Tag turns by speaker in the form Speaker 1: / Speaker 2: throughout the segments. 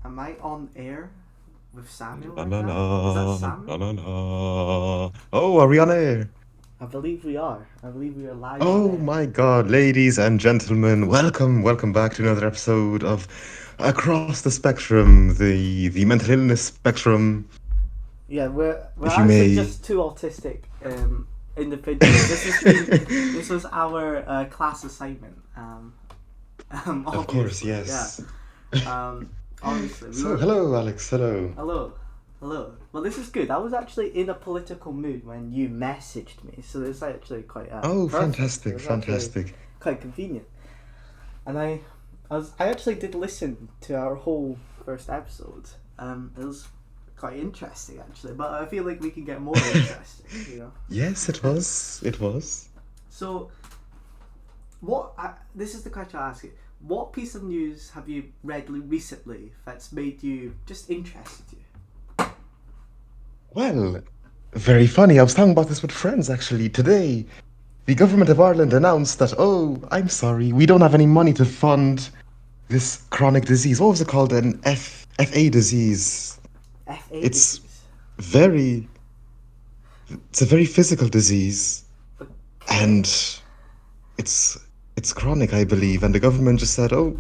Speaker 1: Am I on air with Samuel
Speaker 2: La
Speaker 1: right
Speaker 2: la
Speaker 1: now? Is that
Speaker 2: la, la
Speaker 1: Samuel?
Speaker 2: la la. Oh, are we on air?
Speaker 1: I believe we are. I believe we are live on
Speaker 2: Oh
Speaker 1: air.
Speaker 2: my God, ladies and gentlemen, welcome back to another episode of Across the Spectrum, the mental illness spectrum,
Speaker 1: Yeah, we're
Speaker 2: if you
Speaker 1: actually
Speaker 2: may.
Speaker 1: just two autistic individuals. This was our class assignment.
Speaker 2: Of course,
Speaker 1: Obviously, yeah.
Speaker 2: yes.
Speaker 1: Um, Obviously, we
Speaker 2: So,
Speaker 1: were.
Speaker 2: hello, Alex. Hello.
Speaker 1: Hello, hello. Well, this is good. I was actually in a political mood when you messaged me, so it's actually quite
Speaker 2: Oh,
Speaker 1: perfect. It
Speaker 2: fantastic,
Speaker 1: was actually
Speaker 2: fantastic.
Speaker 1: quite convenient. And I actually did listen to our whole first episode. It was quite interesting actually, but I feel like we can get more interesting.
Speaker 2: Yes, it was. It was.
Speaker 1: So, this is the question I ask you. What piece of news have you read recently that's made you just interested you?
Speaker 2: Well, very funny. I was talking about this with friends actually today. The government of Ireland announced that, oh, I'm sorry, we don't have any money to fund this chronic disease. What was it called? An FA disease.
Speaker 1: FA
Speaker 2: It's
Speaker 1: disease.
Speaker 2: very, it's a very physical disease,
Speaker 1: Okay.
Speaker 2: and it's it's chronic, I believe. And the government just said, oh,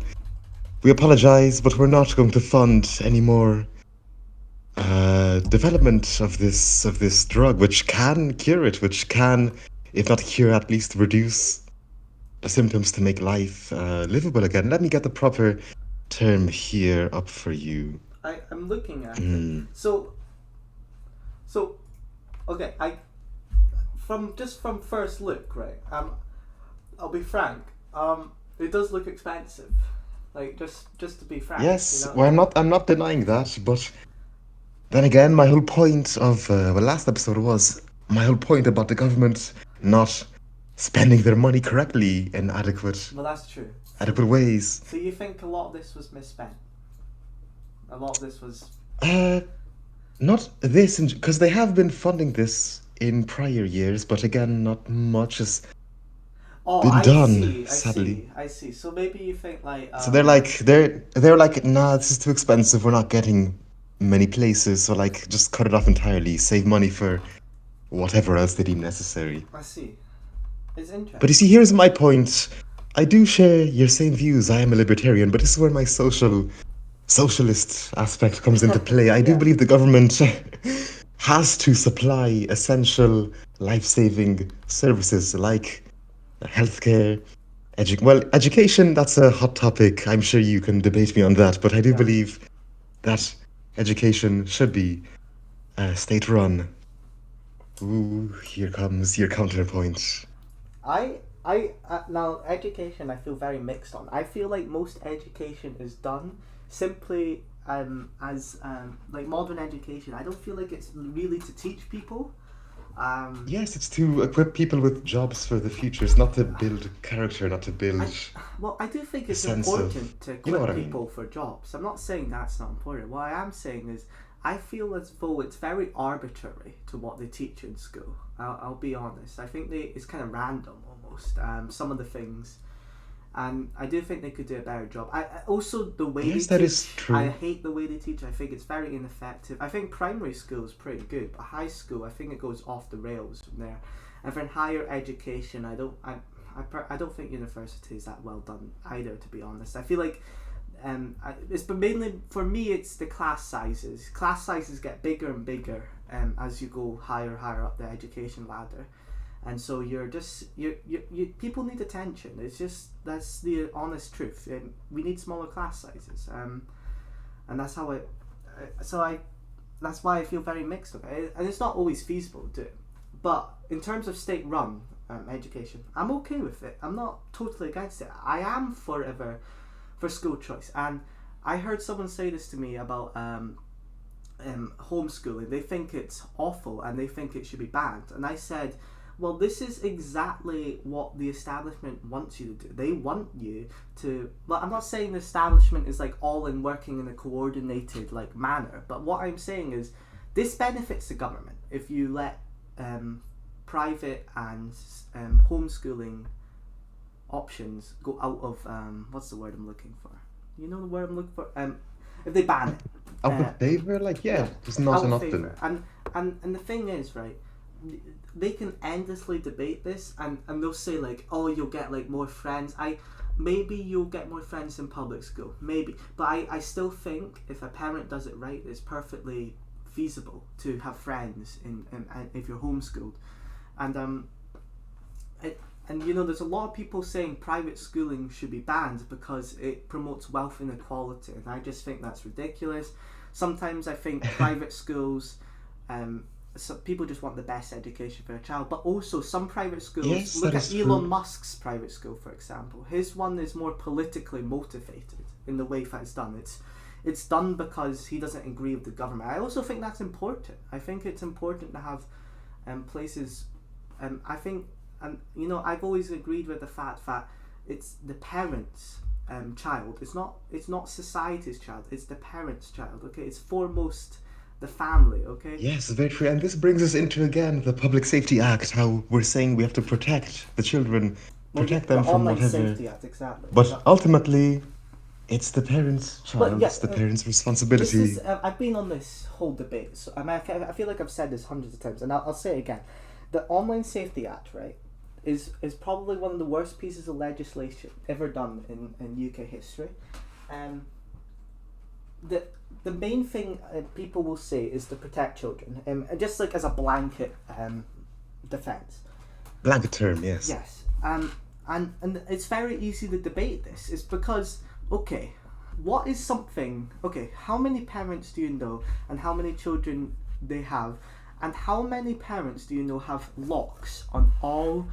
Speaker 2: we apologize, but we're not going to fund any more development of this drug, which can cure it, which can, if not cure, at least reduce the symptoms to make life livable again. Let me get the proper term here up for you.
Speaker 1: I'm looking at it.
Speaker 2: Mm.
Speaker 1: So okay. From first look, right? I'll be frank. It does look expensive. Like just to be frank, you
Speaker 2: Yes,
Speaker 1: know.
Speaker 2: well, I'm not denying that, but then again, my whole point of last episode was my whole point about the government not spending their money correctly in
Speaker 1: Well, that's true. So
Speaker 2: adequate ways.
Speaker 1: so you think a lot of this was misspent? A lot of this was.
Speaker 2: Uh, Not this, because they have been funding this in prior years, but again, not much has
Speaker 1: Oh,
Speaker 2: been
Speaker 1: I
Speaker 2: done,
Speaker 1: see. I
Speaker 2: sadly.
Speaker 1: see. I see. So maybe you think like
Speaker 2: So they're like, nah, this is too expensive. We're not getting many places, so like just cut it off entirely, save money for whatever else they deem necessary.
Speaker 1: I see. It's
Speaker 2: But you see,
Speaker 1: interesting.
Speaker 2: here's my point. I do share your same views. I am a libertarian, but this is where my socialist aspect comes into play. I do
Speaker 1: Yeah.
Speaker 2: believe the government has to supply essential life-saving services like healthcare, education, that's a hot topic. I'm sure you can debate me on that, but I do
Speaker 1: Yeah.
Speaker 2: believe that education should be state-run. Ooh, here comes your counterpoint.
Speaker 1: I now education I feel very mixed on. I feel like most education is done simply as like modern education. I don't feel like it's really to teach people. Um,
Speaker 2: Yes, it's to equip people with jobs for the future. It's not to build character, not to build
Speaker 1: I well, I do think
Speaker 2: a
Speaker 1: it's
Speaker 2: sense of,
Speaker 1: important to
Speaker 2: you know what
Speaker 1: equip
Speaker 2: I mean?
Speaker 1: people for jobs. I'm not saying that's not important. What I am saying is I feel as though it's very arbitrary to what they teach in school. I'll be honest. I think it's kind of random almost. Some of the things, and I do think they could do a better job. Also the way they
Speaker 2: Yes, that is
Speaker 1: teach. I
Speaker 2: true.
Speaker 1: hate the way they teach. I think it's very ineffective. I think primary school is pretty good, but high school I think it goes off the rails from there. And for higher education, I don't think university is that well done either. To be honest, I feel like it's but mainly for me it's the class sizes. Class sizes get bigger and bigger as you go higher up the education ladder, and so you're just you people need attention. It's just that's the honest truth. We need smaller class sizes, and that's how so I that's why I feel very mixed of it, and it's not always feasible to do it. But in terms of state run education, I'm okay with it. I'm not totally against it. I am forever for school choice, and I heard someone say this to me about homeschooling. They think it's awful and they think it should be banned. And I said, well, this is exactly what the establishment wants you to do. They want you to. Well, I'm not saying the establishment is like all in working in a coordinated like manner, but what I'm saying is this benefits the government if you let um, private and homeschooling options go out of what's the word I'm looking for? You know the word I'm looking for? if they ban it.
Speaker 2: Out of favor, like
Speaker 1: Yeah,
Speaker 2: just not
Speaker 1: out of
Speaker 2: an
Speaker 1: favour.
Speaker 2: option.
Speaker 1: And the thing is, right, they can endlessly debate this, and they'll say like, oh, you'll get like more friends. Maybe you'll get more friends in public school, maybe, but I still think if a parent does it right, it's perfectly feasible to have friends in if you're homeschooled, and and you know, there's a lot of people saying private schooling should be banned because it promotes wealth inequality, and I just think that's ridiculous. Sometimes I think private schools, so people just want the best education for a child, but also some private schools.
Speaker 2: Yes,
Speaker 1: Look
Speaker 2: that
Speaker 1: at
Speaker 2: is
Speaker 1: Elon
Speaker 2: true.
Speaker 1: Musk's private school, for example. His one is more politically motivated in the way that it's done. It's done because he doesn't agree with the government. I also think that's important. I think it's important to have places. I think, and you know, I've always agreed with the fact that it's the parents' child. It's not society's child. It's the parents' child. Okay, it's foremost the family. Okay.
Speaker 2: Yes, very true. And this brings us into again the Public Safety Act, how we're saying we have to protect the children,
Speaker 1: Well, yeah,
Speaker 2: protect
Speaker 1: the
Speaker 2: them from
Speaker 1: Online
Speaker 2: whatever.
Speaker 1: Safety Act, exactly.
Speaker 2: But ultimately, it's the parents'
Speaker 1: But
Speaker 2: child,
Speaker 1: yeah,
Speaker 2: it's the parents'
Speaker 1: this is.
Speaker 2: responsibility.
Speaker 1: I've been on this whole debate, so I feel like I've said this hundreds of times, and I'll say it again. The Online Safety Act, right, is probably one of the worst pieces of legislation ever done in UK history. Um, the the main thing people will say is to protect children, just like as a blanket defense.
Speaker 2: Blanket term, yes.
Speaker 1: Yes, and it's very easy to debate this. It's because, okay, what is something? Okay, how many parents do you know, and how many children they have, and how many parents do you know have locks on all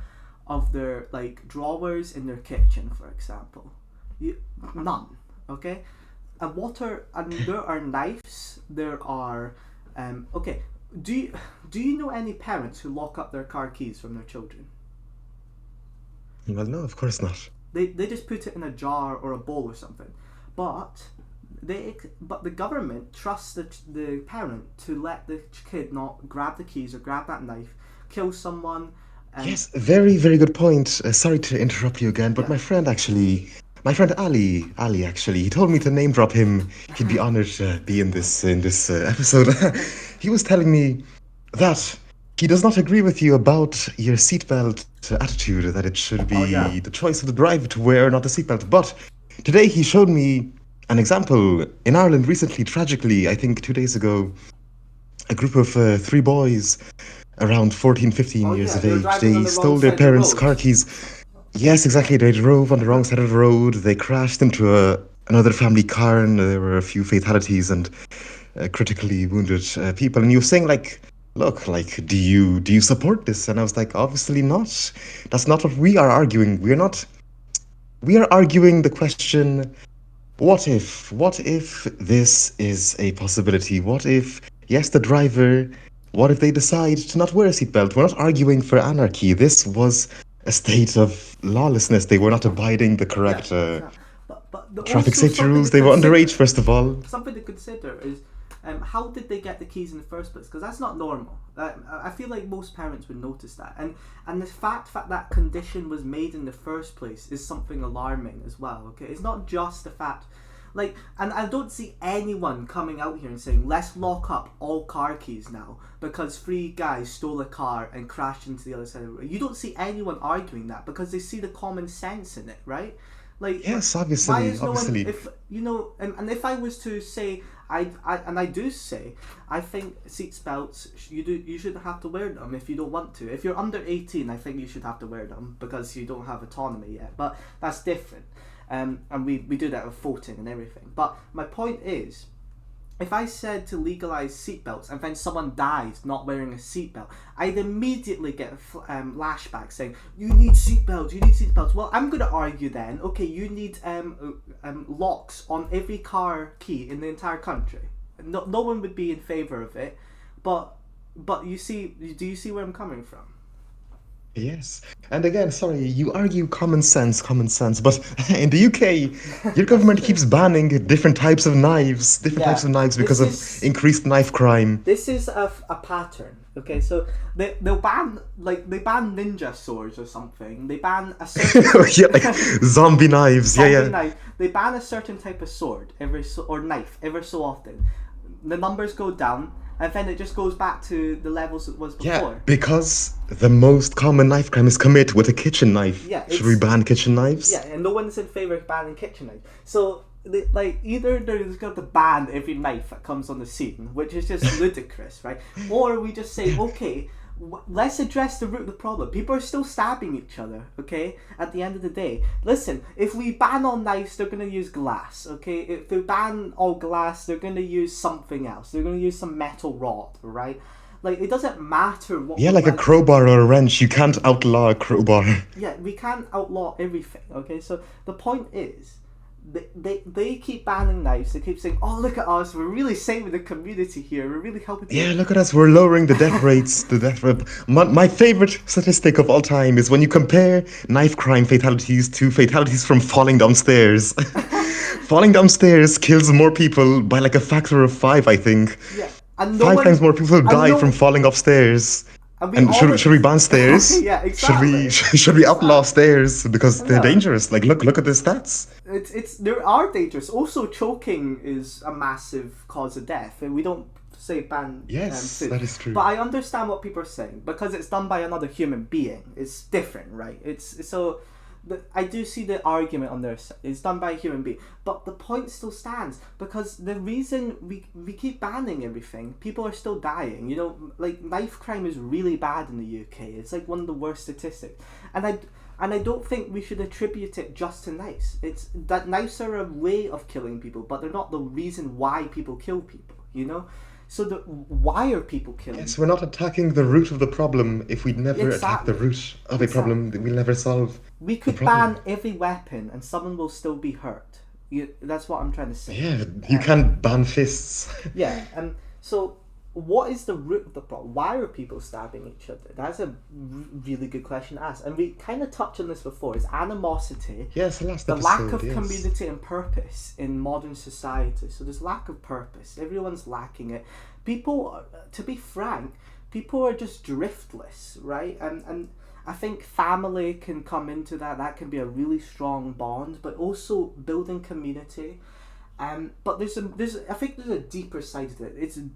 Speaker 1: of their like drawers in their kitchen, for example? None. Okay, and there are knives. There are, okay. Do you know any parents who lock up their car keys from their children?
Speaker 2: Well, no, of course not.
Speaker 1: They just put it in a jar or a bowl or something, but but the government trusts the parent to let the kid not grab the keys or grab that knife, kill someone, and
Speaker 2: Yes, very, very good point. Sorry to interrupt you again, but
Speaker 1: yeah.
Speaker 2: my friend Ali actually, he told me to name drop him. He'd be honored to be in this episode. He was telling me that he does not agree with you about your seatbelt attitude, that it should
Speaker 1: Oh yeah.
Speaker 2: be the choice of the driver to wear or not the seatbelt. But today he showed me an example in Ireland recently, tragically, I think 2 days ago, a group of three boys around 14, 15
Speaker 1: Oh
Speaker 2: years
Speaker 1: yeah.
Speaker 2: of
Speaker 1: They were
Speaker 2: age.
Speaker 1: driving on
Speaker 2: They
Speaker 1: the wrong
Speaker 2: stole their
Speaker 1: side of the
Speaker 2: parents'
Speaker 1: road.
Speaker 2: car keys. Yes, exactly. They drove on the wrong side of the road. They crashed into another family car, and there were a few fatalities and critically wounded people. And you were saying like, look, like, do you support this? And I was like, obviously not. That's not what we are arguing. We're not. We are arguing the question: what if? What if this is a possibility? What if, yes, the driver, what if they decide to not wear a seatbelt? We're not arguing for anarchy. This was a state of lawlessness. They were not abiding the
Speaker 1: Yeah.
Speaker 2: correct
Speaker 1: Exactly. But
Speaker 2: traffic
Speaker 1: also
Speaker 2: safety
Speaker 1: something to
Speaker 2: rules. They were underage,
Speaker 1: consider.
Speaker 2: first of all.
Speaker 1: Something to consider is how did they get the keys in the first place? Because that's not normal. I feel like most parents would notice that, and the fact that that condition was made in the first place is something alarming as well. Okay, it's not just the fact. Like, and I don't see anyone coming out here and saying, let's lock up all car keys now because three guys stole a car and crashed into the other side of the road. You don't see anyone arguing that because they see the common sense in it, right? Like,
Speaker 2: Yes,
Speaker 1: why
Speaker 2: obviously,
Speaker 1: is no one?
Speaker 2: obviously.
Speaker 1: If you know, and if I was to say, and I do say, I think seat belts you should have to wear them if you don't want to. If you're under 18, I think you should have to wear them because you don't have autonomy yet. But that's different, and we do that with voting and everything. But my point is, if I said to legalize seatbelts and then someone died not wearing a seatbelt, I'd immediately get a lashback saying, you need seatbelts, you need seatbelts. Well, I'm going to argue then, okay, you need locks on every car key in the entire country. No one would be in favour of it, but do you see where I'm coming from?
Speaker 2: Yes. And again, sorry, you argue common sense, but in the UK, your
Speaker 1: That's
Speaker 2: government
Speaker 1: true.
Speaker 2: keeps banning different types
Speaker 1: Yeah,
Speaker 2: of knives because
Speaker 1: this
Speaker 2: of
Speaker 1: is
Speaker 2: increased knife crime.
Speaker 1: this is a pattern. Okay, so they'll ban like they ban ninja swords or something. They ban a certain
Speaker 2: Yeah, like zombie knives. Yeah,
Speaker 1: zombie
Speaker 2: yeah.
Speaker 1: knife. They ban a certain type of sword or knife every so often. The numbers go down, and then it just goes back to the levels it was
Speaker 2: Yeah,
Speaker 1: before.
Speaker 2: because the most common knife crime is committed with a kitchen knife.
Speaker 1: Yeah,
Speaker 2: Should we ban kitchen
Speaker 1: yeah,
Speaker 2: knives?
Speaker 1: and no one's in favor of banning kitchen knives. So, like, either there's got to ban every knife that comes on the scene, which is just ludicrous, right? Or we just say, okay, let's address the root of the problem. People are still stabbing each other, okay? At the end of the day, listen, if we ban all knives, they're gonna use glass, okay? If they ban all glass, they're gonna use something else. They're gonna use some metal rod, right? Like, it doesn't matter what
Speaker 2: Yeah,
Speaker 1: we're
Speaker 2: like a
Speaker 1: mounting.
Speaker 2: crowbar or a wrench. You can't outlaw a crowbar.
Speaker 1: Yeah, we can't outlaw everything. Okay, so the point is, they keep banning knives. They keep saying, "Oh, look at us! We're really saving the community here. We're really helping people."
Speaker 2: Yeah, look at us. We're lowering the death rates. The death rate. My favorite statistic of all time is when you compare knife crime fatalities to fatalities from falling downstairs. Falling downstairs kills more people by like a factor of five, I think.
Speaker 1: Yeah, and no
Speaker 2: Five times
Speaker 1: one,
Speaker 2: more people
Speaker 1: and
Speaker 2: die from
Speaker 1: no,
Speaker 2: falling upstairs.
Speaker 1: and we
Speaker 2: And
Speaker 1: all,
Speaker 2: should we ban stairs?
Speaker 1: yeah,
Speaker 2: Should we
Speaker 1: exactly,
Speaker 2: should we outlaw
Speaker 1: exactly.
Speaker 2: stairs because they're
Speaker 1: No,
Speaker 2: dangerous? Like look at the stats.
Speaker 1: it's there are dangers. Also, choking is a massive cause of death, and we don't say ban
Speaker 2: Yes,
Speaker 1: food.
Speaker 2: that is true.
Speaker 1: But I understand what people are saying because it's done by another human being. It's different, right? It's so. I do see the argument on their side. It's done by a human being, but the point still stands because the reason we keep banning everything, people are still dying. You know, like knife crime is really bad in the UK. It's like one of the worst statistics, and I don't think we should attribute it just to knives. It's that knives are a way of killing people, but they're not the reason why people kill people. You know, so why are people killing?
Speaker 2: Yes, we're not attacking the root of the problem. If we never attack the
Speaker 1: Exactly,
Speaker 2: root of a problem,
Speaker 1: exactly.
Speaker 2: then we'll never solve
Speaker 1: We
Speaker 2: the
Speaker 1: could ban
Speaker 2: problem.
Speaker 1: every weapon, and someone will still be hurt. That's what I'm trying to say.
Speaker 2: Yeah, you
Speaker 1: Uh,
Speaker 2: can't ban fists.
Speaker 1: yeah, and so what is the root of the problem? Why are people stabbing each other? That's a really good question to ask. And we kind of touched on this before. Is animosity,
Speaker 2: Yes, the last
Speaker 1: the lack
Speaker 2: episode,
Speaker 1: of
Speaker 2: yes.
Speaker 1: community and purpose in modern society. So there's lack of purpose. Everyone's lacking it. People, to be frank, people are just driftless, right? And I think family can come into that. That can be a really strong bond, but also building community. But there's I think there's a deeper side to it.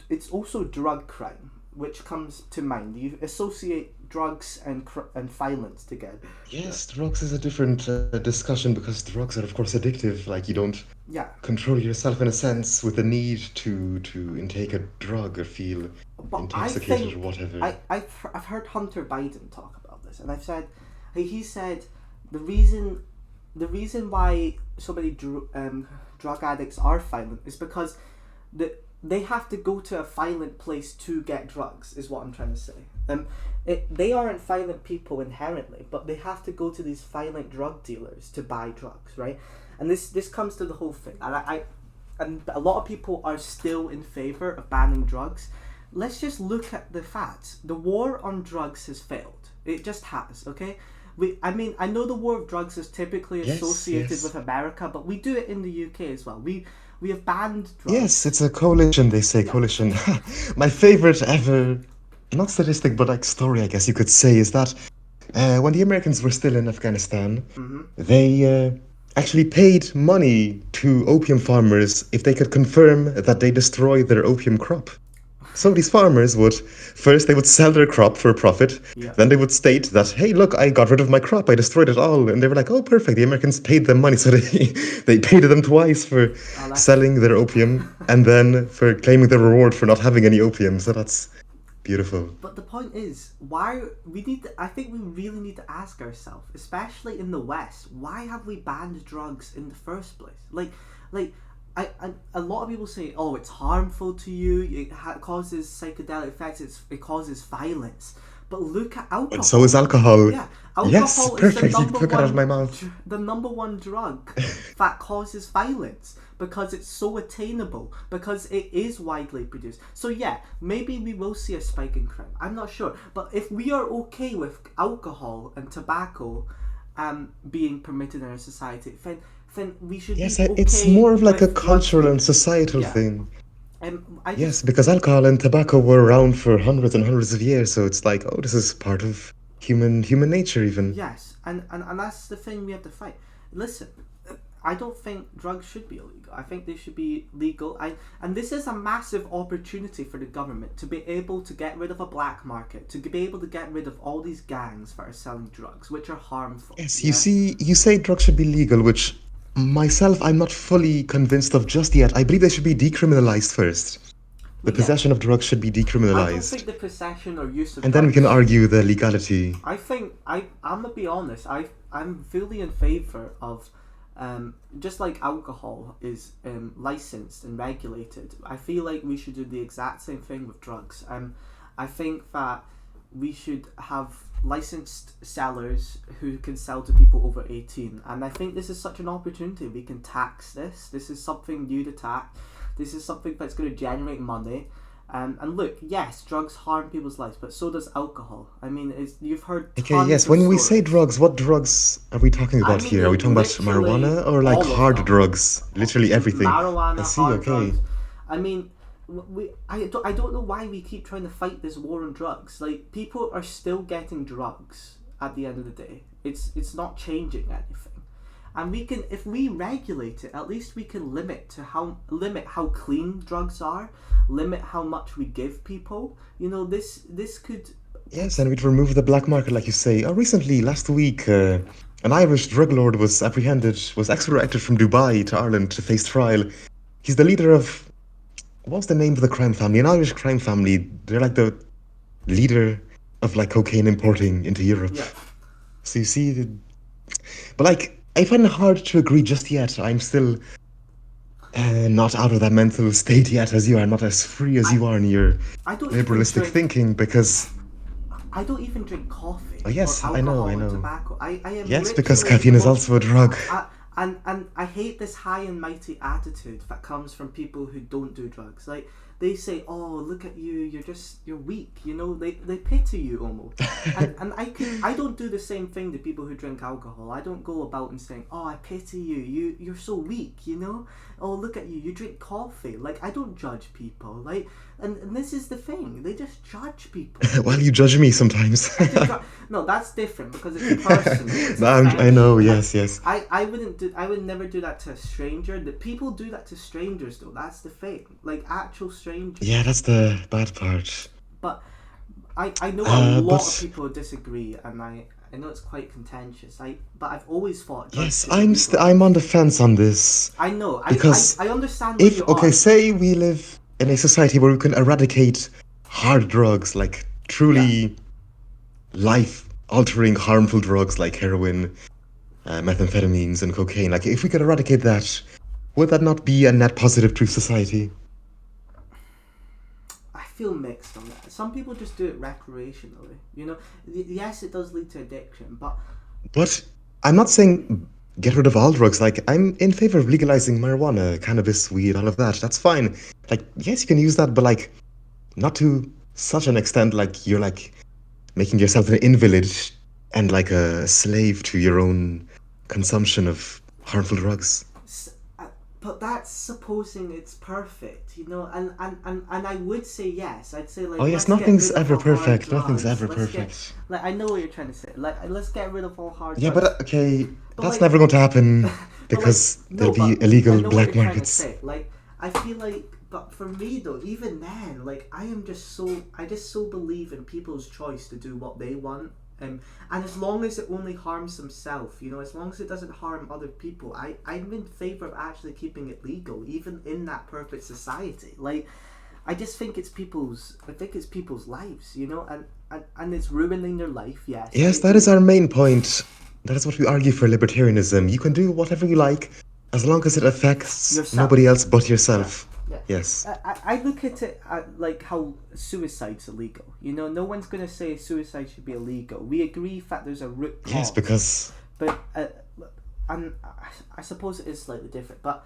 Speaker 1: It's also drug crime, which comes to mind. You associate drugs and violence together.
Speaker 2: Yes, drugs is a different discussion because drugs are, of course, addictive. Like, you don't
Speaker 1: Yeah,
Speaker 2: control yourself in a sense with the need to intake a drug or feel
Speaker 1: but I
Speaker 2: intoxicated or
Speaker 1: think
Speaker 2: whatever.
Speaker 1: I've heard Hunter Biden talk about this, and I've said he said the reason the reason why so many drug addicts are violent is because they have to go to a violent place to get drugs. Is what I'm trying to say. They aren't violent people inherently, but they have to go to these violent drug dealers to buy drugs, right? And this comes to the whole thing, and and a lot of people are still in favor of banning drugs. Let's just look at the facts. The war on drugs has failed. It just has, okay? I mean, I know the war of drugs is typically
Speaker 2: Yes,
Speaker 1: associated
Speaker 2: yes.
Speaker 1: with America, but we do it in the UK as well. We have banned
Speaker 2: Yes,
Speaker 1: drugs.
Speaker 2: it's a coalition, they say,
Speaker 1: Yeah.
Speaker 2: coalition. My favorite ever, not statistic, but like story, I guess you could say, is that when the Americans were still in Afghanistan,
Speaker 1: Mm-hmm.
Speaker 2: they actually paid money to opium farmers if they could confirm that they destroyed their opium crop. So these farmers would first they would sell their crop for a profit,
Speaker 1: Yeah.
Speaker 2: then they would state that, hey, look, I got rid of my crop, I destroyed it all, and they were like, oh, perfect. The Americans paid them money, so they paid them twice for
Speaker 1: Oh, that's
Speaker 2: selling their opium and then for claiming the reward for not having any opium. So that's beautiful.
Speaker 1: But the point is, why we need to, I think we really need to ask ourselves, especially in the West, why have we banned drugs in the first place? Like a lot of people say, oh, it's harmful to you, it causes psychedelic effects, it causes violence. But look at
Speaker 2: And so is
Speaker 1: alcohol.
Speaker 2: alcohol.
Speaker 1: Yeah,
Speaker 2: Yes,
Speaker 1: alcohol is
Speaker 2: perfect. You took it out of my mouth.
Speaker 1: the number one drug that causes violence. because it's so attainable, because it is widely produced. So yeah, maybe we will see a spike in crime. I'm not sure, but if we are okay with alcohol and tobacco being permitted in our society, then we should
Speaker 2: Yes,
Speaker 1: be okay
Speaker 2: it's more of like a
Speaker 1: with drugs
Speaker 2: cultural
Speaker 1: being-
Speaker 2: and societal
Speaker 1: Yeah.
Speaker 2: thing.
Speaker 1: I
Speaker 2: Yes,
Speaker 1: just
Speaker 2: because alcohol and tobacco were around for hundreds and hundreds of years, so it's like, oh, this is part of human nature even.
Speaker 1: yes, and that's the thing we have to fight. Listen, I don't think drugs should be illegal. I think they should be legal. And this is a massive opportunity for the government to be able to get rid of a black market, to be able to get rid of all these gangs that are selling drugs, which are harmful.
Speaker 2: Yes,
Speaker 1: yeah?
Speaker 2: you say drugs should be legal, which myself I'm not fully convinced of just yet. I believe they should be decriminalized first. The
Speaker 1: Well, yeah.
Speaker 2: possession of drugs should be
Speaker 1: I don't
Speaker 2: decriminalized.
Speaker 1: think the possession or use of
Speaker 2: And then we
Speaker 1: drugs.
Speaker 2: can argue the legality.
Speaker 1: I think I'm gonna be honest. I'm fully in favor of, just like alcohol is licensed and regulated. I feel like we should do the exact same thing with drugs. I think that we should have licensed sellers who can sell to people over 18, and I think this is such an opportunity. We can tax this. This is something new to tax. This is something that's going to generate money. And look, yes, drugs harm people's lives, but so does alcohol. I mean, you've heard.
Speaker 2: Okay,
Speaker 1: tons
Speaker 2: yes,
Speaker 1: of
Speaker 2: when we say
Speaker 1: stories.
Speaker 2: drugs, what drugs are we talking about
Speaker 1: mean,
Speaker 2: here? Are we talking about
Speaker 1: literally
Speaker 2: marijuana or like
Speaker 1: all of
Speaker 2: hard
Speaker 1: them.
Speaker 2: drugs? Literally everything.
Speaker 1: Marijuana,
Speaker 2: I see,
Speaker 1: hard
Speaker 2: okay.
Speaker 1: drugs. I mean, I don't know why we keep trying to fight this war on drugs. Like, people are still getting drugs at the end of the day. It's not changing anything. And we can, if we regulate it, at least we can limit how clean drugs are, limit how much we give people. You know, this could.
Speaker 2: Yes, and we'd remove the black market, like you say. Recently, last week, an Irish drug lord was extradited from Dubai to Ireland to face trial. He's the leader of, what's the name of the crime family? An Irish crime family. They're like the leader of like cocaine importing into Europe.
Speaker 1: Yeah.
Speaker 2: So you see, but like, I find it hard to agree just yet. I'm still not out of that mental state yet as you are, not as free as you are in your
Speaker 1: I don't even
Speaker 2: liberalistic
Speaker 1: drink.
Speaker 2: thinking because.
Speaker 1: I don't even drink coffee.
Speaker 2: Oh, yes,
Speaker 1: or
Speaker 2: I know,
Speaker 1: alcohol
Speaker 2: I
Speaker 1: or
Speaker 2: know.
Speaker 1: Tobacco. I am
Speaker 2: Yes, because
Speaker 1: literally
Speaker 2: caffeine
Speaker 1: the
Speaker 2: is
Speaker 1: most-
Speaker 2: also a drug.
Speaker 1: And I hate this high and mighty attitude that comes from people who don't do drugs. Like, they say, "Oh, look at you! You're weak." You know, they pity you almost. and I don't do the same thing to people who drink alcohol. I don't go about and saying, "Oh, I pity you. You're so weak." You know, "Oh, look at you! You drink coffee." Like, I don't judge people. Like, and this is the thing. They just judge people.
Speaker 2: Well, you judge me sometimes.
Speaker 1: No, that's different because it's personal. It's
Speaker 2: No, I know,
Speaker 1: affection.
Speaker 2: yes, yes.
Speaker 1: I would never do that to a stranger. The people do that to strangers though. That's the thing. Like, actual strangers.
Speaker 2: Yeah, that's the bad part.
Speaker 1: But I know a lot of
Speaker 2: but-
Speaker 1: people disagree, and I know it's quite contentious. But I've always thought. drugs
Speaker 2: Yes,
Speaker 1: should be legal.
Speaker 2: I'm on the fence on this.
Speaker 1: I know.
Speaker 2: because
Speaker 1: I understand where
Speaker 2: If
Speaker 1: you
Speaker 2: okay,
Speaker 1: are.
Speaker 2: say we live in a society where we can eradicate hard drugs, like truly life-altering, harmful drugs like heroin, methamphetamines, and cocaine. Like, if we could eradicate that, would that not be a net positive to society?
Speaker 1: I feel mixed on that. Some people just do it recreationally. You know, yes, it does lead to addiction, but
Speaker 2: But I'm not saying get rid of all drugs. Like, I'm in favor of legalizing marijuana, cannabis, weed, all of that. That's fine. Like, yes, you can use that, but like, not to such an extent. Like, you're like making yourself an invalid and like a slave to your own consumption of harmful drugs.
Speaker 1: but that's supposing it's perfect, you know. And I would say yes. I'd say like.
Speaker 2: Oh yes,
Speaker 1: let's get
Speaker 2: nothing's
Speaker 1: rid of
Speaker 2: ever
Speaker 1: all hard
Speaker 2: perfect. Nothing's
Speaker 1: drugs.
Speaker 2: ever
Speaker 1: Let's get-
Speaker 2: perfect.
Speaker 1: Like, I know what you're trying to say. Like, let's get rid of all hard.
Speaker 2: Yeah,
Speaker 1: drugs.
Speaker 2: but okay,
Speaker 1: But,
Speaker 2: that's
Speaker 1: like-
Speaker 2: never going to happen
Speaker 1: But,
Speaker 2: because
Speaker 1: like, no,
Speaker 2: there'll be
Speaker 1: but I
Speaker 2: illegal
Speaker 1: know what
Speaker 2: black
Speaker 1: you're trying to
Speaker 2: markets.
Speaker 1: say. Like, I feel like, but for me though, even then, like, I just so believe in people's choice to do what they want. And as long as it only harms themselves, you know, as long as it doesn't harm other people, I'm in favor of actually keeping it legal, even in that perfect society. Like, I just think it's people's lives, you know, and it's ruining their life. Yes.
Speaker 2: Yes, that is our main point. That is what we argue for libertarianism. You can do whatever you like as long as it affects
Speaker 1: Yourself.
Speaker 2: nobody else but yourself.
Speaker 1: Yeah.
Speaker 2: Yes.
Speaker 1: I look at it like how suicide's illegal. You know, no one's going to say suicide should be illegal. We agree that there's a root cause.
Speaker 2: Yes, because
Speaker 1: But and I suppose it is slightly different. But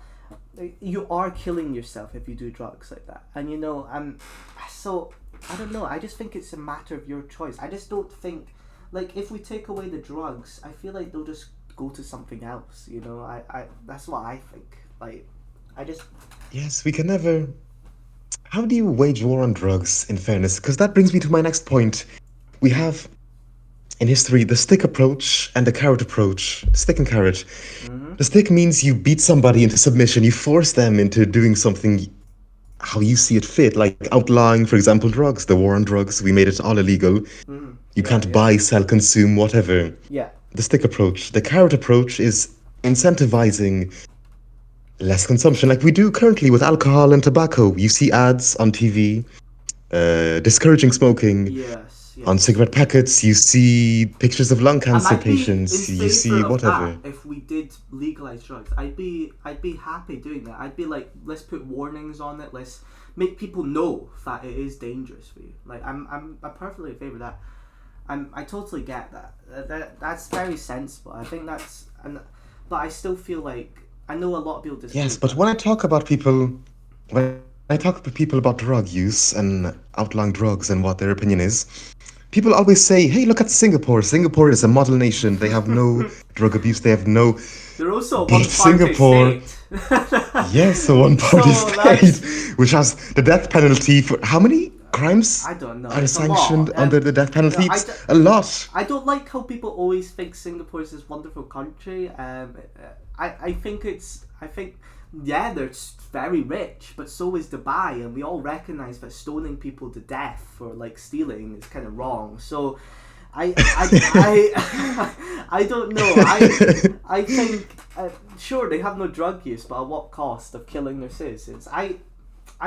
Speaker 1: you are killing yourself if you do drugs like that. And so I don't know. I just think it's a matter of your choice. I just don't think, like, if we take away the drugs, I feel like they'll just go to something else. I that's what I think. Like, I just
Speaker 2: Yes, we can never. How do you wage war on drugs, in fairness? Because that brings me to my next point. We have in history the stick approach and the carrot approach. Stick and carrot.
Speaker 1: mm-hmm.
Speaker 2: The stick means you beat somebody into submission, you force them into doing something how you see it fit, like outlawing, for example, drugs, the war on drugs. We made it all illegal.
Speaker 1: Mm-hmm.
Speaker 2: You
Speaker 1: Yeah,
Speaker 2: can't
Speaker 1: yeah,
Speaker 2: buy, sell, consume, whatever.
Speaker 1: yeah.
Speaker 2: The stick approach. The carrot approach is incentivizing less consumption, like we do currently with alcohol and tobacco. You see ads on TV discouraging smoking.
Speaker 1: Yes,
Speaker 2: On
Speaker 1: yes.
Speaker 2: cigarette packets, you see pictures of lung
Speaker 1: And
Speaker 2: cancer
Speaker 1: I'd be in
Speaker 2: patients. You
Speaker 1: favor
Speaker 2: see
Speaker 1: of that
Speaker 2: whatever.
Speaker 1: if we did legalize drugs. I'd be happy doing that. I'd be like, let's put warnings on it. Let's make people know that it is dangerous for you. Like, I'm perfectly in favor of that. I totally get that. That's very sensible. I think but I still feel like I know a lot of people disagree
Speaker 2: Yes,
Speaker 1: with
Speaker 2: but
Speaker 1: that.
Speaker 2: when I talk to people about drug use and outlawing drugs and what their opinion is, people always say, "Hey, look at Singapore. Singapore is a model nation. They have no drug abuse. They have no."
Speaker 1: They're also a
Speaker 2: But
Speaker 1: one-party
Speaker 2: Singapore,
Speaker 1: state.
Speaker 2: yes, a one-party
Speaker 1: So
Speaker 2: state,
Speaker 1: that's
Speaker 2: which has the death penalty for how many crimes
Speaker 1: I don't know.
Speaker 2: are
Speaker 1: It's a lot.
Speaker 2: sanctioned under the death penalty?
Speaker 1: I,
Speaker 2: It's a lot.
Speaker 1: I don't like how people always think Singapore is this wonderful country. I think yeah, they're very rich, but so is Dubai, and we all recognize that stoning people to death for like stealing is kind of wrong. So I don't know. I think sure they have no drug use, but at what cost of killing their citizens? I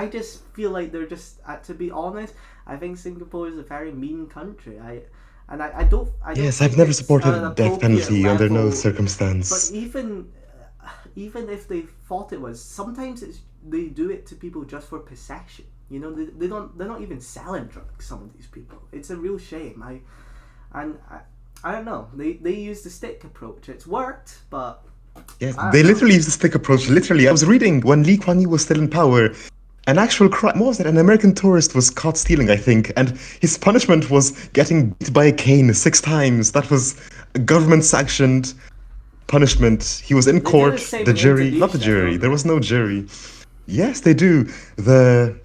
Speaker 1: just feel like they're just to be honest. I think Singapore is a very mean country. I don't
Speaker 2: Yes, I've
Speaker 1: think
Speaker 2: never
Speaker 1: it's at an
Speaker 2: supported death
Speaker 1: appropriate
Speaker 2: penalty under no
Speaker 1: level. But
Speaker 2: circumstance.
Speaker 1: even if they thought it was, sometimes they do it to people just for possession. They're not even selling drugs. Some of these people, it's a real shame. I don't know. They use the stick approach. It's worked, but
Speaker 2: Yes,
Speaker 1: I
Speaker 2: they
Speaker 1: don't know.
Speaker 2: literally use the stick approach. Literally, I was reading when Lee Kuan Yew was still in power, an actual crime. What was it? An American tourist was caught stealing, I think, and his punishment was getting beat by a cane 6 times. That was a government-sanctioned punishment. He was in
Speaker 1: They do the
Speaker 2: court.
Speaker 1: same
Speaker 2: The
Speaker 1: in
Speaker 2: jury, not the
Speaker 1: Indonesia,
Speaker 2: jury.
Speaker 1: don't
Speaker 2: There
Speaker 1: they?
Speaker 2: was no jury. Yes, they do. The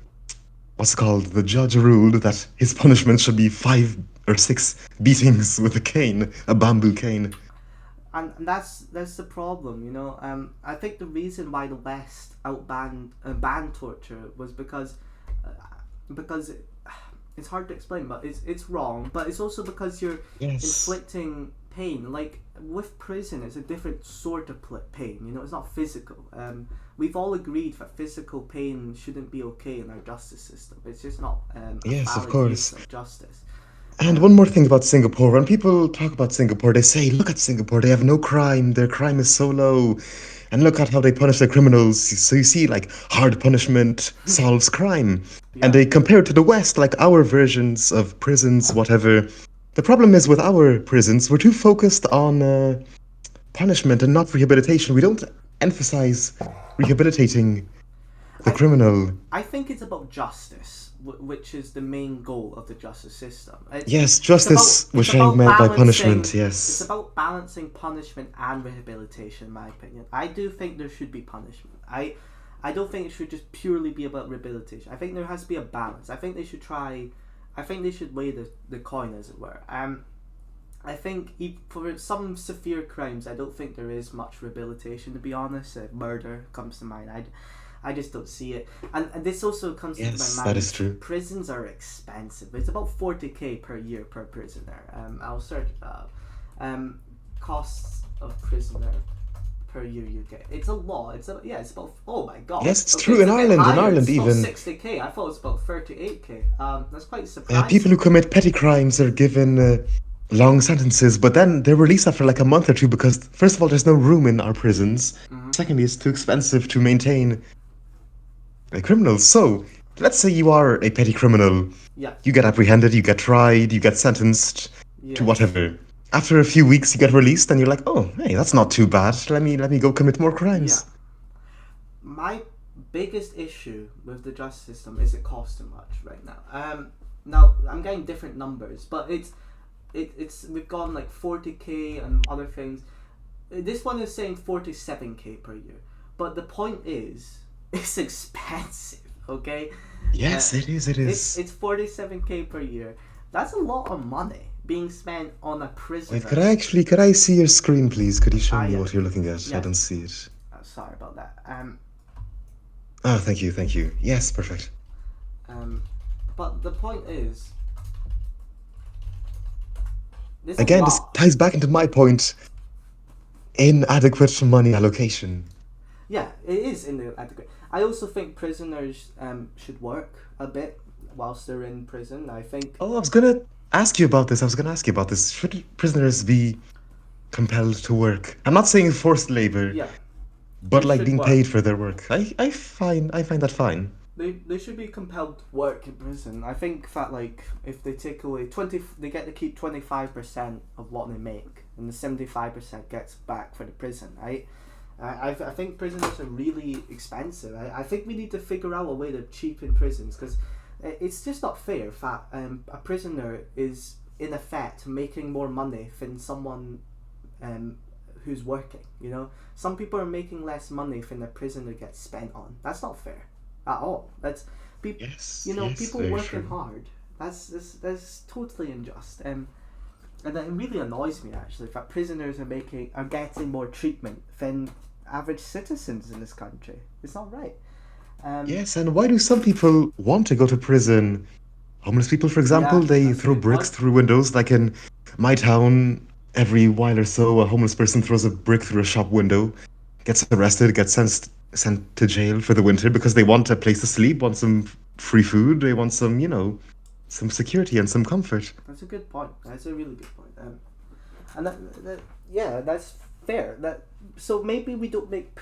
Speaker 2: what's it called? The judge ruled that his punishment should be 5 or 6 beatings with a cane, a bamboo cane.
Speaker 1: And that's the problem, I think the reason why the West banned torture was because it's hard to explain, but it's wrong. But it's also because you're
Speaker 2: Yes.
Speaker 1: inflicting pain. Like with prison, it's a different sort of pain. It's not physical. We've all agreed that physical pain shouldn't be okay in our justice system. It's just not a
Speaker 2: Yes, of
Speaker 1: valid use
Speaker 2: course.
Speaker 1: of justice.
Speaker 2: And one
Speaker 1: Um,
Speaker 2: more thing about Singapore. When people talk about Singapore, they say, look at Singapore, they have no crime, their crime is so low. And look at how they punish their criminals. So you see, like, hard punishment solves crime. And
Speaker 1: yeah.
Speaker 2: they compare it to the West, like our versions of prisons, whatever. The problem is with our prisons, we're too focused on punishment and not rehabilitation. We don't emphasize rehabilitating the
Speaker 1: I
Speaker 2: criminal.
Speaker 1: I think it's about justice, which is the main goal of the justice system.
Speaker 2: Yes,
Speaker 1: It's about
Speaker 2: justice,
Speaker 1: it's
Speaker 2: which I
Speaker 1: about
Speaker 2: meant by punishment,
Speaker 1: balancing it's
Speaker 2: yes.
Speaker 1: about balancing punishment and rehabilitation. In my opinion, I do think there should be punishment. I don't think it should just purely be about rehabilitation. I think there has to be a balance. I think they should try. I think they should weigh the coin, as it were. I think for some severe crimes, I don't think there is much rehabilitation. To be honest, murder comes to mind. I just don't see it. And this also comes into
Speaker 2: Yes,
Speaker 1: my
Speaker 2: that
Speaker 1: mind.
Speaker 2: is true.
Speaker 1: Prisons are expensive. It's about 40k per year per prisoner. I'll search costs of prisoner per year you get. It's a lot. It's about, oh my god.
Speaker 2: Yes, it's
Speaker 1: Okay,
Speaker 2: true
Speaker 1: it's
Speaker 2: in
Speaker 1: a bit
Speaker 2: Ireland. In
Speaker 1: higher.
Speaker 2: Ireland,
Speaker 1: It's about
Speaker 2: even
Speaker 1: 60k. I thought it was about 38k. That's quite
Speaker 2: people who
Speaker 1: surprising.
Speaker 2: commit petty crimes are given long sentences, but then they're released after like a month or two because, first of all, there's no room in our prisons.
Speaker 1: Hmm.
Speaker 2: Secondly, it's too expensive to maintain criminals. So, let's say you are a petty criminal.
Speaker 1: Yeah.
Speaker 2: You get apprehended, you get tried, you get sentenced to
Speaker 1: Yes.
Speaker 2: whatever. After a few weeks, you get released, and you're like, "Oh, hey, that's not too bad. Let me go commit more
Speaker 1: Yeah.
Speaker 2: crimes."
Speaker 1: my biggest issue with the justice system is it costs too much right now. Now I'm getting different numbers, but it's we've gone like 40k and other things. This one is saying 47k per year, but the point is, it's expensive. Okay.
Speaker 2: Yes, it is. It is.
Speaker 1: It's 47k per year. That's a lot of money being spent on a prisoner.
Speaker 2: Wait, could I see your screen, please? Could you show me
Speaker 1: yeah.
Speaker 2: what you're looking at?
Speaker 1: Yeah.
Speaker 2: I don't see it.
Speaker 1: Sorry about that.
Speaker 2: Oh, thank you. Yes, perfect.
Speaker 1: But the point is,
Speaker 2: Again, this ties back into my point. Inadequate money allocation.
Speaker 1: Yeah, it is inadequate. I also think prisoners should work a bit whilst they're in prison. I think.
Speaker 2: Oh, I was gonna ask you about this. Should prisoners be compelled to work? I'm not saying forced labor.
Speaker 1: Yeah.
Speaker 2: But
Speaker 1: They
Speaker 2: like
Speaker 1: should
Speaker 2: being
Speaker 1: work.
Speaker 2: paid for their work. I find that fine.
Speaker 1: They should be compelled to work in prison. I think that like if they take away they get to keep 25% of what they make, and the 75% gets back for the prison, right? I think prisoners are really expensive. I think we need to figure out a way to cheapen prisons, because it's just not fair that a prisoner is in effect making more money than someone who's working. You know, some people are making less money than a prisoner gets spent on. That's not fair at all. That's people.
Speaker 2: Yes.
Speaker 1: You know,
Speaker 2: yes,
Speaker 1: people
Speaker 2: very
Speaker 1: working
Speaker 2: true.
Speaker 1: hard. That's totally unjust. And it really annoys me actually that prisoners are getting more treatment than average citizens in this country. It's not right.
Speaker 2: Yes, and why do some people want to go to prison? Homeless people, for example,
Speaker 1: Yeah,
Speaker 2: they
Speaker 1: that's a
Speaker 2: throw
Speaker 1: good
Speaker 2: bricks
Speaker 1: point.
Speaker 2: through windows. Like in my town, every while or so, a homeless person throws a brick through a shop window, gets arrested, gets sent to jail for the winter because they want a place to sleep, want some free food, they want some, some security and some comfort.
Speaker 1: That's a good point. That's a really good point. And yeah, that's fair. So maybe we don't make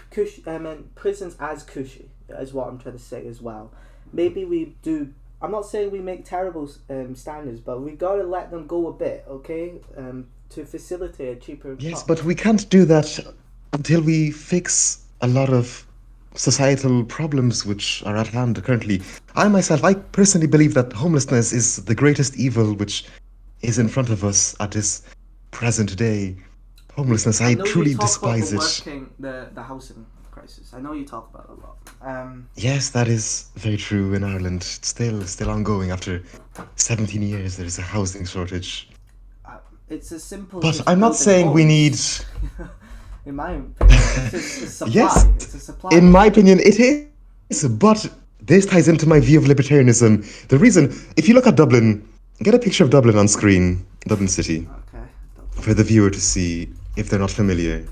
Speaker 1: prisons as cushy, is what I'm trying to say as well. Maybe we do. I'm not saying we make terrible standards, but we gotta let them go a bit, okay? To facilitate a cheaper.
Speaker 2: Yes,
Speaker 1: cost.
Speaker 2: but we can't do that until we fix a lot of societal problems which are at hand currently. I personally believe that homelessness is the greatest evil which is in front of us at this present day. Homelessness, I
Speaker 1: know you
Speaker 2: truly
Speaker 1: talk
Speaker 2: despise
Speaker 1: about
Speaker 2: it.
Speaker 1: the housing crisis. I know you talk about it a lot.
Speaker 2: Yes, that is very true in Ireland. It's still ongoing after 17 years. There's a housing shortage.
Speaker 1: It's as simple.
Speaker 2: But
Speaker 1: as
Speaker 2: I'm not
Speaker 1: building
Speaker 2: saying we need.
Speaker 1: homes. In my opinion, it's just a supply.
Speaker 2: Yes,
Speaker 1: It's a supply.
Speaker 2: in my opinion, it is. But this ties into my view of libertarianism. The reason, if you look at Dublin, get a picture of Dublin on screen, Dublin City,
Speaker 1: Okay.
Speaker 2: for the viewer to see if they're not familiar.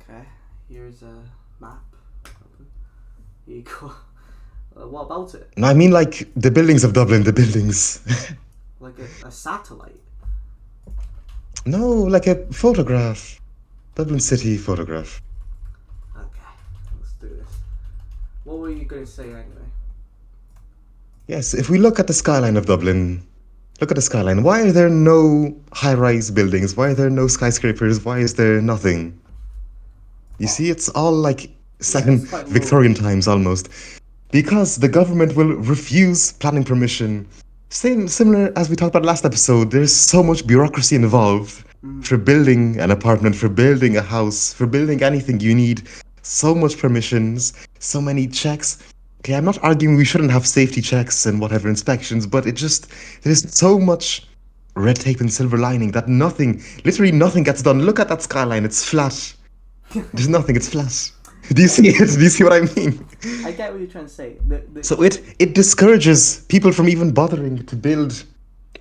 Speaker 1: Okay. Here's a map. Here you go. What about it?
Speaker 2: No, I mean like the buildings of Dublin, the buildings.
Speaker 1: Like a satellite.
Speaker 2: No, like a photograph. Dublin City photograph.
Speaker 1: Okay. Let's do this. What were you going to say anyway?
Speaker 2: Yes, if we look at the skyline of Dublin, look at the skyline. Why are there no high-rise buildings? Why are there no skyscrapers? Why is there nothing? You see, it's all like second
Speaker 1: it's quite low.
Speaker 2: Victorian times almost. Because the government will refuse planning permission. Similar as we talked about last episode, there's so much bureaucracy involved for building an apartment, for building a house, for building anything. You need so much permissions, so many checks. Okay, I'm not arguing we shouldn't have safety checks and whatever inspections, but there's so much red tape and silver lining that literally nothing gets done. Look at that skyline, it's flat. There's nothing, it's flat. Do you see it? Do you see what I mean?
Speaker 1: I get what you're trying to say.
Speaker 2: So it discourages people from even bothering to build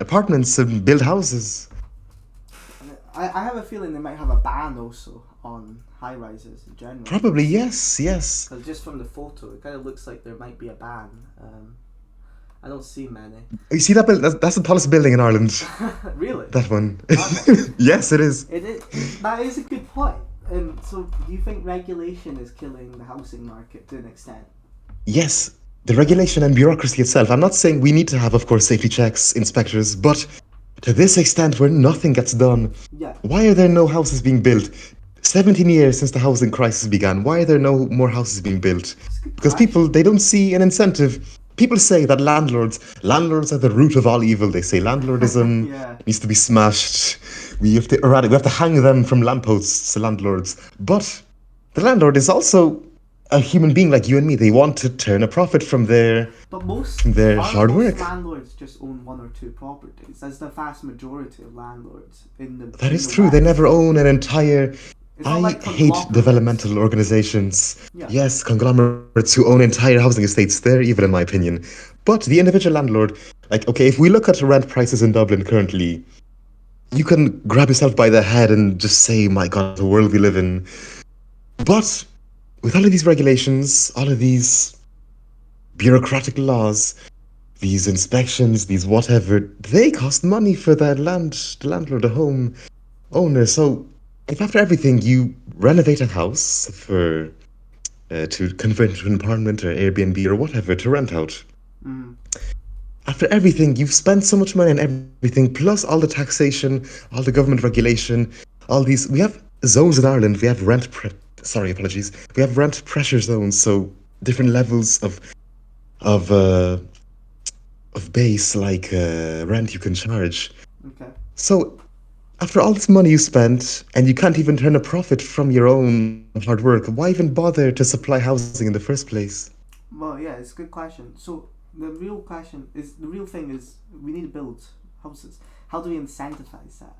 Speaker 2: apartments and build houses.
Speaker 1: I have a feeling they might have a ban also on high rises in general.
Speaker 2: Probably, yes.
Speaker 1: Because just from the photo, it kind of looks like there might be a ban. I don't see many.
Speaker 2: You see that building? That's the tallest building in Ireland.
Speaker 1: Really?
Speaker 2: That one.
Speaker 1: Okay.
Speaker 2: Yes, it is.
Speaker 1: That is a good point. So, do you think regulation is killing the housing market to an extent?
Speaker 2: Yes, the regulation and bureaucracy itself. I'm not saying we need to have, of course, safety checks, inspectors, but to this extent where nothing gets done.
Speaker 1: Yeah.
Speaker 2: Why are there no houses being built? 17 years since the housing crisis began. Why are there no more houses being built?
Speaker 1: It's a good
Speaker 2: Because people,
Speaker 1: question.
Speaker 2: they don't see an incentive. People say that landlords are the root of all evil. They say landlordism
Speaker 1: Yeah.
Speaker 2: needs to be smashed. We have to hang them from lampposts, landlords. But the landlord is also a human being like you and me. They want to turn a profit from their
Speaker 1: But
Speaker 2: from their
Speaker 1: aren't
Speaker 2: hard
Speaker 1: most
Speaker 2: work.
Speaker 1: landlords just own one or two properties? That's the vast majority of landlords
Speaker 2: That
Speaker 1: in
Speaker 2: is
Speaker 1: the
Speaker 2: true. They
Speaker 1: West.
Speaker 2: never own an entire.
Speaker 1: It's not
Speaker 2: I
Speaker 1: like
Speaker 2: hate
Speaker 1: conglomerates.
Speaker 2: developmental organizations.
Speaker 1: Yeah.
Speaker 2: Yes, conglomerates who own entire housing estates. They're evil, in my opinion. But the individual landlord, like, okay, if we look at rent prices in Dublin currently, you can grab yourself by the head and just say, my God, the world we live in. But with all of these regulations, all of these bureaucratic laws, these inspections, these whatever, they cost money for the landlord, the home owner. So if after everything you renovate a house to convert it to an apartment or Airbnb or whatever to rent out,
Speaker 1: Mm.
Speaker 2: after everything you've spent so much money on everything, plus all the taxation, all the government regulation, all these. We have zones in Ireland. We have sorry, apologies. We have rent pressure zones, so different levels of uh, of base like rent you can charge.
Speaker 1: Okay.
Speaker 2: So after all this money you spent and you can't even turn a profit from your own hard work, why even bother to supply housing in the first place?
Speaker 1: Well, yeah, it's a good question. So the real thing is we need to build houses. How do we incentivize that?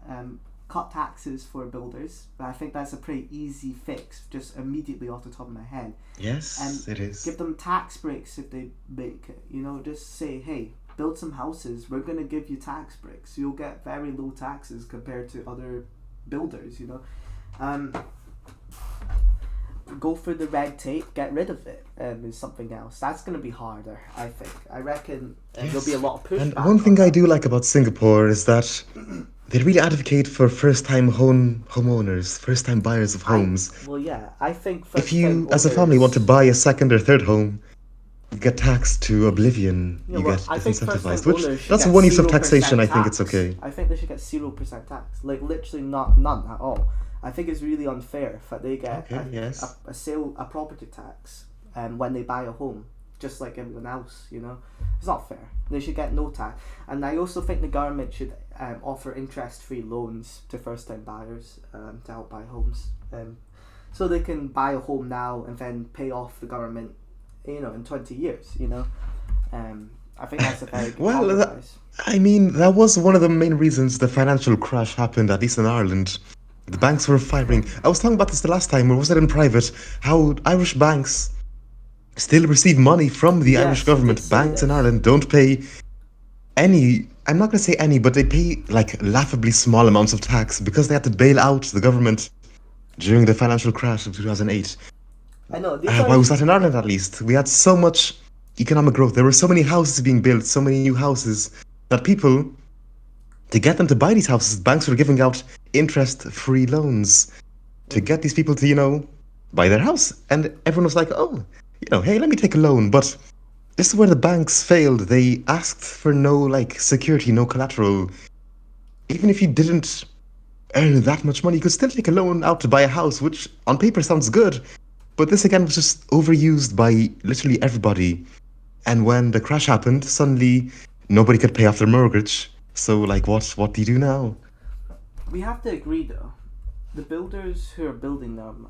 Speaker 1: Cut taxes for builders. I think that's a pretty easy fix, just immediately off the top of my head. And
Speaker 2: Yes, it is.
Speaker 1: give them tax breaks if they make it. You know, just say, hey, build some houses. We're gonna give you tax breaks. You'll get very low taxes compared to other builders. You know, um, go for the red tape, get rid of it, is something else. That's going to be harder, I think. I reckon there'll be a
Speaker 2: Yes.
Speaker 1: lot of
Speaker 2: And one
Speaker 1: pushback on
Speaker 2: thing I
Speaker 1: that.
Speaker 2: do like about Singapore is that they really advocate for first-time homeowners, first-time buyers of homes.
Speaker 1: Well, yeah, I think
Speaker 2: If
Speaker 1: first time
Speaker 2: you, as a family, want to
Speaker 1: owners,
Speaker 2: buy a second or third home, you get taxed to oblivion.
Speaker 1: yeah,
Speaker 2: You get
Speaker 1: well, I think first time
Speaker 2: disincentivized, which
Speaker 1: owners should
Speaker 2: that's
Speaker 1: get
Speaker 2: one use of
Speaker 1: zero
Speaker 2: taxation.
Speaker 1: percent
Speaker 2: I think it's
Speaker 1: tax.
Speaker 2: okay.
Speaker 1: I think they should get 0% tax. Like, literally not none at all. I think it's really unfair that they get
Speaker 2: Okay, yes.
Speaker 1: a property tax when they buy a home, just like everyone else. You know, it's not fair. They should get no tax. And I also think the government should offer interest-free loans to first-time buyers to help buy homes, so they can buy a home now and then pay off the government, you know, in 20 years. You know, I think that's a very good
Speaker 2: Well,
Speaker 1: compromise.
Speaker 2: I mean, that was one of the main reasons the financial crash happened, at least in Ireland. The banks were firing. I was talking about this the last time, or was it in private? How Irish banks still receive money from the Irish
Speaker 1: Yes, you did
Speaker 2: government.
Speaker 1: say
Speaker 2: Banks in
Speaker 1: this.
Speaker 2: Ireland don't pay any. I'm not going to say any, but they pay like laughably small amounts of tax because they had to bail out the government during the financial crash of 2008.
Speaker 1: I know these
Speaker 2: Why was
Speaker 1: Irish.
Speaker 2: that in Ireland at least? We had so much economic growth. There were so many houses being built, so many new houses, that people, to get them to buy these houses, banks were giving out interest-free loans to
Speaker 1: Mhm.
Speaker 2: get these people to, buy their house. And everyone was like, oh, hey, let me take a loan. But this is where the banks failed. They asked for no like security, no collateral. Even if you didn't earn that much money, you could still take a loan out to buy a house, which on paper sounds good. But this again was just overused by literally everybody. And when the crash happened, suddenly nobody could pay off their mortgage. So like what do you do now?
Speaker 1: We have to agree though. The builders who are building them,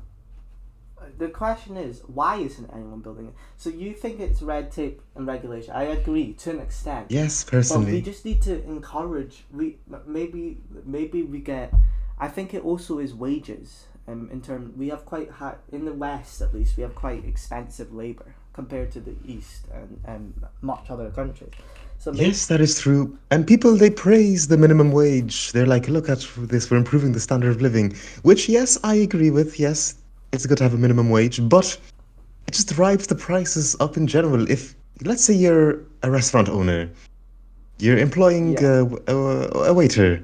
Speaker 1: the question is, why isn't anyone building it? So you think it's red tape and regulation? I agree to an extent,
Speaker 2: Yes,
Speaker 1: but we
Speaker 2: personally.
Speaker 1: just need to encourage. Maybe we get. I think it also is wages. In term, we have quite high in the West at least. We have quite expensive labor compared to the East and much other countries. So maybe
Speaker 2: Yes, that is true. And people, they praise the minimum wage. They're like, look at this, we're improving the standard of living. Which, yes, I agree with. Yes, it's good to have a minimum wage, but it just drives the prices up in general. If, let's say you're a restaurant owner, you're employing
Speaker 1: yeah.
Speaker 2: a waiter,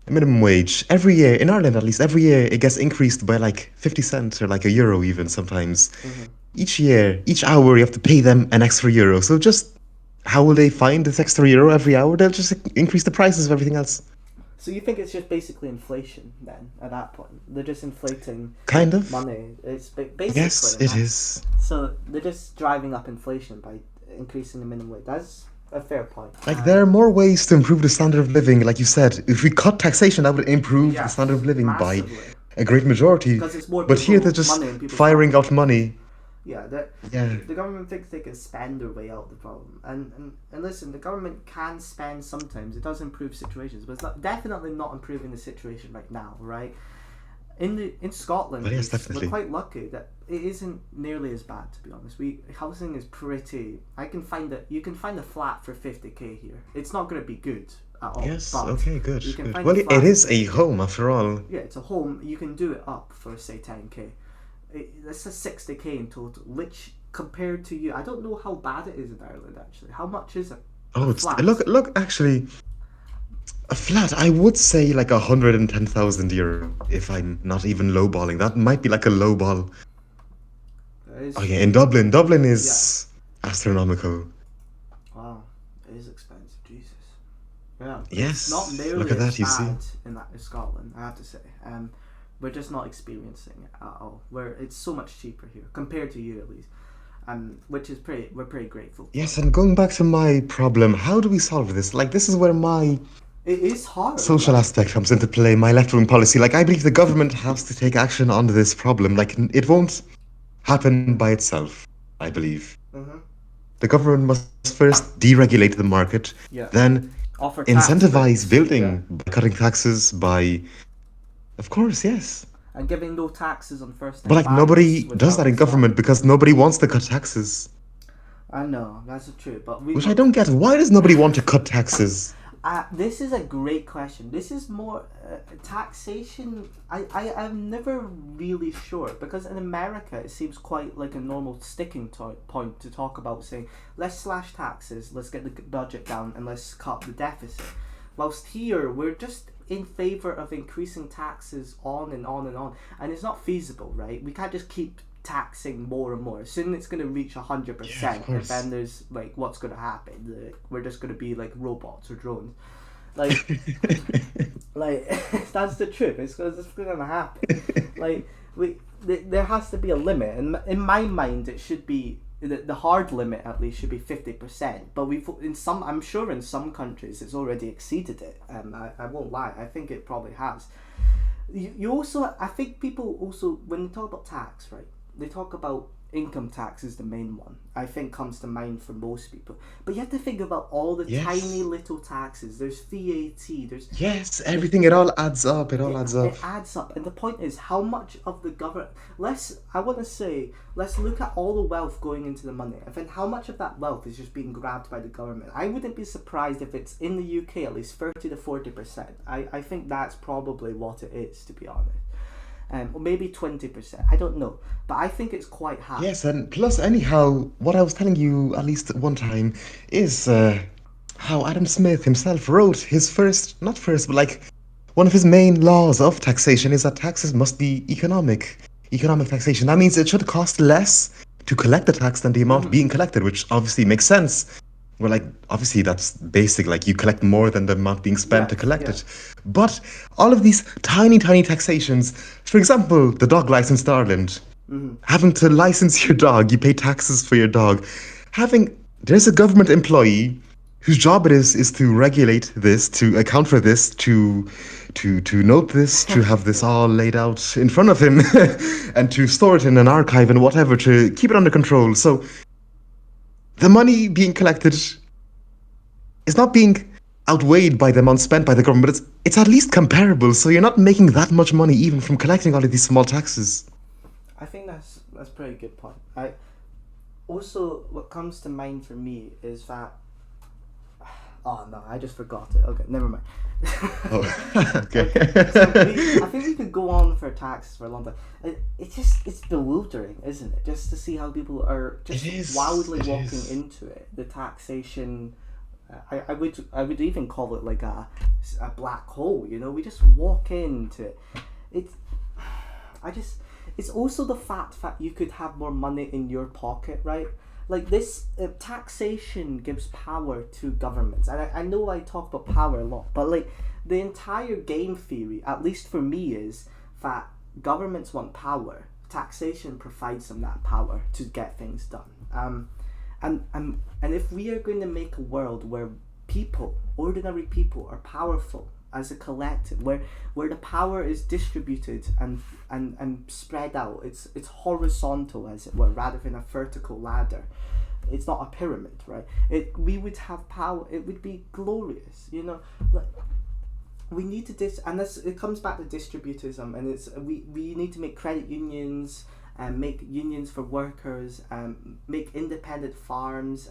Speaker 2: a minimum wage. Every year, in Ireland at least, every year it gets increased by like 50 cents or like a euro even sometimes.
Speaker 1: Mm-hmm.
Speaker 2: Each year, each hour, you have to pay them an extra euro. So just how will they find this extra euro every hour? They'll just increase the prices of everything else.
Speaker 1: So you think it's just basically inflation then? At that point, they're just inflating
Speaker 2: Kind of.
Speaker 1: money. It's basically
Speaker 2: Yes, it is.
Speaker 1: So they're just driving up inflation by increasing the minimum wage. That's a fair point.
Speaker 2: Like, there are more ways to improve the standard of living. Like you said, if we cut taxation, that would improve the
Speaker 1: Yes,
Speaker 2: standard of living by
Speaker 1: massively.
Speaker 2: a great majority.
Speaker 1: Because it's more
Speaker 2: But here
Speaker 1: people,
Speaker 2: they're just
Speaker 1: money in people's
Speaker 2: firing
Speaker 1: pockets.
Speaker 2: out money.
Speaker 1: Yeah,
Speaker 2: Yeah.
Speaker 1: the government thinks they can spend their way out of the problem. And listen, the government can spend sometimes. It does improve situations, but it's definitely not improving the situation right now, right? In Scotland,
Speaker 2: Well, yes,
Speaker 1: we're
Speaker 2: definitely.
Speaker 1: quite lucky that it isn't nearly as bad, to be honest. Housing is pretty. You can find a flat for 50k here. It's not going to be good at all.
Speaker 2: Yes,
Speaker 1: but
Speaker 2: okay, good.
Speaker 1: you can
Speaker 2: Good.
Speaker 1: find
Speaker 2: Well,
Speaker 1: a flat
Speaker 2: it
Speaker 1: for
Speaker 2: is a
Speaker 1: 50K.
Speaker 2: home after all.
Speaker 1: Yeah, it's a home. You can do it up for say 10k. That's a 60k in total, which compared to you, I don't know how bad it is in Ireland actually. How much is it?
Speaker 2: Oh, it's
Speaker 1: flat?
Speaker 2: look. Actually, a flat. I would say like 110,000 euro. If I'm not even lowballing, that might be like a lowball.
Speaker 1: It is,
Speaker 2: Oh yeah, in Dublin. Dublin is astronomical.
Speaker 1: wow, it is expensive. Jesus. Yeah.
Speaker 2: Yes,
Speaker 1: It's not nearly
Speaker 2: look at that,
Speaker 1: as
Speaker 2: you see.
Speaker 1: bad in Scotland, I have to say. We're just not experiencing it at all. Where it's so much cheaper here compared to you at least. Which is we're pretty grateful for.
Speaker 2: Yes, and going back to my problem, how do we solve this? Like, this is where my
Speaker 1: It is hard.
Speaker 2: social aspect comes into play, my left-wing policy. Like, I believe the government has to take action on this problem. Like, it won't happen by itself, I believe.
Speaker 1: Mm-hmm.
Speaker 2: The government must first deregulate the market,
Speaker 1: Yeah.
Speaker 2: then
Speaker 1: Offer tax
Speaker 2: incentivize
Speaker 1: breaks,
Speaker 2: building by cutting taxes, by... Of course, yes.
Speaker 1: and giving no taxes on first.
Speaker 2: But, like, nobody does that in government because nobody wants to cut taxes.
Speaker 1: I know that's true, but
Speaker 2: Which I don't get. Why does nobody want to cut taxes?
Speaker 1: This is a great question. This is more taxation. I'm never really sure because in America it seems quite like a normal sticking point to talk about saying let's slash taxes, let's get the budget down, and let's cut the deficit. Whilst here we're just in favor of increasing taxes on and on and on, and it's not feasible, right? We can't just keep taxing more and more. Soon it's going to reach 100%, and then there's like what's going to happen? We're just going to be like robots or drones, like that's the truth. It's going to happen. Like there has to be a limit, and in my mind it should be the hard limit at least should be 50%. But I'm sure in some countries it's already exceeded it. I won't lie. I think it probably has. You also, I think people also when they talk about tax, right? They talk about income tax is the main one. I think comes to mind for most people. But you have to think about all the tiny little taxes. There's VAT. There's
Speaker 2: Everything. It all adds up. It adds up.
Speaker 1: It adds up. And the point is, how much of the government? Let's look at all the wealth going into the money, and then how much of that wealth is just being grabbed by the government. I wouldn't be surprised if it's in the UK at least 30 to 40%. I think that's probably what it is, to be honest. Or maybe 20%. I don't know, but I think it's quite high.
Speaker 2: Yes, and plus, anyhow, what I was telling you at least one time is how Adam Smith himself wrote his one of his main laws of taxation is that taxes must be economic taxation. That means it should cost less to collect the tax than the amount being collected, which obviously makes sense. Well, like, obviously that's basic, like you collect more than the amount being spent to collect it. But all of these tiny taxations, for example, the dog license in Ireland, having to license your dog, you pay taxes for your dog. There's a government employee whose job it is to regulate this, to account for this, to note this, to have this all laid out in front of him, and to store it in an archive and whatever, to keep it under control. So the money being collected is not being outweighed by the amount spent by the government, but it's at least comparable. So you're not making that much money even from collecting all of these small taxes.
Speaker 1: I think that's a pretty good point. Also, what comes to mind for me is that. Oh no, I just forgot it. Okay, never mind.
Speaker 2: Okay.
Speaker 1: So I think we could go on for taxes for a long time. It's bewildering, isn't it? Just to see how people are just wildly walking into it. The taxation, I would even call it like a black hole. You know, we just walk into it. It's also the fact that you could have more money in your pocket, right? Like this taxation gives power to governments, and I know I talk about power a lot, but like the entire game theory, at least for me, is that governments want power. Taxation provides them that power to get things done. And if we are going to make a world where people, ordinary people, are powerful as a collective, where the power is distributed and spread out, it's horizontal, as it were, rather than a vertical ladder. It's not a pyramid, right? We would have power. It would be glorious, you know. Like, we need to and this, it comes back to distributism, and it's we need to make credit unions and make unions for workers and make independent farms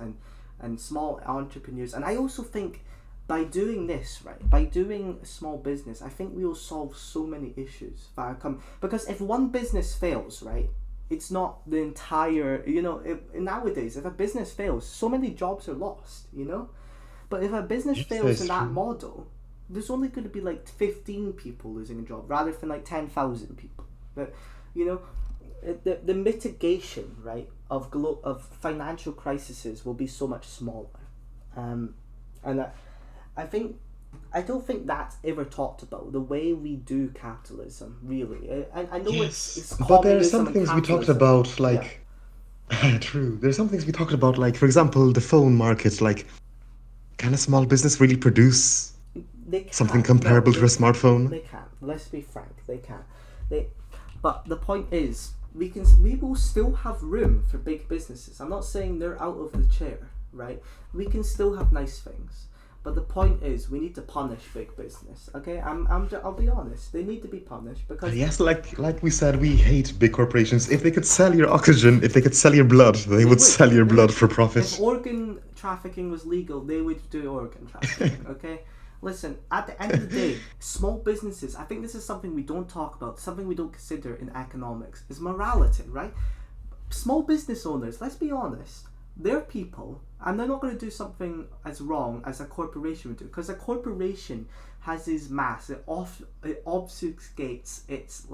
Speaker 1: and small entrepreneurs. And I also think by doing this, right, by doing small business, I think we will solve so many issues that come, because if one business fails, right, it's not the entire, you know, nowadays if a business fails, so many jobs are lost, you know. But if a business fails in that model, there's only going to be like 15 people losing a job rather than like 10,000 people. But, you know, the mitigation, right, of financial crises will be so much smaller. And I don't think that's ever talked about, the way we do capitalism, really. I know it's
Speaker 2: but there are some
Speaker 1: communism and
Speaker 2: things we talked
Speaker 1: capitalism.
Speaker 2: about, like, true. There's some things we talked about, like, for example, the phone market. Like, can a small business really produce
Speaker 1: They can.
Speaker 2: something comparable to a smartphone?
Speaker 1: They can. Let's be frank. They can. But the point is, we will still have room for big businesses. I'm not saying they're out of the chair, right? We can still have nice things. But the point is, we need to punish big business. Okay, I'll be honest. They need to be punished because
Speaker 2: Yes, like we said, we hate big corporations. If they could sell your oxygen, if they could sell your blood, they would sell your blood for profit.
Speaker 1: If organ trafficking was legal, they would do organ trafficking. Okay. Listen, at the end of the day, small businesses, I think this is something we don't talk about, something we don't consider in economics, is morality, right? Small business owners, let's be honest, they're people, and they're not going to do something as wrong as a corporation would do, because a corporation has this mass, it obfuscates its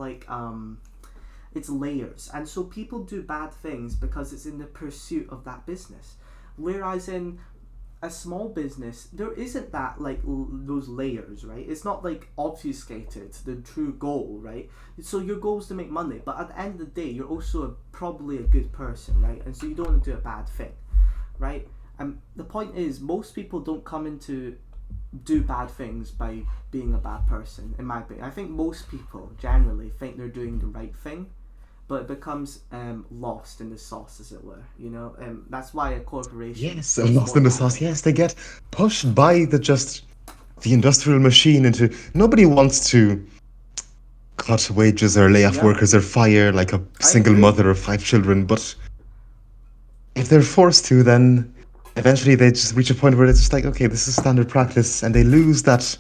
Speaker 1: its layers, and so people do bad things because it's in the pursuit of that business. Whereas in a small business, there isn't that, like, those layers, right? It's not like obfuscated the true goal, right? So your goal is to make money, but at the end of the day, you're also probably a good person, right? And so you don't want to do a bad thing, right? And the point is, most people don't come into do bad things by being a bad person, in my opinion. I think most people generally think they're doing the right thing, but it becomes lost in the sauce, as it were, you know. That's why a corporation.
Speaker 2: Yes, lost in the sauce. Yes, they get pushed by the industrial machine into. Nobody wants to cut wages or lay off workers or fire like a single mother of 5 children, but if they're forced to, then eventually they just reach a point where it's just like, okay, this is standard practice, and they lose that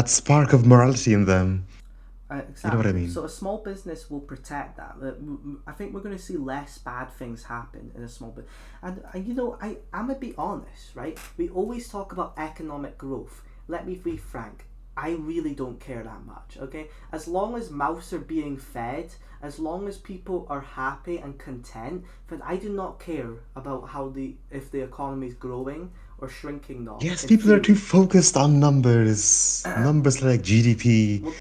Speaker 2: spark of morality in them.
Speaker 1: Exactly.
Speaker 2: You know what I mean?
Speaker 1: So a small business will protect that. I think we're going to see less bad things happen in a small business. And you know, I'm going to be honest, right? We always talk about economic growth. Let me be frank. I really don't care that much, okay? As long as mouths are being fed, as long as people are happy and content, then I do not care about if the economy is growing or shrinking now.
Speaker 2: Yes, people are too focused on numbers. Numbers like GDP.
Speaker 1: Well,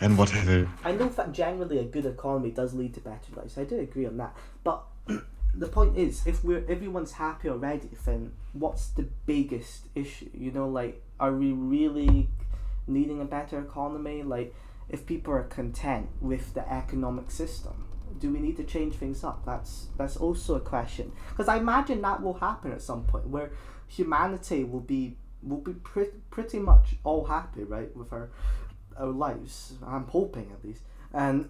Speaker 2: and whatever.
Speaker 1: I know that generally a good economy does lead to better lives. I do agree on that. But the point is, if everyone's happy already, then what's the biggest issue? You know, like, are we really needing a better economy? Like, if people are content with the economic system, do we need to change things up? That's also a question, because I imagine that will happen at some point where humanity will be pretty much all happy, right, with our lives. I'm hoping, at least. And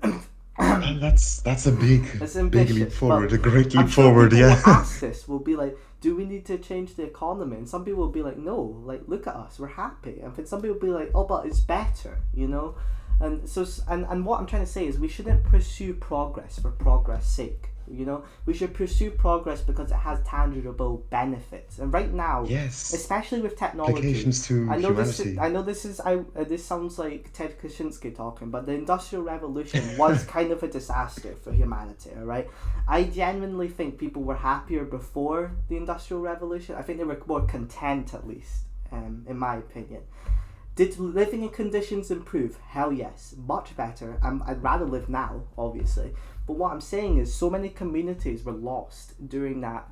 Speaker 2: that's a big leap forward, a great leap forward.
Speaker 1: Yeah.
Speaker 2: Yeah.
Speaker 1: Ask this will be like, do we need to change the economy? And some people will be like, no, like, look at us, we're happy. And then some people will be like, oh, but it's better, you know. And so, and what I'm trying to say is, we shouldn't pursue progress for progress' sake. You know, we should pursue progress because it has tangible benefits. And right now,
Speaker 2: yes,
Speaker 1: especially with technology,
Speaker 2: applications to humanity.
Speaker 1: This sounds like Ted Kaczynski talking, but the Industrial Revolution was kind of a disaster for humanity. All right, I genuinely think people were happier before the Industrial Revolution. I think they were more content, at least, in my opinion. Did living conditions improve? Hell yes, much better. I'd rather live now, obviously. But what I'm saying is, so many communities were lost during that.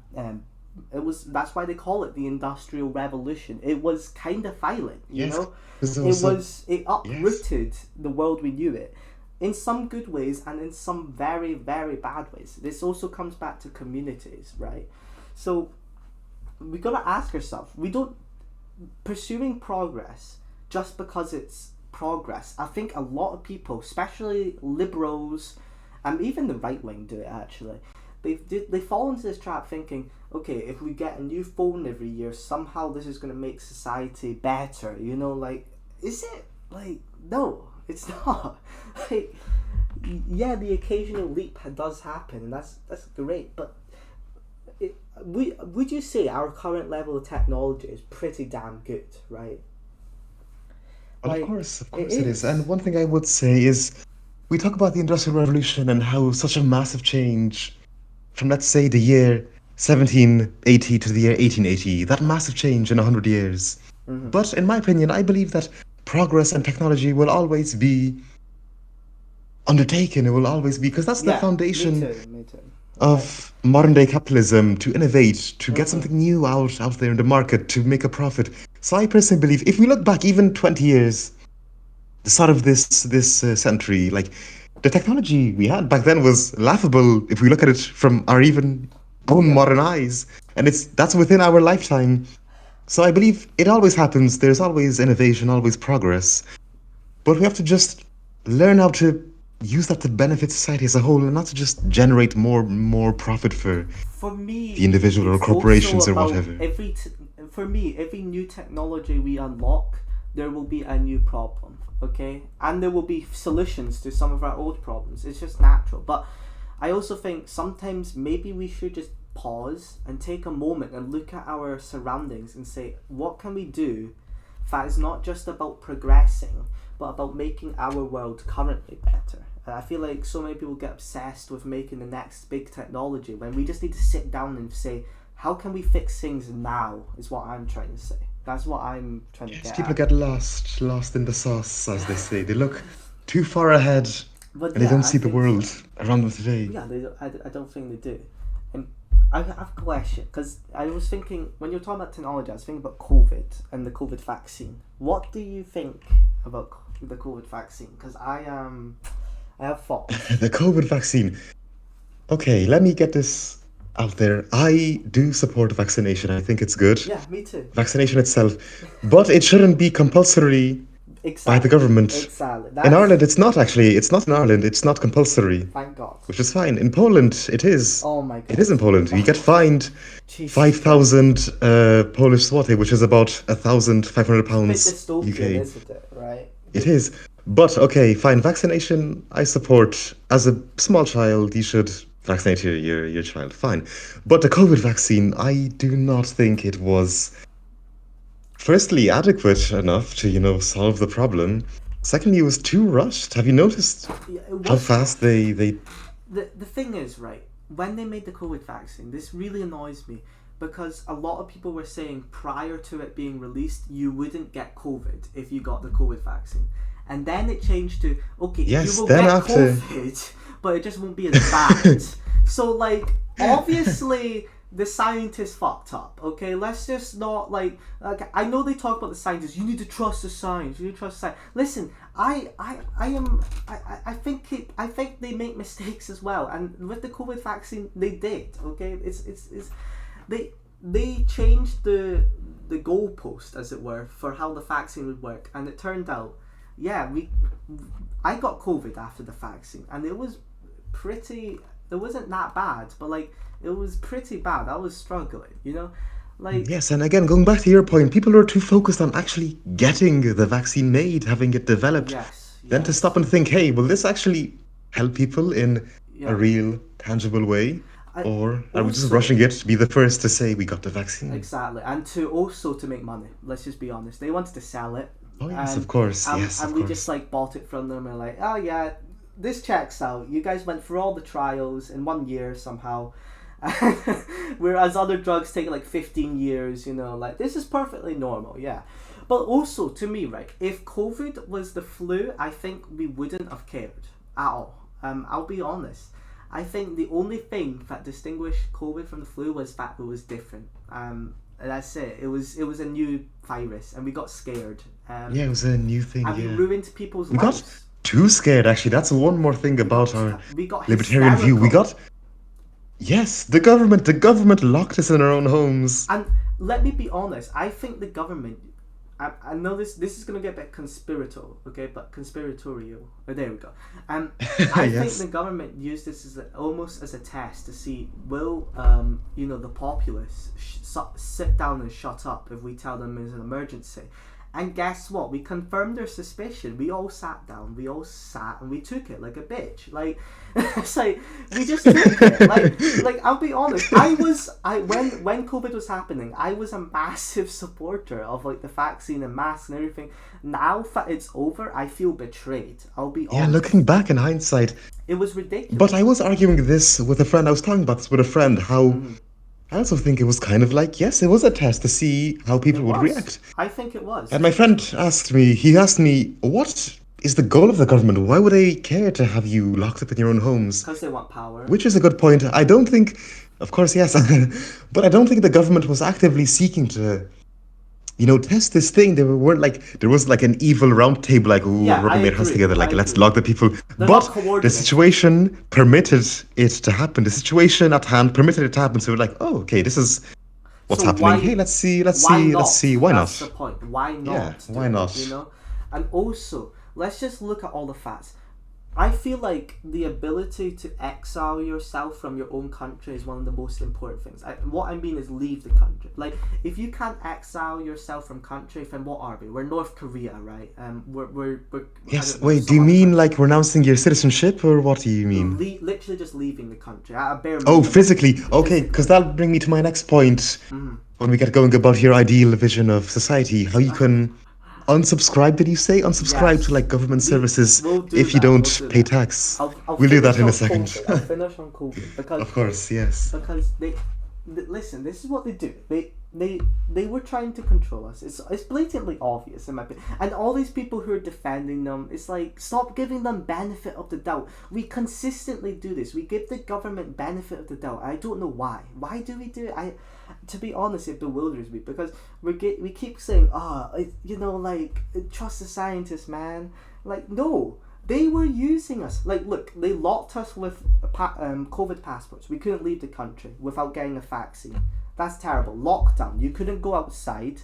Speaker 1: That's why they call it the Industrial Revolution. It was kind of violent, you
Speaker 2: Yes,
Speaker 1: know.
Speaker 2: because
Speaker 1: It
Speaker 2: yes.
Speaker 1: uprooted the world we knew it, in some good ways and in some very very bad ways. This also comes back to communities, right? So we gotta ask ourselves. We don't pursuing progress just because it's progress. I think a lot of people, especially liberals, and even the right wing, do it actually. They fall into this trap thinking, okay, if we get a new phone every year, somehow this is gonna make society better. You know, like, is it? Like, no, it's not. Like, yeah, the occasional leap does happen, and that's great, but would you say our current level of technology is pretty damn good, right?
Speaker 2: Well,
Speaker 1: Like,
Speaker 2: of
Speaker 1: it
Speaker 2: course it is. And
Speaker 1: is.
Speaker 2: one thing I would say is we talk about the Industrial Revolution and how such a massive change from, let's say, the year 1780 to the year 1880, that massive change in 100 years.
Speaker 1: Mm-hmm.
Speaker 2: But in my opinion, I believe that progress and technology will always be undertaken. It will always be, because that's the
Speaker 1: Yeah, me
Speaker 2: foundation
Speaker 1: too, me too. Like,
Speaker 2: of modern day capitalism, to innovate, to get
Speaker 1: mm-hmm.
Speaker 2: something new out there in the market, to make a profit. So I personally believe if we look back even 20 years, the start of this century, like the technology we had back then was laughable if we look at it from our even own
Speaker 1: Yeah.
Speaker 2: modern eyes, and that's within our lifetime. So I believe it always happens. There's always innovation, always progress, but we have to just learn how to use that to benefit society as a whole, and not to just generate more profit for
Speaker 1: For
Speaker 2: the
Speaker 1: me,
Speaker 2: individual or
Speaker 1: it's also
Speaker 2: corporations or
Speaker 1: about
Speaker 2: whatever.
Speaker 1: for me, every new technology we unlock, there will be a new problem, okay? And there will be solutions to some of our old problems. It's just natural. But I also think sometimes maybe we should just pause and take a moment and look at our surroundings and say, what can we do that is not just about progressing, but about making our world currently better? I feel like so many people get obsessed with making the next big technology when we just need to sit down and say, how can we fix things now? Is what I'm trying to say. That's what I'm trying to
Speaker 2: Yes,
Speaker 1: get
Speaker 2: people
Speaker 1: at.
Speaker 2: get lost in the sauce, as they say. They look too far ahead,
Speaker 1: But
Speaker 2: and they
Speaker 1: yeah,
Speaker 2: don't
Speaker 1: I
Speaker 2: see the
Speaker 1: think
Speaker 2: world
Speaker 1: so.
Speaker 2: around them today.
Speaker 1: Yeah, I don't think they do. And I have a question, because I was thinking, when you're talking about technology, I was thinking about COVID and the COVID vaccine. What do you think about the COVID vaccine? Because I have thoughts.
Speaker 2: The COVID vaccine. Okay, let me get this out there. I do support vaccination. I think it's good,
Speaker 1: Yeah, me too.
Speaker 2: vaccination itself, but it shouldn't be compulsory by the
Speaker 1: Exactly,
Speaker 2: government.
Speaker 1: exactly.
Speaker 2: In
Speaker 1: That's
Speaker 2: Ireland, it's not actually. It's not in Ireland. It's not compulsory,
Speaker 1: thank God.
Speaker 2: which is fine. In Poland, it is.
Speaker 1: Oh my
Speaker 2: It is
Speaker 1: God.
Speaker 2: in Poland. You get
Speaker 1: Oh,
Speaker 2: fined
Speaker 1: Jesus Christ.
Speaker 2: 5,000 Polish zloty, which is about 1,500
Speaker 1: It's a bit
Speaker 2: pounds
Speaker 1: dystopian,
Speaker 2: UK.
Speaker 1: isn't it? Right?
Speaker 2: It is. But okay, fine. Vaccination, I support. As a small child, you should vaccinate your child. Fine. But the COVID vaccine, I do not think it was, firstly, adequate enough to, solve the problem. Secondly, it was too rushed. Have you noticed
Speaker 1: Yeah, it
Speaker 2: how
Speaker 1: was
Speaker 2: fast
Speaker 1: rushed.
Speaker 2: they
Speaker 1: The thing is, right, when they made the COVID vaccine, this really annoys me, because a lot of people were saying prior to it being released, you wouldn't get COVID if you got the COVID vaccine. And then it changed to, okay, you
Speaker 2: Yes,
Speaker 1: will
Speaker 2: then
Speaker 1: get
Speaker 2: after.
Speaker 1: COVID, but it just won't be as bad. So, like, obviously, the scientists fucked up, okay? Let's just not, like, I know they talk about the scientists, you need to trust the science, you need to trust the science. Listen, I think they make mistakes as well, and with the COVID vaccine they did. Okay, it's they they changed the goalpost, as it were, for how the vaccine would work, and it turned out, yeah, I got COVID after the vaccine, and it was pretty. It wasn't that bad, but like it was pretty bad. I was struggling, like
Speaker 2: Yes, and again, going back to your point, people are too focused on actually getting the vaccine made, having it developed,
Speaker 1: yes,
Speaker 2: than to stop
Speaker 1: yes,
Speaker 2: and think, hey, will this actually help people in a
Speaker 1: yeah.
Speaker 2: real, tangible way?
Speaker 1: I
Speaker 2: Or are we just
Speaker 1: also
Speaker 2: rushing it to be the first to say we got the vaccine?
Speaker 1: Exactly, and to make money. Let's just be honest. They wanted to sell it,
Speaker 2: Oh, yes, of
Speaker 1: and
Speaker 2: course. Yes, of
Speaker 1: we just
Speaker 2: course.
Speaker 1: like bought it from them. And like, oh yeah, this checks out. You guys went through all the trials in 1 year somehow, whereas other drugs take like 15 years. Like this is perfectly normal. Yeah, But also, to me, right, if COVID was the flu, I think we wouldn't have cared at all. I'll be honest. I think the only thing that distinguished COVID from the flu was that it was different. And that's it. It was a new virus, and we got scared.
Speaker 2: Yeah, it was a new thing.
Speaker 1: And we
Speaker 2: Yeah,
Speaker 1: ruined people's
Speaker 2: we got
Speaker 1: lives.
Speaker 2: too scared. Actually, that's one more thing about our
Speaker 1: We got
Speaker 2: libertarian view. We
Speaker 1: hysterical.
Speaker 2: got yes, the government locked us in our own homes.
Speaker 1: And let me be honest, I think the government. I know this is gonna get a bit conspiratorial, okay, but conspiratorial. Oh, there we go. I
Speaker 2: Yes.
Speaker 1: think the government used this as almost as a test to see will the populace sit down and shut up if we tell them there's an emergency. And guess what? We confirmed their suspicion. We all sat down. We all sat and we took it like a bitch. Like it's like we just took it. Like I'll be honest. When COVID was happening, I was a massive supporter of like the vaccine and masks and everything. Now that it's over, I feel betrayed. I'll be
Speaker 2: Yeah,
Speaker 1: honest.
Speaker 2: looking back in hindsight.
Speaker 1: It was ridiculous.
Speaker 2: But I was arguing this with a friend. I was talking about this with a friend. How I also think it was kind of like, yes, it was a test to see how people would react.
Speaker 1: I think it was.
Speaker 2: And my friend asked me, what is the goal of the government? Why would they care to have you locked up in your own homes?
Speaker 1: Because they want power.
Speaker 2: Which is a good point. I don't think, of course, yes, but I don't think the government was actively seeking to, test this thing. There was like an evil round table, like, ooh,
Speaker 1: Yeah,
Speaker 2: rubbing
Speaker 1: I
Speaker 2: their hands
Speaker 1: agree,
Speaker 2: together, like,
Speaker 1: I
Speaker 2: let's
Speaker 1: agree.
Speaker 2: lock the people.
Speaker 1: They're
Speaker 2: But
Speaker 1: not
Speaker 2: the
Speaker 1: coordinated.
Speaker 2: situation permitted it to happen. The situation at hand permitted it to happen. So we're like, oh, okay, this is what's
Speaker 1: So
Speaker 2: happening.
Speaker 1: why-
Speaker 2: Hey, let's see. Why
Speaker 1: That's
Speaker 2: not?
Speaker 1: the point. Why not?
Speaker 2: Yeah,
Speaker 1: do
Speaker 2: why
Speaker 1: it,
Speaker 2: not?
Speaker 1: And also, let's just look at all the facts. I feel like the ability to exile yourself from your own country is one of the most important things. What I mean is leave the country. Like, if you can't exile yourself from country, then what are we? We're North Korea, right? We're
Speaker 2: Yes,
Speaker 1: I don't know,
Speaker 2: wait, do
Speaker 1: some
Speaker 2: you
Speaker 1: other
Speaker 2: mean
Speaker 1: country.
Speaker 2: like renouncing your citizenship, or what do you mean?
Speaker 1: Literally just leaving the country at a bare
Speaker 2: Oh,
Speaker 1: minimum.
Speaker 2: physically. Okay,
Speaker 1: Physically.
Speaker 2: because that'll bring me to my next point when we get going about your ideal vision of society. How you can unsubscribe, did you say? Unsubscribe
Speaker 1: Yes.
Speaker 2: to like government services
Speaker 1: We'll do
Speaker 2: if you
Speaker 1: that,
Speaker 2: don't
Speaker 1: we'll do
Speaker 2: pay
Speaker 1: that.
Speaker 2: tax.
Speaker 1: I'll
Speaker 2: We'll do that
Speaker 1: finish
Speaker 2: in a
Speaker 1: on
Speaker 2: second.
Speaker 1: COVID. I'll finish on COVID because
Speaker 2: Of course, yes.
Speaker 1: because listen, this is what they do. They were trying to control us. It's blatantly obvious in my opinion. And all these people who are defending them, it's like, stop giving them benefit of the doubt. We consistently do this. We give the government benefit of the doubt. I don't know why. Why do we do it? To be honest, it bewilders me because we keep saying, trust the scientists, man. Like, no. They were using us. Like, look, they locked us with COVID passports. We couldn't leave the country without getting a vaccine. That's terrible. Lockdown. You couldn't go outside.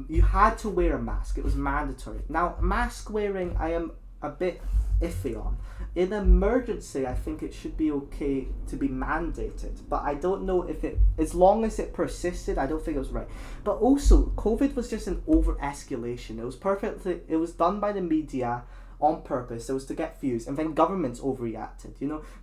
Speaker 1: You had to wear a mask. It was mandatory. Now, mask wearing, I am a bit iffy on. In emergency, I think it should be okay to be mandated. But I don't know if as long as it persisted, I don't think it was right. But also, COVID was just an over-escalation. It was done by the media on purpose. It was to get views, and then governments overreacted.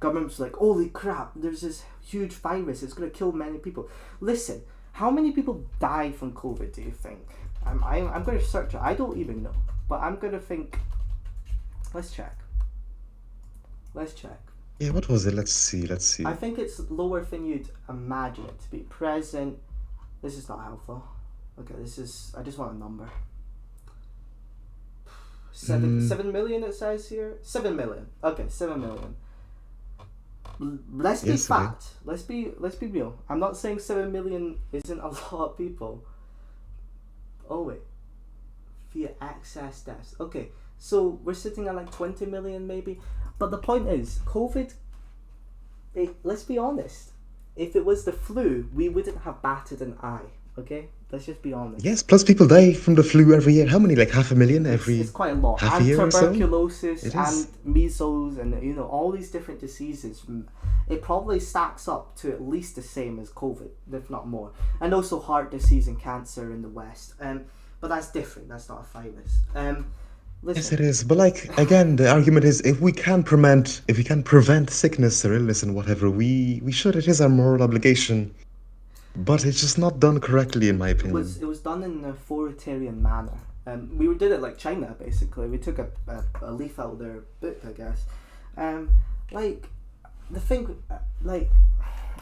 Speaker 1: Governments were like, holy crap, there's this huge virus, it's going to kill many people. Listen, how many people died from COVID, do you think? I'm going to search it. I don't even know, but I'm going to think. Let's check.
Speaker 2: Yeah, what was it? Let's see.
Speaker 1: I think it's lower than you'd imagine it to be. Present. This is not helpful. Okay, I just want a number. 7 million it says here. 7 million. Okay, 7 million. Let's be
Speaker 2: Yes, okay.
Speaker 1: fact. Let's be real. I'm not saying 7 million isn't a lot of people. Oh wait. Via excess deaths. Okay, so we're sitting at like 20 million maybe. But the point is, COVID. Let's be honest. If it was the flu, we wouldn't have batted an eye. Okay, let's just be honest.
Speaker 2: Yes, plus people die from the flu every year. How many? Like 500,000 every
Speaker 1: It's quite a lot.
Speaker 2: half a
Speaker 1: And
Speaker 2: year or so?
Speaker 1: tuberculosis
Speaker 2: It
Speaker 1: and
Speaker 2: is.
Speaker 1: measles and all these different diseases. It probably stacks up to at least the same as COVID, if not more. And also heart disease and cancer in the West. But that's different. That's not a virus.
Speaker 2: Yes,
Speaker 1: Listen.
Speaker 2: it is. But like again, the argument is if we can prevent sickness or illness and whatever, we should. It is our moral obligation. But it's just not done correctly, in my
Speaker 1: It
Speaker 2: opinion.
Speaker 1: was done in an authoritarian manner. We did it like China, basically. We took a leaf out of their book, I guess. Like the thing,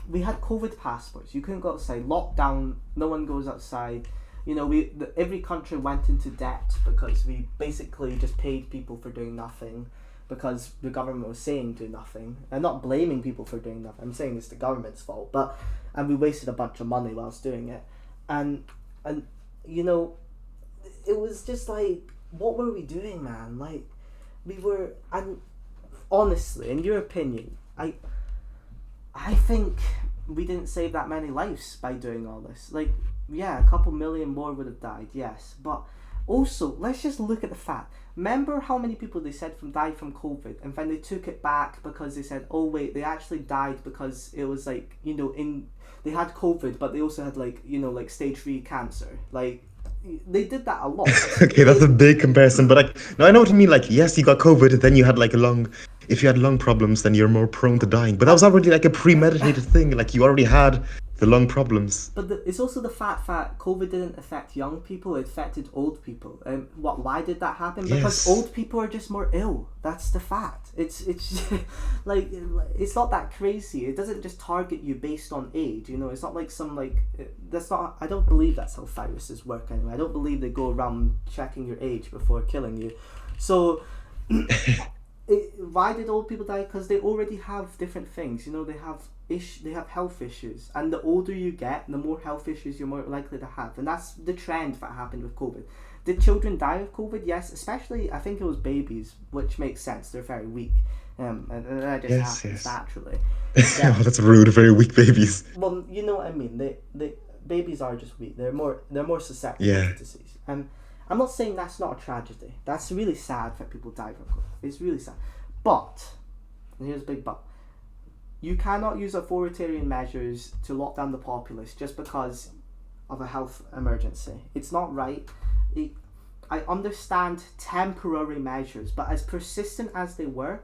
Speaker 1: we had COVID passports. You couldn't go outside. Lockdown. No one goes outside. every country went into debt because we basically just paid people for doing nothing, because the government was saying do nothing. I'm not blaming people for doing nothing. I'm saying it's the government's fault. And we wasted a bunch of money whilst doing it, and it was just like, what were we doing, man? Like, we were, and honestly, in your opinion, I think we didn't save that many lives by doing all this. Like, yeah, a couple million more would have died, yes, but also, let's just look at the fact. Remember how many people they said died from COVID, and then they took it back because they said, oh wait, they actually died because it was like, they had COVID, but they also had like stage 3 cancer. Like, they did that a lot.
Speaker 2: Okay, that's a big comparison, but like, no, I know what you mean. Like, yes, you got COVID, then you had like if you had lung problems, then you're more prone to dying. But that was already like a premeditated thing. Like, you already had the lung problems.
Speaker 1: But it's also the fact that COVID didn't affect young people; it affected old people. And why did that happen? Because old people are just more ill. That's the fact. It's like, it's not that crazy. It doesn't just target you based on age. It's not like that's not. I don't believe that's how viruses work anyway. I don't believe they go around checking your age before killing you. So. Why did old people die? Because they already have different things. They have health issues, and the older you get, the more health issues you're more likely to have, and that's the trend that happened with COVID. Did children die of COVID? Yes, especially I think it was babies, which makes sense. They're very weak, and that just happens naturally.
Speaker 2: Yeah. Oh, that's rude. Very weak babies.
Speaker 1: Well, you know what I mean. They babies are just weak. They're more susceptible to disease, and I'm not saying that's not a tragedy. That's really sad that people die from COVID. It's really sad. But, and here's a big but, you cannot use authoritarian measures to lock down the populace just because of a health emergency. It's not right. I understand temporary measures, but as persistent as they were,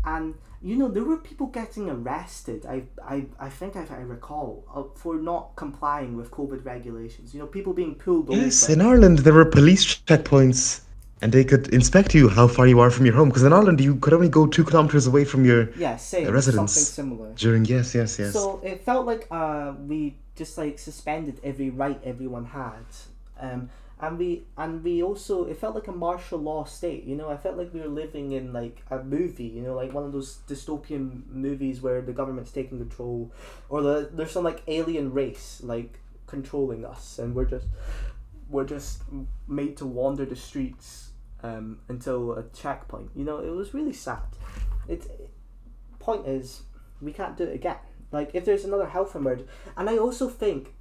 Speaker 1: and there were people getting arrested. I think I recall for not complying with COVID regulations. People being pulled over.
Speaker 2: Yes, in Ireland there were police checkpoints, and they could inspect you how far you are from your home. Because in Ireland you could only go 2 kilometers away from your residence.
Speaker 1: Something similar.
Speaker 2: During yes.
Speaker 1: So it felt like we just like suspended every right everyone had. And we also, it felt like a martial law state. I felt like we were living in like a movie, like one of those dystopian movies where the government's taking control, or there's some like alien race like controlling us, and we're just made to wander the streets until a checkpoint. It was really sad. Point is, we can't do it again. Like, if there's another health emergency, and I also think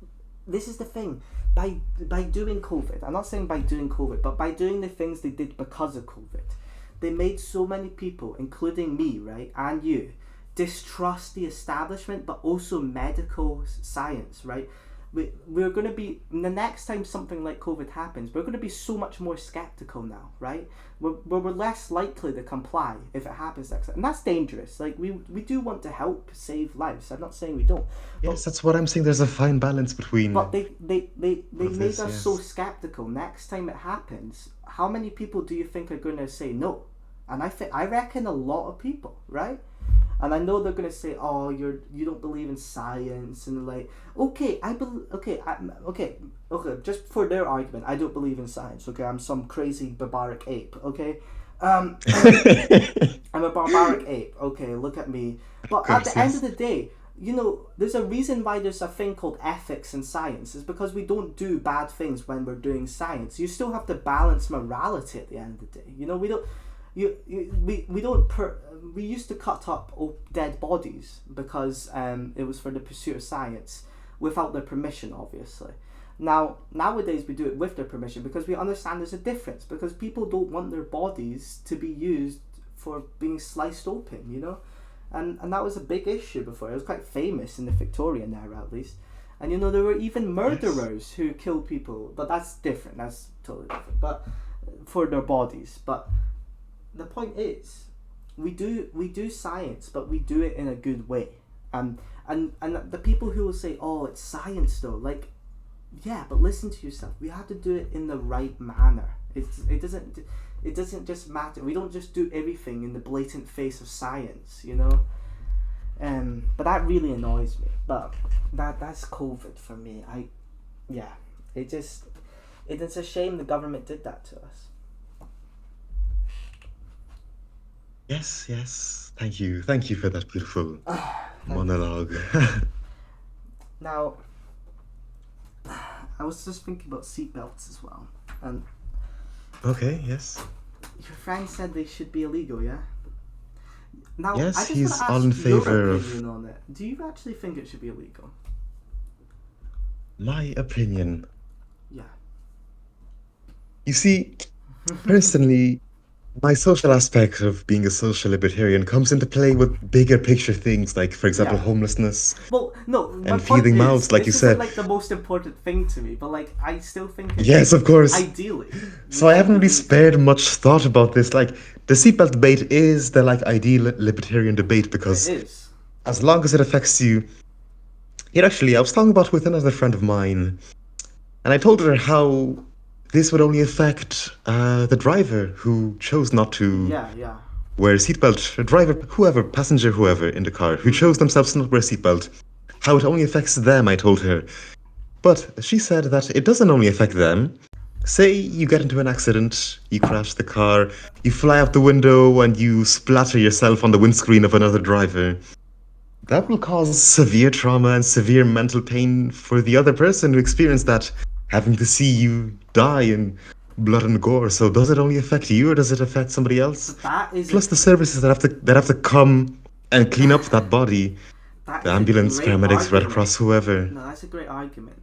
Speaker 1: this is the thing. By doing COVID, I'm not saying by doing COVID, but by doing the things they did because of COVID, they made so many people, including me, right, and you, distrust the establishment, but also medical science, right? We're going to be, the next time something like COVID happens, we're going to be so much more skeptical now, right? We're less likely to comply if it happens next time. And that's dangerous. Like, we do want to help save lives. I'm not saying we don't.
Speaker 2: Yes, that's what I'm saying. There's a fine balance between...
Speaker 1: But they made us so skeptical. Next time it happens, how many people do you think are going to say no? And I reckon a lot of people, right? And I know they're gonna say, "Oh, you don't believe in science," and they're like, "Okay, okay. Just for their argument, I don't believe in science. Okay, I'm some crazy barbaric ape. Okay, I'm a barbaric ape. Okay, look at me. But at the end of the day, there's a reason why there's a thing called ethics in science. It's because we don't do bad things when we're doing science. You still have to balance morality at the end of the day. We don't. We used to cut up dead bodies because it was for the pursuit of science without their permission, obviously. Nowadays we do it with their permission because we understand there's a difference, because people don't want their bodies to be used for being sliced open, and that was a big issue before. It was quite famous in the Victorian era, at least. And there were even murderers who killed people, but that's different. That's totally different. But for their bodies, but the point is, we do science, but we do it in a good way. And the people who will say, "Oh, it's science though," like, yeah, but listen to yourself. We have to do it in the right manner. It doesn't just matter. We don't just do everything in the blatant face of science, But that really annoys me. But that's COVID for me. it's a shame the government did that to us.
Speaker 2: Yes. Thank you for that beautiful monologue.
Speaker 1: Now, I was just thinking about seatbelts as well, and
Speaker 2: Okay, yes.
Speaker 1: your friend said they should be illegal, yeah? Now,
Speaker 2: Yes,
Speaker 1: I just
Speaker 2: he's
Speaker 1: want to
Speaker 2: all in
Speaker 1: ask your
Speaker 2: favor of-
Speaker 1: opinion on it. Do you actually think it should be illegal?
Speaker 2: My opinion.
Speaker 1: Yeah.
Speaker 2: You see, personally, my social aspect of being a social libertarian comes into play with bigger picture things like, for example,
Speaker 1: Yeah.
Speaker 2: homelessness.
Speaker 1: Well, no, my
Speaker 2: And
Speaker 1: point
Speaker 2: feeding
Speaker 1: is,
Speaker 2: mouths, like
Speaker 1: this
Speaker 2: you
Speaker 1: isn't,
Speaker 2: said.
Speaker 1: like the most important thing to me, but like I still think it
Speaker 2: Yes, of course.
Speaker 1: ideally.
Speaker 2: So I haven't really spared much thought about this. Like, the seatbelt debate is the like ideal libertarian debate because
Speaker 1: It is.
Speaker 2: as long as it affects you. Yet actually, I was talking about with another friend of mine, and I told her how this would only affect the driver who chose not to
Speaker 1: Yeah.
Speaker 2: wear a seatbelt, a driver, whoever, passenger, whoever in the car, who chose themselves to not wear a seatbelt. How it only affects them, I told her. But she said that it doesn't only affect them. Say you get into an accident, you crash the car, you fly out the window, and you splatter yourself on the windscreen of another driver. That will cause severe trauma and severe mental pain for the other person who experienced that, having to see you die in blood and gore. So does it only affect you, or does it affect somebody else?
Speaker 1: That is
Speaker 2: Plus the services that have to come and clean up that body.
Speaker 1: that
Speaker 2: The
Speaker 1: is a
Speaker 2: ambulance,
Speaker 1: great
Speaker 2: paramedics, Red
Speaker 1: argument.
Speaker 2: Cross, whoever.
Speaker 1: No, that's a great argument.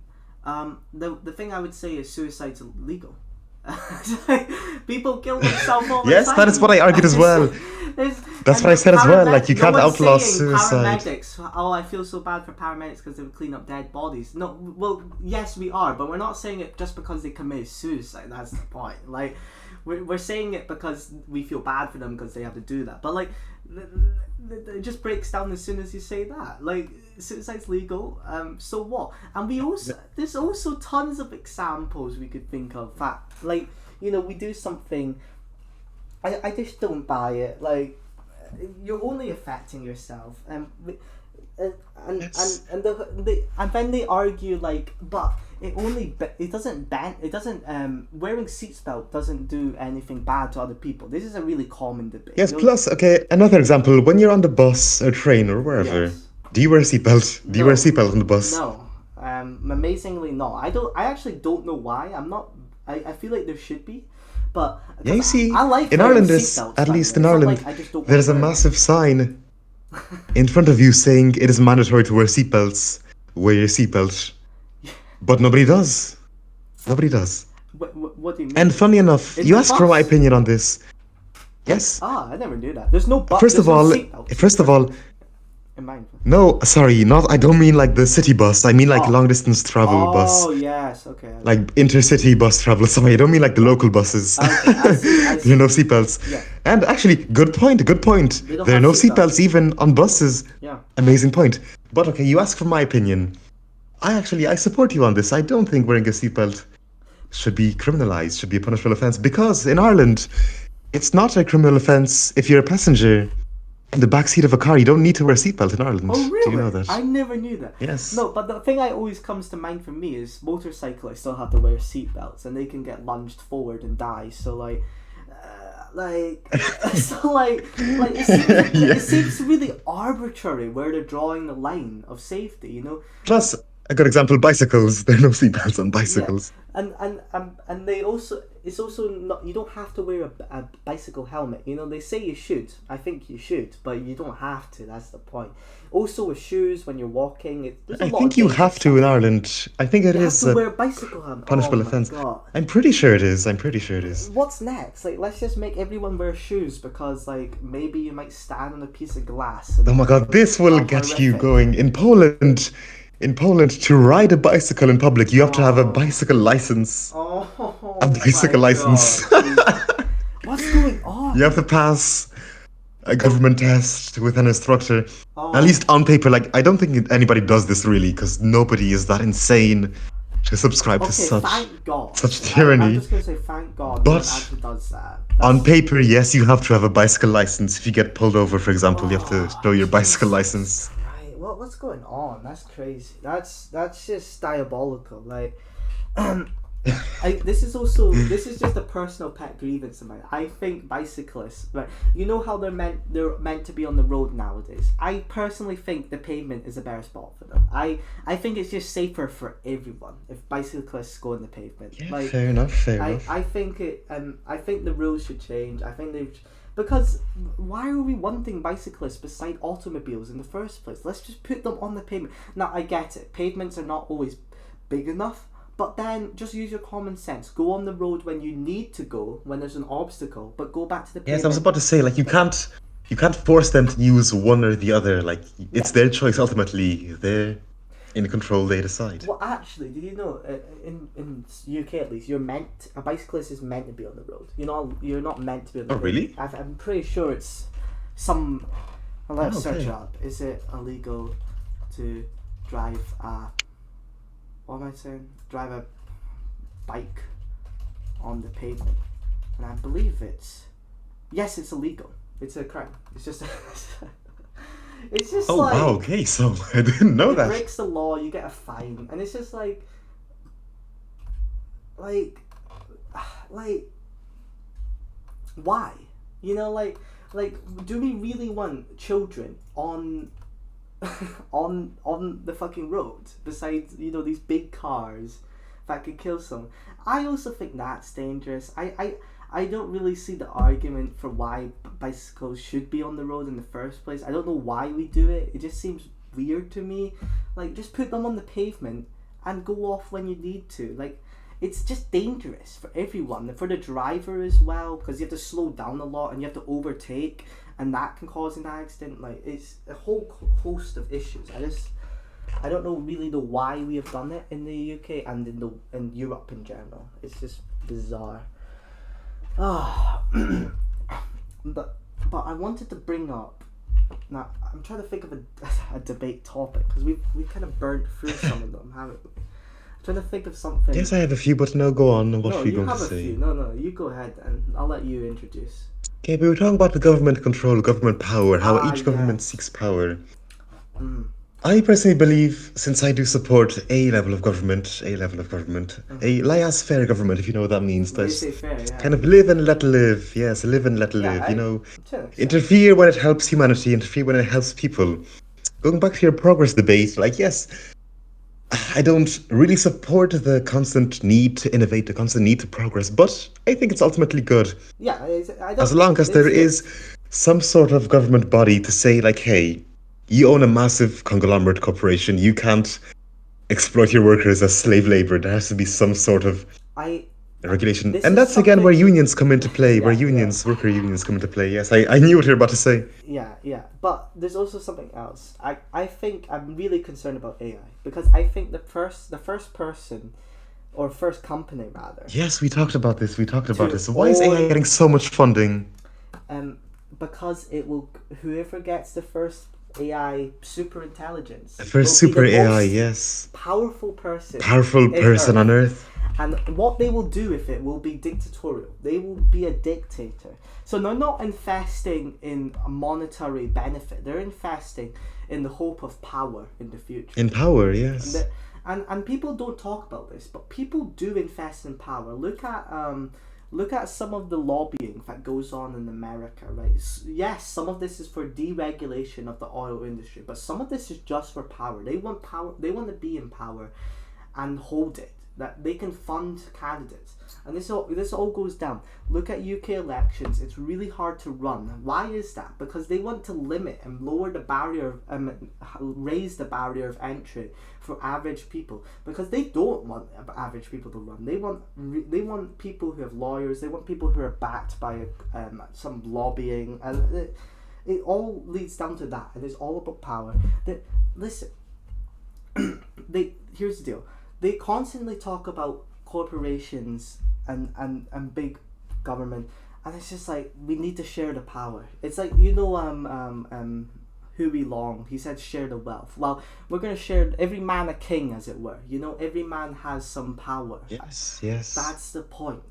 Speaker 1: The thing I would say is suicide's illegal. People kill themselves all the
Speaker 2: Yes,
Speaker 1: time.
Speaker 2: that is what I argued as well. That's what I said as well, like, you can't outlaw suicide.
Speaker 1: Paramedics. Oh, I feel so bad for paramedics because they would clean up dead bodies. No, well, yes, we are, but we're not saying it just because they committed suicide. That's the point. Like, we're saying it because we feel bad for them because they have to do that. But like, it just breaks down as soon as you say that. Like, suicide's legal. So what? And there's also tons of examples we could think of that, like, you know, we do something. I just don't buy it. Like, you're only affecting yourself, and
Speaker 2: Yes.
Speaker 1: and then they argue like, but it doesn't wearing seatbelt doesn't do anything bad to other people. This is a really common debate.
Speaker 2: Yes,
Speaker 1: You know,
Speaker 2: plus, okay, another example. When you're on the bus or train or wherever,
Speaker 1: Yes.
Speaker 2: do you wear a seatbelt? Do you wear a
Speaker 1: No.
Speaker 2: seatbelt on the bus?
Speaker 1: No, amazingly not. I actually don't know why. I feel like there should be, but
Speaker 2: Yeah, you see,
Speaker 1: I like
Speaker 2: in
Speaker 1: wearing
Speaker 2: Ireland,
Speaker 1: seatbelts,
Speaker 2: at
Speaker 1: by the
Speaker 2: least
Speaker 1: way.
Speaker 2: in
Speaker 1: It's not
Speaker 2: Ireland,
Speaker 1: like I just don't
Speaker 2: there's a
Speaker 1: wanna wear them.
Speaker 2: massive sign in front of you saying it is mandatory to wear seatbelts. Wear your seatbelt. But nobody does. Nobody does.
Speaker 1: What do you mean?
Speaker 2: And funny enough,
Speaker 1: In
Speaker 2: you
Speaker 1: the
Speaker 2: asked for my
Speaker 1: bus?
Speaker 2: opinion on this. Yes.
Speaker 1: I never knew that. There's no but.
Speaker 2: First of all,
Speaker 1: in mine.
Speaker 2: no, sorry, not. I don't mean like the city bus. I mean like
Speaker 1: Oh.
Speaker 2: long distance travel bus,
Speaker 1: Oh yes, okay.
Speaker 2: like intercity bus travel. Sorry, I don't mean like the local buses.
Speaker 1: Okay, I see.
Speaker 2: There are no seatbelts.
Speaker 1: Yeah.
Speaker 2: And actually, good point. Good point.
Speaker 1: They don't
Speaker 2: There are
Speaker 1: have
Speaker 2: no
Speaker 1: seatbelts.
Speaker 2: seatbelts even on buses.
Speaker 1: Yeah.
Speaker 2: Amazing point. But okay, you ask for my opinion. I support you on this. I don't think wearing a seatbelt should be criminalized, should be a punishable offense, because in Ireland, it's not a criminal offense if you're a passenger in the back seat of a car. You don't need to wear a seatbelt in Ireland.
Speaker 1: Oh really?
Speaker 2: Do you know that?
Speaker 1: I never knew that.
Speaker 2: Yes.
Speaker 1: No, but the thing that always comes to mind for me is motorcyclists still have to wear seatbelts, and they can get lunged forward and die. So like. So like it seems really arbitrary where they're drawing the line of safety, you know.
Speaker 2: Plus, a good example: bicycles. There are no seatbelts on bicycles.
Speaker 1: And they also, it's also not, you don't have to wear a bicycle helmet. You know, they say you should. I think you should, but you don't have to. That's the point. Also with shoes when you're walking, there's a
Speaker 2: I
Speaker 1: lot
Speaker 2: think
Speaker 1: of
Speaker 2: you
Speaker 1: dangerous
Speaker 2: have to in Ireland. I think it
Speaker 1: You have
Speaker 2: is
Speaker 1: to
Speaker 2: a
Speaker 1: wear a bicycle helmet.
Speaker 2: punishable
Speaker 1: Oh my
Speaker 2: offense.
Speaker 1: God.
Speaker 2: I'm pretty sure it is. I'm pretty sure it is.
Speaker 1: What's next? Like, let's just make everyone wear shoes because, like, maybe you might stand on a piece of glass. And
Speaker 2: Oh my God, this will get you
Speaker 1: horrific.
Speaker 2: going. In Poland, to ride a bicycle in public, you have to have a bicycle license.
Speaker 1: Oh,
Speaker 2: A bicycle
Speaker 1: my
Speaker 2: license.
Speaker 1: God. What's going on?
Speaker 2: You have to pass a government test with an instructor.
Speaker 1: Oh.
Speaker 2: At least on paper. Like, I don't think anybody does this really, because nobody is that insane to subscribe to
Speaker 1: Okay, thank God.
Speaker 2: such
Speaker 1: I'm
Speaker 2: tyranny.
Speaker 1: just gonna say thank God
Speaker 2: But
Speaker 1: no one actually does that.
Speaker 2: On paper, yes, you have to have a bicycle license. If you get pulled over, for example, you have to show your bicycle license.
Speaker 1: Right. What's going on? That's crazy. That's just diabolical. Like, this is just a personal pet grievance of mine. I think bicyclists, right? You know how they're meant to be on the road nowadays. I personally think the pavement is a better spot for them. I think it's just safer for everyone if bicyclists go on the pavement.
Speaker 2: Yeah,
Speaker 1: Like,
Speaker 2: fair enough.
Speaker 1: I think I think the rules should change. I think they've because why are we wanting bicyclists beside automobiles in the first place? Let's just put them on the pavement. Now I get it. Pavements are not always big enough. But then just use your common sense. Go on the road when you need to go, when there's an obstacle, but go back to the
Speaker 2: Yes, I was
Speaker 1: pavement.
Speaker 2: about to say, like, you can't force them to use one or the other. Like,
Speaker 1: Yeah.
Speaker 2: it's their choice ultimately. They're in control. They decide.
Speaker 1: Well, actually, did you know in UK at least, a bicyclist is meant to be on the road. You're not meant to be on the
Speaker 2: Oh,
Speaker 1: pavement.
Speaker 2: really?
Speaker 1: I'm pretty sure it's some. Let's
Speaker 2: Oh,
Speaker 1: search
Speaker 2: okay.
Speaker 1: it up. Is it illegal to drive a? What am I saying? Drive a bike on the pavement, and I believe yes, it's illegal. It's a crime. It's just it's just
Speaker 2: Oh,
Speaker 1: like
Speaker 2: wow. Okay, so I didn't know
Speaker 1: it
Speaker 2: that.
Speaker 1: breaks the law, you get a fine, and it's just like like why? Like do we really want children on on the fucking road besides these big cars that could kill someone? I also think that's dangerous. I don't really see the argument for why bicycles should be on the road in the first place. I don't know why we do it. It just seems weird to me. Like, just put them on the pavement and go off when you need to. Like, it's just dangerous for everyone, for the driver as well, because you have to slow down a lot and you have to overtake, and that can cause an accident. Like, it's a whole host of issues. I don't know really know why we have done it in the UK and in Europe in general. It's just bizarre. Ah, but I wanted to bring up. Now I'm trying to think of a debate topic because we've kind of burnt through some of them, haven't we? I'm trying to think of something.
Speaker 2: Yes, I have a few, but no, go on. What
Speaker 1: No,
Speaker 2: were you
Speaker 1: you
Speaker 2: going to
Speaker 1: have a few.
Speaker 2: say?
Speaker 1: No, you go ahead and I'll let you introduce.
Speaker 2: Okay, we were talking about the government control, government power, how
Speaker 1: Ah,
Speaker 2: each government
Speaker 1: yes.
Speaker 2: seeks power.
Speaker 1: Mm.
Speaker 2: I personally believe, since I do support a level of government, a laissez-faire government, if you know what that means, that's
Speaker 1: Laissez faire, yeah.
Speaker 2: kind of live and let live. Yes, live and let
Speaker 1: Yeah,
Speaker 2: live.
Speaker 1: to an extent.
Speaker 2: Interfere when it helps humanity, interfere when it helps people. Going back to your progress debate, like, yes, I don't really support the constant need to innovate, the constant need to progress, but I think it's ultimately good
Speaker 1: Yeah, I
Speaker 2: as
Speaker 1: don't.
Speaker 2: long as there
Speaker 1: It's good.
Speaker 2: is some sort of government body to say, like, hey, you own a massive conglomerate corporation, you can't exploit your workers as slave labor. There has to be some sort of
Speaker 1: I.
Speaker 2: regulation.
Speaker 1: This
Speaker 2: And
Speaker 1: is
Speaker 2: that's again where
Speaker 1: something.
Speaker 2: unions come into play, where
Speaker 1: Yeah.
Speaker 2: worker unions come into play. Yes, I knew what you were about to say.
Speaker 1: Yeah. But there's also something else. I think I'm really concerned about AI because I think the first person or first company rather
Speaker 2: Yes, we talked about this.
Speaker 1: to
Speaker 2: Why is AI
Speaker 1: own
Speaker 2: getting so much funding?
Speaker 1: um because it will whoever gets the first AI super intelligence
Speaker 2: The
Speaker 1: will
Speaker 2: first
Speaker 1: be the
Speaker 2: super AI,
Speaker 1: most
Speaker 2: yes.
Speaker 1: powerful person
Speaker 2: Powerful
Speaker 1: in
Speaker 2: person on
Speaker 1: Earth.
Speaker 2: Earth.
Speaker 1: And what they will do with it will be dictatorial. They will be a dictator. So they're not investing in a monetary benefit. They're investing in the hope of power in the future.
Speaker 2: In power,
Speaker 1: And
Speaker 2: yes.
Speaker 1: the, and people don't talk about this, but people do invest in power. Look at some of the lobbying that goes on in America, right? Yes, some of this is for deregulation of the oil industry, but some of this is just for power. They want power. They want to be in power and hold it. That they can fund candidates, and this all goes down. Look at UK elections; it's really hard to run. Why is that? Because they want to limit and lower the barrier, raise the barrier of entry for average people. Because they don't want average people to run. They want people who have lawyers. They want people who are backed by some lobbying, and it all leads down to that. And it's all about power. Listen, here's the deal. They constantly talk about corporations and big government, and it's just like we need to share the power. It's like Huey Long. He said share the wealth. Well, we're gonna share every man a king, as it were. Every man has some power.
Speaker 2: Yes.
Speaker 1: That's the point.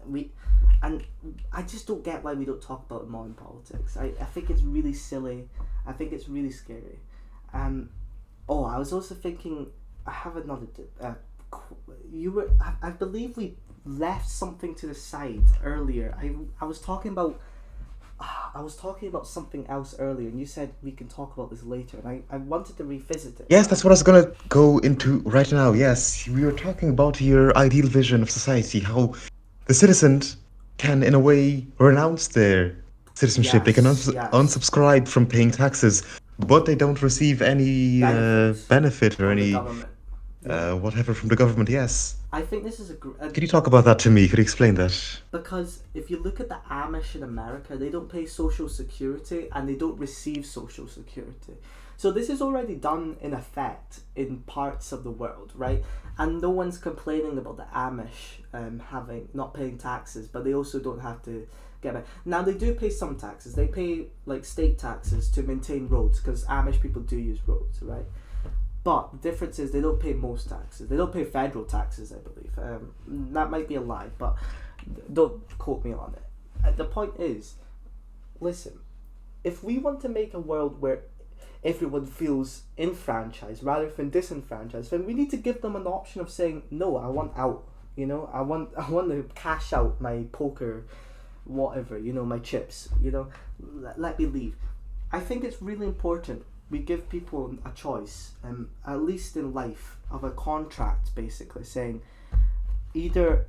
Speaker 1: And I just don't get why we don't talk about it more in politics. I think it's really silly. I think it's really scary. Oh, I was also thinking. I have another. I believe we left something to the side earlier. I was talking about something else earlier, and you said we can talk about this later, and I wanted to revisit it.
Speaker 2: Yes, that's what I was gonna go into right now. Yes, we were talking about your ideal vision of society, how the citizen can, in a way, renounce their citizenship. They can
Speaker 1: Yes.
Speaker 2: unsubscribe from paying taxes, but they don't receive any
Speaker 1: Benefits
Speaker 2: benefit or
Speaker 1: from the
Speaker 2: any
Speaker 1: government. Yeah.
Speaker 2: whatever from the government. Yes.
Speaker 1: I think this is
Speaker 2: Could you talk about that to me? Could you explain that?
Speaker 1: because if you look at the Amish in America, they don't pay social security and they don't receive social security. So this is already done in effect in parts of the world, right? And no one's complaining about the Amish having not paying taxes, but they also don't have to get it. Now they do pay some taxes. They pay like state taxes to maintain roads because Amish people do use roads, right? But the difference is they don't pay most taxes. They don't pay federal taxes, I believe. That might be a lie, but don't quote me on it. The point is, listen, if we want to make a world where everyone feels enfranchised rather than disenfranchised, then we need to give them an option of saying, no, I want out. You know, I want to cash out my poker, whatever, you know, my chips, you know, let me leave. I think it's really important we give people a choice, at least in life, of a contract, basically saying either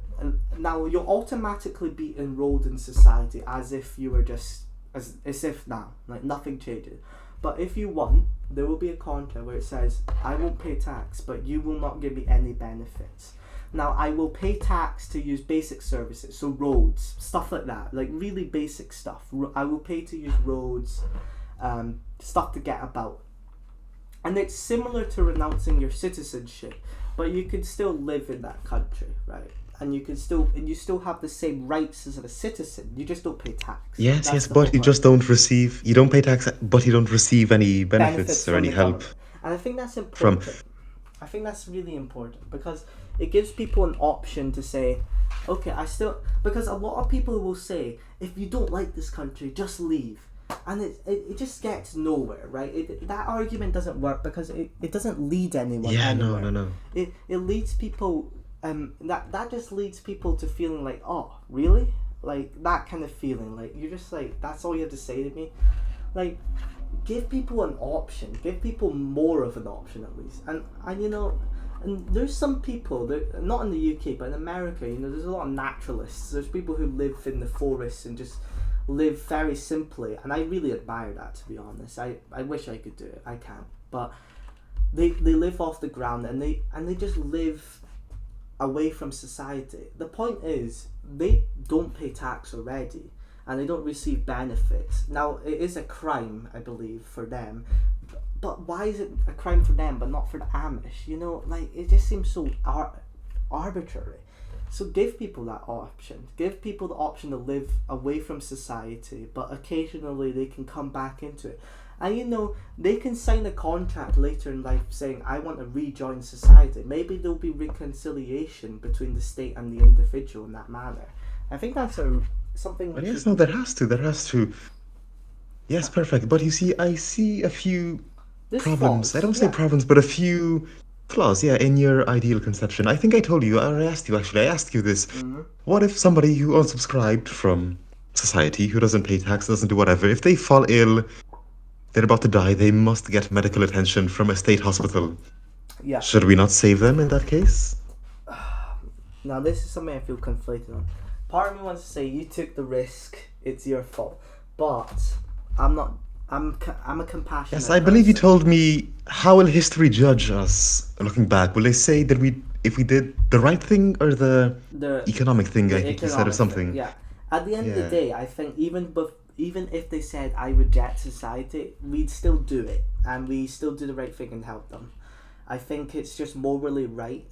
Speaker 1: now you'll automatically be enrolled in society as if you were just as if now, like nothing changes. But if you want, there will be a contract where it says, I won't pay tax, but you will not give me any benefits. Now, I will pay tax to use basic services, so roads, stuff like that, like really basic stuff. I will pay to use roads, stuff to get about. And it's similar to renouncing your citizenship, but you can still live in that country, right? And you still have the same rights as a citizen. You just don't pay tax.
Speaker 2: Yes,
Speaker 1: That's
Speaker 2: yes,
Speaker 1: the
Speaker 2: but
Speaker 1: whole
Speaker 2: you
Speaker 1: point.
Speaker 2: just don't receive. You don't pay tax, but you don't receive any benefits or
Speaker 1: from
Speaker 2: any
Speaker 1: the
Speaker 2: help
Speaker 1: government. And I think that's
Speaker 2: from.
Speaker 1: important. I think that's really important because it gives people an option to say, okay, because a lot of people will say, if you don't like this country, just leave. And it just gets nowhere, right? That argument doesn't work because it doesn't lead anyone
Speaker 2: Yeah,
Speaker 1: anywhere.
Speaker 2: no.
Speaker 1: It leads people, that just leads people to feeling like, oh, really? Like, that kind of feeling. Like, you're just like, that's all you have to say to me? Like, give people an option. Give people more of an option, at least. And you know, and there's some people, not in the UK, but in America, you know, there's a lot of naturalists. There's people who live in the forests and just live very simply, and I really admire that, to be honest. I wish I could do it. I can't. But they live off the ground and they just live away from society. The point is, they don't pay tax already and they don't receive benefits. Now, it is a crime, I believe, for them. But why is it a crime for them but not for the Amish? You know, like, it just seems so arbitrary. So give people that option. Give people the option to live away from society, but occasionally they can come back into it. And you know, they can sign a contract later in life saying, I want to rejoin society. Maybe there'll be reconciliation between the state and the individual in that manner. I think that's something...
Speaker 2: But yes, no, there has to. Yes, perfect. But you see, I see a few problems. I don't say problems, but a few flaws, yeah, in your ideal conception. I think I told you, or I asked you this.
Speaker 1: Mm-hmm.
Speaker 2: What if somebody who unsubscribed from society, who doesn't pay tax, doesn't do whatever, if they fall ill, they're about to die, they must get medical attention from a state hospital.
Speaker 1: Yeah.
Speaker 2: Should we not save them in that case?
Speaker 1: Now, this is something I feel conflicted on. Part of me wants to say, you took the risk, it's your fault. But I'm not... I'm a compassionate
Speaker 2: Yes, I believe you
Speaker 1: person.
Speaker 2: told me, how will history judge us looking back? Will they say that if we did the right thing or the economic thing, I think you said, or something?
Speaker 1: Yeah. At the end of the
Speaker 2: Yeah.
Speaker 1: day, I think even if they said I reject society, we'd still do it and we still do the right thing and help them. I think it's just morally right.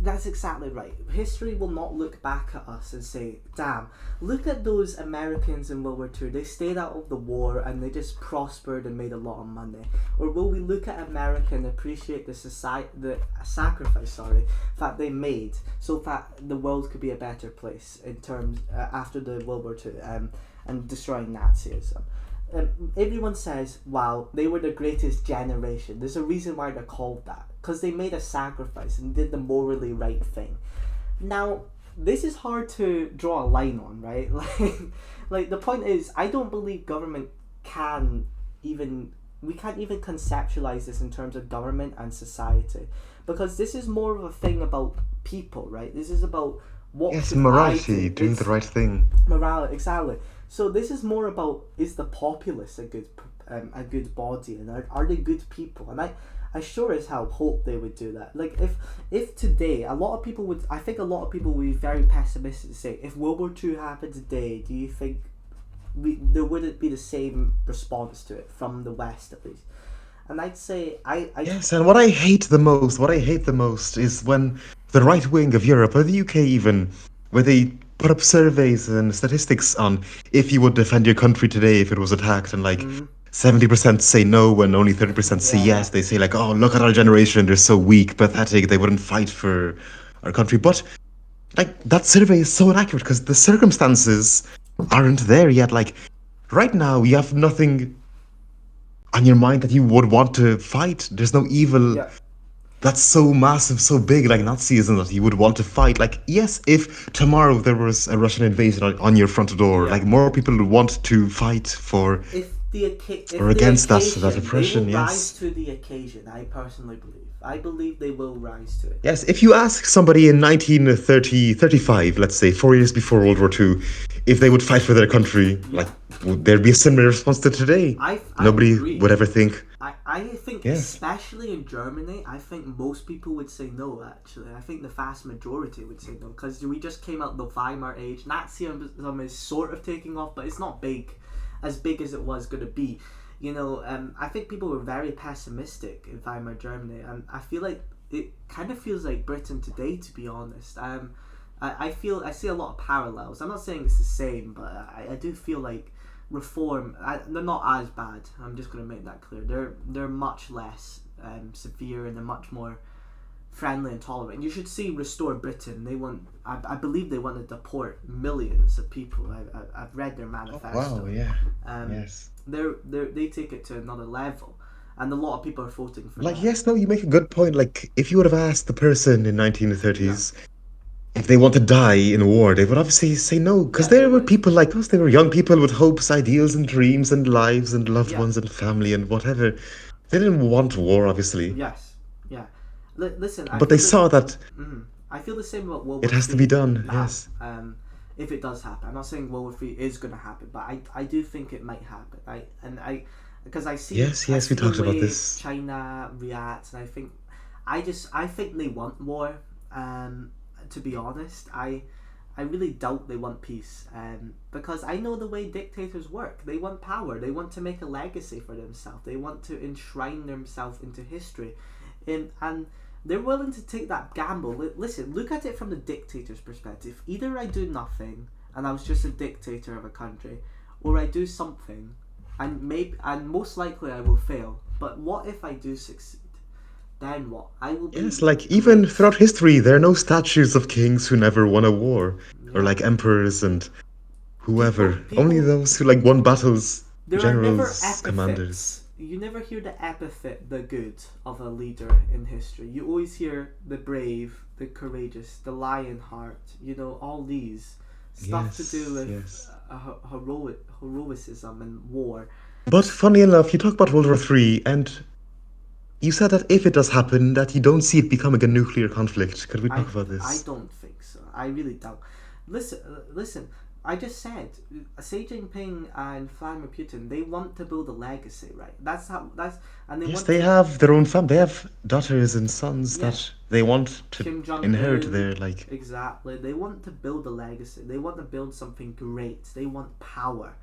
Speaker 1: That's exactly right. History will not look back at us and say, damn, look at those Americans in World War II. They stayed out of the war and they just prospered and made a lot of money. Or will we look at America and appreciate the sacrifice that they made so that the world could be a better place in terms after the World War II and destroying Nazism. everyone says, wow, they were the greatest generation. There's a reason why they're called that. Because they made a sacrifice and did the morally right thing. Now, this is hard to draw a line on, right? Like the point is, I don't believe government can even, we can't even conceptualize this in terms of government and society. Because this is more of a thing about people, right? This is about what
Speaker 2: Yes,
Speaker 1: should I
Speaker 2: morality,
Speaker 1: do.
Speaker 2: doing
Speaker 1: It's
Speaker 2: the right thing.
Speaker 1: morality, exactly. So this is more about, is the populace a good body, and are they good people? And I sure as hell hope they would do that. Like if today a lot of people would, I think a lot of people would be very pessimistic to say, if World War Two happened today, do you think there wouldn't be the same response to it from the West at least? And I'd say I
Speaker 2: Yes, and what I hate the most is when the right wing of Europe, or the UK even, where they put up surveys and statistics on if you would defend your country today if it was attacked, and like
Speaker 1: mm,
Speaker 2: 70% say no and only 30% say
Speaker 1: yeah, yeah,
Speaker 2: yes. They say like, oh, look at our generation, they're so weak, pathetic, they wouldn't fight for our country. But like that survey is so inaccurate because the circumstances aren't there yet. Like right now, you have nothing on your mind that you would want to fight. There's no evil
Speaker 1: yeah,
Speaker 2: that's so massive, so big, like Nazism, that you would want to fight. Like, yes, if tomorrow there was a Russian invasion on your front door,
Speaker 1: yeah.
Speaker 2: like more people would want to fight for or
Speaker 1: If the
Speaker 2: against that
Speaker 1: occasion, they will
Speaker 2: oppression.
Speaker 1: rise
Speaker 2: Yes,
Speaker 1: to the occasion. I personally believe. I believe they will rise to it.
Speaker 2: yes. If you ask somebody in 1930, 35, let's say 4 years before World War II, if they would fight for their country, like
Speaker 1: Yeah,
Speaker 2: would there be a similar response to today?
Speaker 1: I
Speaker 2: Nobody
Speaker 1: agree.
Speaker 2: would ever think.
Speaker 1: I think
Speaker 2: Yes,
Speaker 1: especially in Germany, I think most people would say no. Actually, I think the vast majority would say no because we just came out the Weimar age. Nazism is sort of taking off, but it's not as big as it was going to be. I think people were very pessimistic in Weimar Germany, and I feel like it kind of feels like Britain today, to be honest. I see a lot of parallels. I'm not saying it's the same, but I do feel like reform. They're not as bad. I'm just going to make that clear. They're much less severe, and they're much more friendly and tolerant. You should see Restore Britain. I believe they want to deport millions of people. I've read their manifesto.
Speaker 2: wow, yeah,
Speaker 1: Um,
Speaker 2: yes.
Speaker 1: they take it to another level, and a lot of people are voting for
Speaker 2: Like,
Speaker 1: that.
Speaker 2: yes, no, you make a good point. Like, if you would have asked the person in
Speaker 1: Yeah,
Speaker 2: 1930s if they want to die in war, they would obviously say no, because
Speaker 1: yeah, they
Speaker 2: there were
Speaker 1: would.
Speaker 2: people like us. They were young people with hopes, ideals, and dreams, and lives, and loved
Speaker 1: Yeah,
Speaker 2: ones, and family, and whatever. They didn't want war, obviously,
Speaker 1: yes, yeah. Listen,
Speaker 2: but they saw that
Speaker 1: I feel the same about World
Speaker 2: it
Speaker 1: War
Speaker 2: has to be
Speaker 1: Three
Speaker 2: done.
Speaker 1: now.
Speaker 2: Yes,
Speaker 1: If it does happen, I'm not saying World War Three is going to happen, but I do think it might happen. Because
Speaker 2: yes,
Speaker 1: I
Speaker 2: yes. We
Speaker 1: see the
Speaker 2: talked about
Speaker 1: way
Speaker 2: this.
Speaker 1: China reacts, and I think they want war. To be honest, I really doubt they want peace. Because I know the way dictators work. They want power. They want to make a legacy for themselves. They want to enshrine themselves into history, and they're willing to take that gamble. Listen, look at it from the dictator's perspective. Either I do nothing and I was just a dictator of a country, or I do something, and most likely I will fail. But what if I do succeed? Then what? I will
Speaker 2: Yes,
Speaker 1: be
Speaker 2: like even
Speaker 1: great.
Speaker 2: throughout history, there are no statues of kings who never won a war, or
Speaker 1: Yeah.
Speaker 2: like emperors and
Speaker 1: People
Speaker 2: whoever. Only
Speaker 1: people
Speaker 2: those who like won battles,
Speaker 1: There are never
Speaker 2: generals, commanders.
Speaker 1: epithets. You never hear the epithet the good of a leader in history. You always hear the brave, the courageous, the lion heart, all these stuff to do
Speaker 2: Yes,
Speaker 1: with
Speaker 2: yes.
Speaker 1: heroicism and war.
Speaker 2: But funny enough, you talk about World War Three, and you said that if it does happen, that you don't see it becoming a nuclear conflict. Could we
Speaker 1: I
Speaker 2: talk about
Speaker 1: I
Speaker 2: this?
Speaker 1: don't think so. I really don't. Listen. I just said Xi Jinping and Vladimir Putin. They want to build a legacy, right? And they
Speaker 2: Yes,
Speaker 1: want
Speaker 2: they
Speaker 1: to.
Speaker 2: have their own fam. They have daughters and sons
Speaker 1: Yeah,
Speaker 2: that they want to
Speaker 1: Kim Jong
Speaker 2: inherit
Speaker 1: Un.
Speaker 2: their like.
Speaker 1: Exactly. They want to build a legacy. They want to build something great. They want power.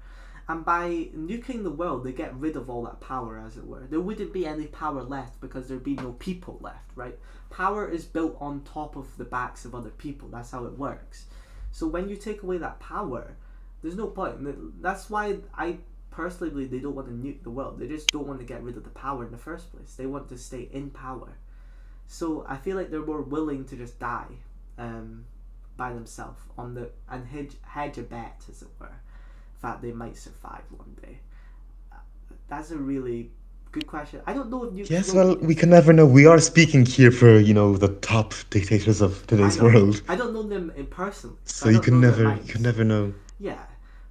Speaker 1: And by nuking the world, they get rid of all that power, as it were. There wouldn't be any power left because there'd be no people left, right? Power is built on top of the backs of other people. That's how it works. So when you take away that power, there's no point. That's why I personally believe they don't want to nuke the world. They just don't want to get rid of the power in the first place. They want to stay in power. So I feel like they're more willing to just die by themselves and hedge a bet, as it were, that they might survive one day. That's a really good question. I don't know if nukes
Speaker 2: Yes,
Speaker 1: will be
Speaker 2: well, we
Speaker 1: used.
Speaker 2: can never know. We are speaking here for, the top dictators of
Speaker 1: I
Speaker 2: today's
Speaker 1: know.
Speaker 2: world.
Speaker 1: I don't know them in personally, so
Speaker 2: So
Speaker 1: I don't know their
Speaker 2: you can
Speaker 1: minds.
Speaker 2: never know.
Speaker 1: Yeah,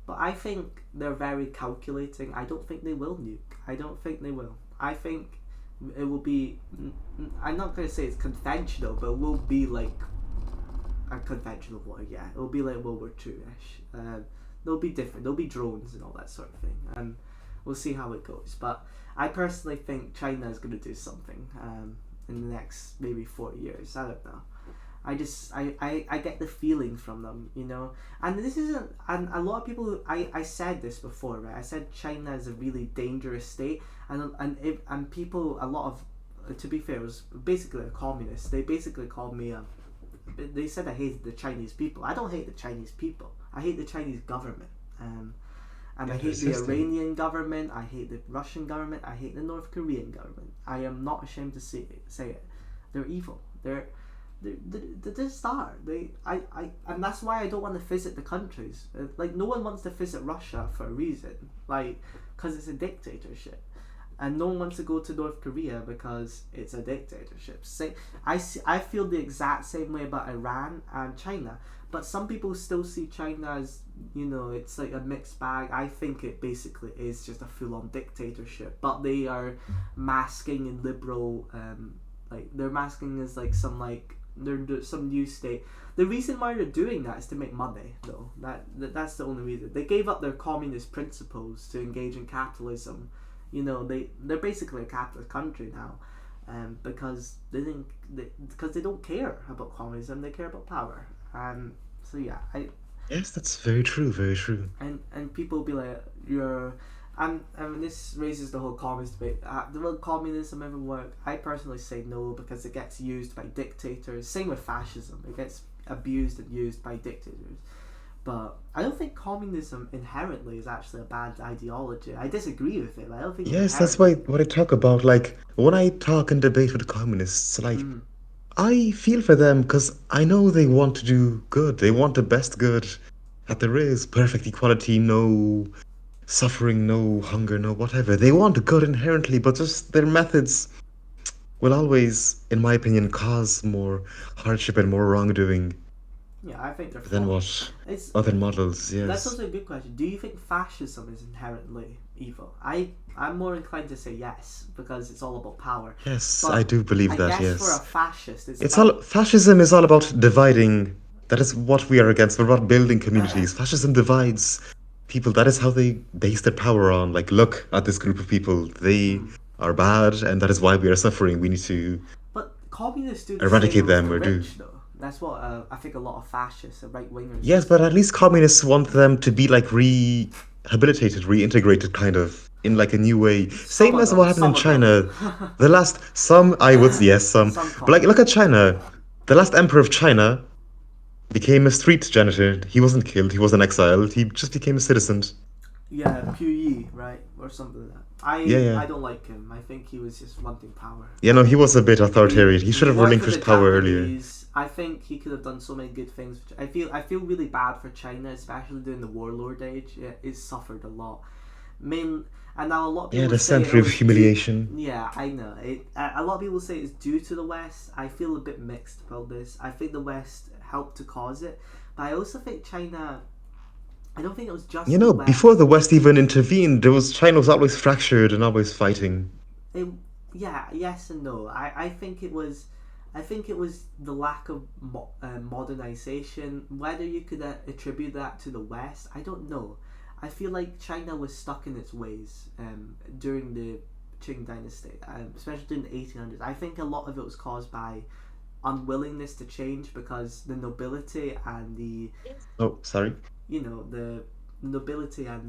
Speaker 1: but I think they're very calculating. I don't think they will nuke. I don't think they will. I think it will be. I'm not gonna say it's conventional, but it will be like a conventional war. Yeah, it will be like World War Two ish. They'll be different. There'll be drones and all that sort of thing, and we'll see how it goes. But I personally think China is going to do something in the next maybe 4 years. I don't know. I get the feeling from them, And this isn't, and a lot of people, I said this before, right? I said China is a really dangerous state, and people, a lot of, to be fair, it was basically a communist. They basically called me they said I hated the Chinese people. I don't hate the Chinese people. I hate the Chinese government. And
Speaker 2: Yeah,
Speaker 1: I
Speaker 2: the
Speaker 1: hate the
Speaker 2: system.
Speaker 1: Iranian government. I hate the Russian government. I hate the North Korean government. I am not ashamed to say it. They're evil. They just are. And that's why I don't want to visit the countries. Like no one wants to visit Russia for a reason. Like, because it's a dictatorship. And no one wants to go to North Korea because it's a dictatorship. I feel the exact same way about Iran and China, but some people still see China as it's like a mixed bag. I think it basically is just a full-on dictatorship, but they are masking in liberal, like they're masking as like some like they're some new state. The reason why they're doing that is to make money, though. That's the only reason. They gave up their communist principles to engage in capitalism. They're basically a capitalist country now, because because they don't care about communism. They care about power. So yeah,
Speaker 2: Yes, that's very true, very true.
Speaker 1: and people be like, you're. And this raises the whole communist debate. Will communism ever work? I personally say no, because it gets used by dictators. Same with fascism. It gets abused and used by dictators. But I don't think communism inherently is actually a bad ideology. I disagree with it. But I don't think
Speaker 2: Yes, that's
Speaker 1: inherently.
Speaker 2: what I talk about. Like, when I talk and debate with communists, like,
Speaker 1: Mm,
Speaker 2: I feel for them because I know they want to do good. They want the best good that there is. Perfect equality, no suffering, no hunger, no whatever. They want good inherently, but just their methods will always, in my opinion, cause more hardship and more wrongdoing
Speaker 1: yeah, I think they're
Speaker 2: than
Speaker 1: flawed.
Speaker 2: what
Speaker 1: It's
Speaker 2: other models.
Speaker 1: That's
Speaker 2: Yes.
Speaker 1: also a good question. Do you think fascism is inherently evil? I'm more inclined to say yes, because it's all about power.
Speaker 2: Yes, I
Speaker 1: But
Speaker 2: do believe
Speaker 1: I
Speaker 2: that,
Speaker 1: guess for a
Speaker 2: yes.
Speaker 1: fascist, it's
Speaker 2: It's all
Speaker 1: about
Speaker 2: fascism is all about dividing. That is what we are against. We're about building communities. Fascism divides people. That is how they base their power on. Like, look at this group of people. They
Speaker 1: mm,
Speaker 2: are bad, and that is why we are suffering. We need to
Speaker 1: but communists do the same
Speaker 2: eradicate
Speaker 1: amongst
Speaker 2: them
Speaker 1: the
Speaker 2: or do.
Speaker 1: rich, though. That's what I think a lot of fascists and right wingers
Speaker 2: Yes,
Speaker 1: used to
Speaker 2: but at
Speaker 1: do.
Speaker 2: least communists want them to be like rehabilitated, reintegrated, kind of in like a new way.
Speaker 1: Some
Speaker 2: Same
Speaker 1: of
Speaker 2: as what
Speaker 1: them,
Speaker 2: happened in
Speaker 1: some of them.
Speaker 2: China. The last some I would yes some,
Speaker 1: Some
Speaker 2: but like look at
Speaker 1: communists.
Speaker 2: China. The last emperor of China became a street janitor. He wasn't killed. He wasn't exiled. He just became a citizen.
Speaker 1: Yeah, Puyi, right? Or something like that.
Speaker 2: Yeah,
Speaker 1: I
Speaker 2: yeah.
Speaker 1: don't like him. I think he was just wanting power.
Speaker 2: Yeah, no, he was a bit
Speaker 1: He
Speaker 2: authoritarian. He should
Speaker 1: he
Speaker 2: have
Speaker 1: worked for the
Speaker 2: relinquished power earlier.
Speaker 1: Japanese. I think he could have done so many good things. I feel really bad for China, especially during the warlord age. It suffered a lot. Main and now a lot of
Speaker 2: Yeah,
Speaker 1: people
Speaker 2: the
Speaker 1: say it
Speaker 2: century of
Speaker 1: was due.
Speaker 2: humiliation.
Speaker 1: Yeah, I know. A lot of people say it's due to the West. I feel a bit mixed about this. I think the West helped to cause it, but I also think China. I don't think it was
Speaker 2: You
Speaker 1: just the
Speaker 2: know, before
Speaker 1: West.
Speaker 2: the West even intervened, there was China was always fractured and always fighting.
Speaker 1: It, yeah, yes and no. I think it was the lack of modernization. Whether you could attribute that to the West, I don't know. I feel like China was stuck in its ways during the Qing Dynasty, especially during the 1800s. I think a lot of it was caused by unwillingness to change, because the nobility and
Speaker 2: Oh, sorry.
Speaker 1: the nobility and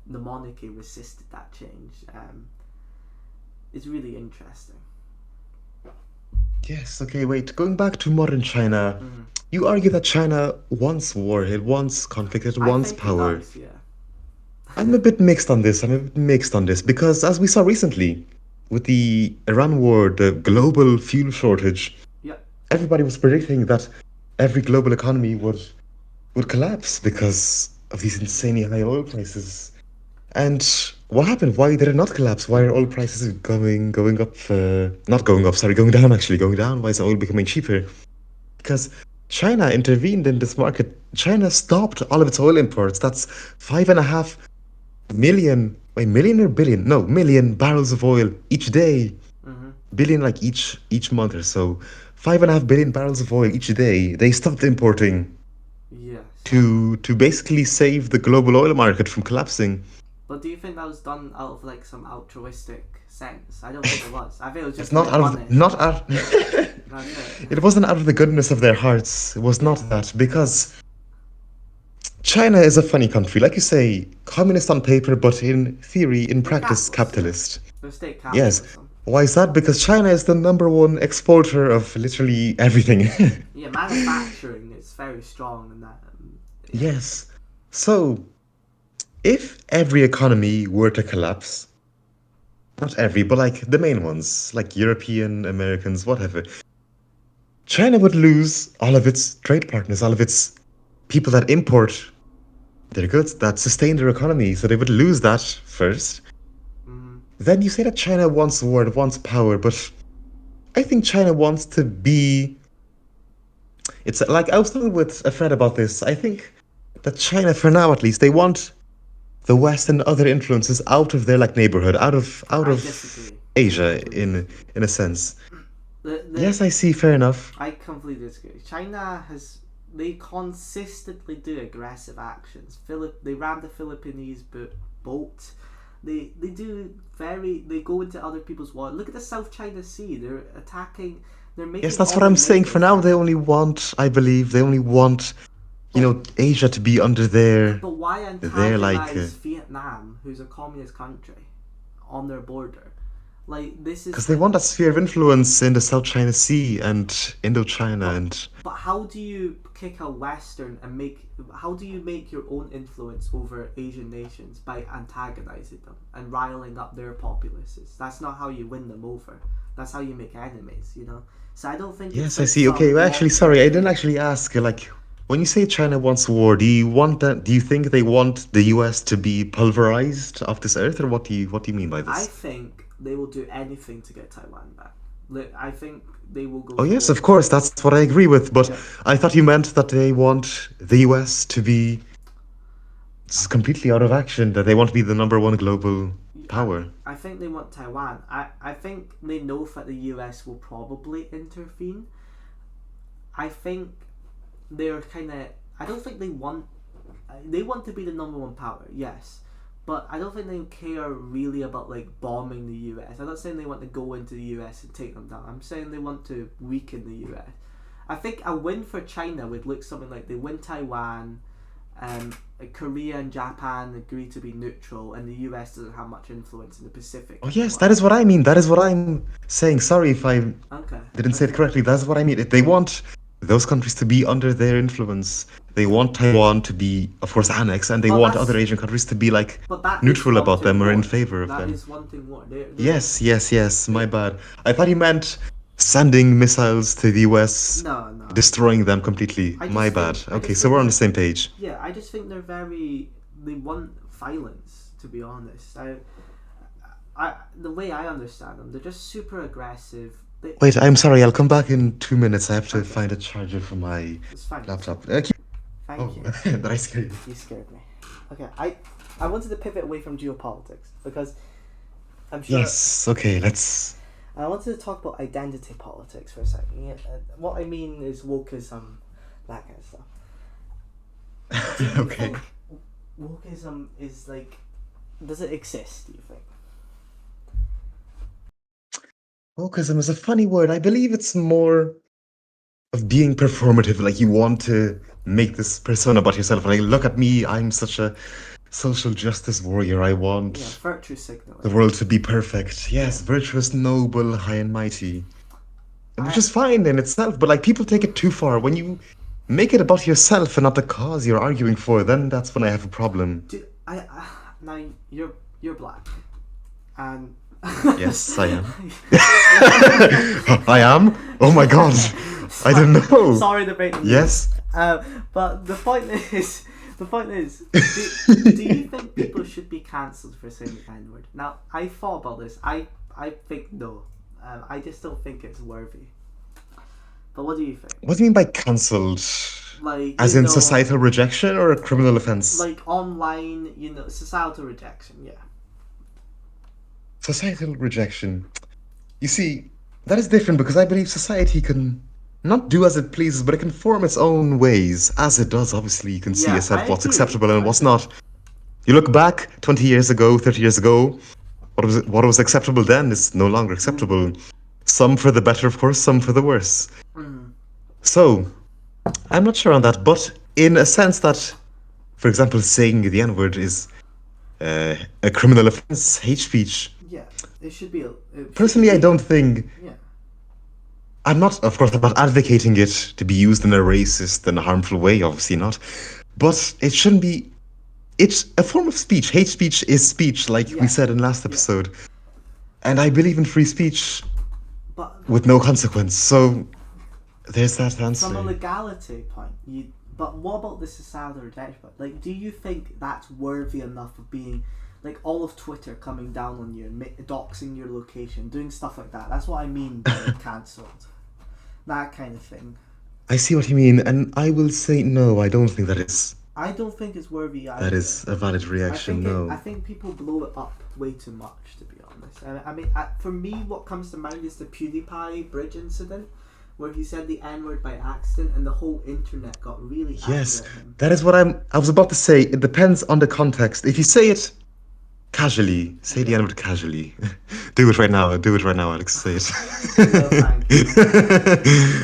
Speaker 1: the monarchy resisted that change. It's really interesting.
Speaker 2: Yes, okay, wait. Going back to modern China,
Speaker 1: Mm.
Speaker 2: you argue that China wants war, it wants conflict, it
Speaker 1: I
Speaker 2: wants
Speaker 1: think it
Speaker 2: power.
Speaker 1: does, yeah.
Speaker 2: I'm a bit mixed on this. I'm a bit mixed on this because, as we saw recently with the Iran war, the global fuel shortage,
Speaker 1: Yeah,
Speaker 2: everybody was predicting that every global economy would collapse because of these insanely high oil prices. And what happened? Why did it not collapse? Why are oil prices going up? Not going up, sorry, going down actually, going down. Why is oil becoming cheaper? Because China intervened in this market. China stopped all of its oil imports. That's 5.5 million, wait, million or billion? No, million barrels of oil each day.
Speaker 1: Mm-hmm.
Speaker 2: Billion like each month or so. 5.5 billion barrels of oil each day. They stopped importing
Speaker 1: Yes.
Speaker 2: to basically save the global oil market from collapsing.
Speaker 1: But do you think that was done out of like some altruistic sense? I don't think it was. I think it was
Speaker 2: It's
Speaker 1: just to
Speaker 2: not
Speaker 1: make
Speaker 2: out
Speaker 1: money.
Speaker 2: of not out.
Speaker 1: That's it.
Speaker 2: It wasn't out of the goodness of their hearts. It was not that because China is a funny country, like you say, communist on paper, but in theory, in
Speaker 1: They're
Speaker 2: practice,
Speaker 1: capitalist, yeah.
Speaker 2: capitalist.
Speaker 1: They're state
Speaker 2: Yes.
Speaker 1: capitalism.
Speaker 2: Why is that? Because China is the number one exporter of literally everything.
Speaker 1: Yeah, manufacturing is very strong in that. Yeah.
Speaker 2: Yes. So, if every economy were to collapse, not every, but like the main ones, like European, Americans, whatever, China would lose all of its trade partners, all of its people that import their goods, that sustain their economy. So they would lose that first.
Speaker 1: Mm-hmm.
Speaker 2: Then you say that China wants war, it wants power, but I think China wants to be. It's like I was talking with a friend about this. I think that China, for now at least, they want the West and other influences out of their like neighborhood, out
Speaker 1: I
Speaker 2: of
Speaker 1: disagree.
Speaker 2: Asia
Speaker 1: Completely disagree.
Speaker 2: in a sense.
Speaker 1: The
Speaker 2: Yes, I see. Fair enough.
Speaker 1: I completely disagree. China has they consistently do aggressive actions. They ram the Philippines boat. They do they go into other people's water. Look at the South China Sea. They're attacking. They're making.
Speaker 2: Yes, that's
Speaker 1: all
Speaker 2: what
Speaker 1: their
Speaker 2: I'm saying. For
Speaker 1: neighbors
Speaker 2: now, they
Speaker 1: happy.
Speaker 2: only want, I believe, they only want, Asia to be under
Speaker 1: But why
Speaker 2: their like.
Speaker 1: antagonize Vietnam, who's a communist country, on their border? Like this is
Speaker 2: Because they
Speaker 1: like.
Speaker 2: want that sphere of influence in the South China Sea and Indochina,
Speaker 1: But
Speaker 2: and
Speaker 1: but how do you kick a Western and make? How do you make your own influence over Asian nations by antagonizing them and riling up their populaces? That's not how you win them over. That's how you make enemies. You know. So I don't think it's
Speaker 2: yes, I
Speaker 1: like
Speaker 2: see. Okay,
Speaker 1: some
Speaker 2: well, actually,
Speaker 1: long-term
Speaker 2: sorry, I didn't
Speaker 1: thing.
Speaker 2: actually ask. Like, when you say China wants war, do you want that? Do you think they want the U.S. to be pulverized off this earth, or what do you mean by
Speaker 1: I
Speaker 2: this?
Speaker 1: think they will do anything to get Taiwan back. Look, I think they will go
Speaker 2: Oh yes,
Speaker 1: for.
Speaker 2: of course, that's what I agree with. But
Speaker 1: Yeah.
Speaker 2: I thought you meant that they want the U.S. to be completely out of action. That they want to be the number one global
Speaker 1: I,
Speaker 2: power.
Speaker 1: I think they want Taiwan. I think they know that the US will probably intervene. I think they're kind of. I don't think they want. They want to be the number one power, yes, but I don't think they care really about like bombing the US. I'm not saying they want to go into the US and take them down. I'm saying they want to weaken the US. I think a win for China would look something like they win Taiwan, Korea and Japan agree to be neutral, and the US doesn't have much influence in the Pacific
Speaker 2: Oh yes,
Speaker 1: anymore.
Speaker 2: that is what I mean. That is what I'm saying. Sorry if I
Speaker 1: Okay.
Speaker 2: didn't say it
Speaker 1: Okay.
Speaker 2: correctly. That's what I mean. They want those countries to be under their influence. They want Taiwan to be, of course, annexed, and they
Speaker 1: But
Speaker 2: want other
Speaker 1: that's
Speaker 2: Asian countries to be like
Speaker 1: but that is
Speaker 2: neutral about
Speaker 1: wanting
Speaker 2: them or in
Speaker 1: war.
Speaker 2: favor of
Speaker 1: That
Speaker 2: them.
Speaker 1: is wanting war. They're
Speaker 2: Yes, yes, yes. My
Speaker 1: they,
Speaker 2: bad. I thought you meant sending missiles to the US,
Speaker 1: no.
Speaker 2: destroying them completely. My bad.
Speaker 1: I
Speaker 2: Okay,
Speaker 1: just
Speaker 2: so
Speaker 1: think
Speaker 2: we're on the
Speaker 1: they're
Speaker 2: same page.
Speaker 1: yeah. I just think they're very. They want violence. To be honest, the way I understand them, they're just super aggressive.
Speaker 2: Wait, I'm sorry. I'll come back in 2 minutes. I have to
Speaker 1: Okay,
Speaker 2: find a charger for my
Speaker 1: it's fine.
Speaker 2: laptop.
Speaker 1: Thank
Speaker 2: Oh,
Speaker 1: you.
Speaker 2: did I scare you?
Speaker 1: You scared me. Okay, I wanted to pivot away from geopolitics because I'm sure.
Speaker 2: Yes. Okay. Let's.
Speaker 1: I wanted to talk about identity politics for a second. Yeah, what I mean is wokeism, that kind of stuff. Do you
Speaker 2: Okay.
Speaker 1: think wokeism is like? Does it exist? Do you think?
Speaker 2: Wokeism is a funny word. I believe it's more of being performative. Like you want to make this persona about yourself. Like, look at me. I'm such a social justice warrior. I
Speaker 1: Yeah,
Speaker 2: want
Speaker 1: virtue
Speaker 2: the
Speaker 1: signaling.
Speaker 2: world to be perfect.
Speaker 1: Yeah,
Speaker 2: Yes, virtuous, noble, high and mighty. Which
Speaker 1: I
Speaker 2: is fine in itself, but like people take it too far. When you make it about yourself and not the cause you're arguing for, then that's when I have a problem.
Speaker 1: do. Now you're black, and
Speaker 2: Yes, I am. I am? Oh my god. I didn't know.
Speaker 1: Sorry to break the news.
Speaker 2: Yes.
Speaker 1: But the point is, The point is, do you think people should be cancelled for saying the N-word? Now, I thought about this. I think no. I just don't think it's worthy. But what do you think?
Speaker 2: What do you mean by cancelled?
Speaker 1: Like,
Speaker 2: As in societal rejection or a criminal offense?
Speaker 1: Like online, societal rejection, yeah.
Speaker 2: Societal rejection. You see, that is different because I believe society can not do as it pleases, but it can form its own ways. As it does, obviously, you can see
Speaker 1: Yeah,
Speaker 2: yourself
Speaker 1: I
Speaker 2: what's
Speaker 1: agree.
Speaker 2: acceptable and
Speaker 1: I
Speaker 2: what's
Speaker 1: agree.
Speaker 2: not. You look back 20 years ago, 30 years ago, what was acceptable then is no longer acceptable. Some for the better, of course, some for the worse. So, I'm not sure on that, but in a sense that, for example, saying the N-word is a criminal offense, hate speech.
Speaker 1: Yeah, it should be.
Speaker 2: Personally, I don't think.
Speaker 1: Yeah.
Speaker 2: I'm not, of course, I'm not advocating it to be used in a racist and harmful way, obviously not. But it shouldn't be. It's a form of speech. Hate speech is speech, like we said in last episode. And I believe in free speech with no consequence. So there's that answer.
Speaker 1: From a legality point, but what about the societal rejection? Like, do you think that's worthy enough of being, like, all of Twitter coming down on you and doxing your location, doing stuff like that? That's what I mean by cancelled. That kind of thing.
Speaker 2: I see what you mean, and I will say no, I don't think that is.
Speaker 1: I don't think it's worthy either.
Speaker 2: That is a valid reaction,
Speaker 1: I think people blow it up way too much, to be honest. I mean, for me, what comes to mind is the PewDiePie bridge incident, where he said the N-word by accident and the whole internet got really angry at him.
Speaker 2: That is what I was about to say. It depends on the context. If you say it casually, say the N-word casually. Do it right now, Alex, say it.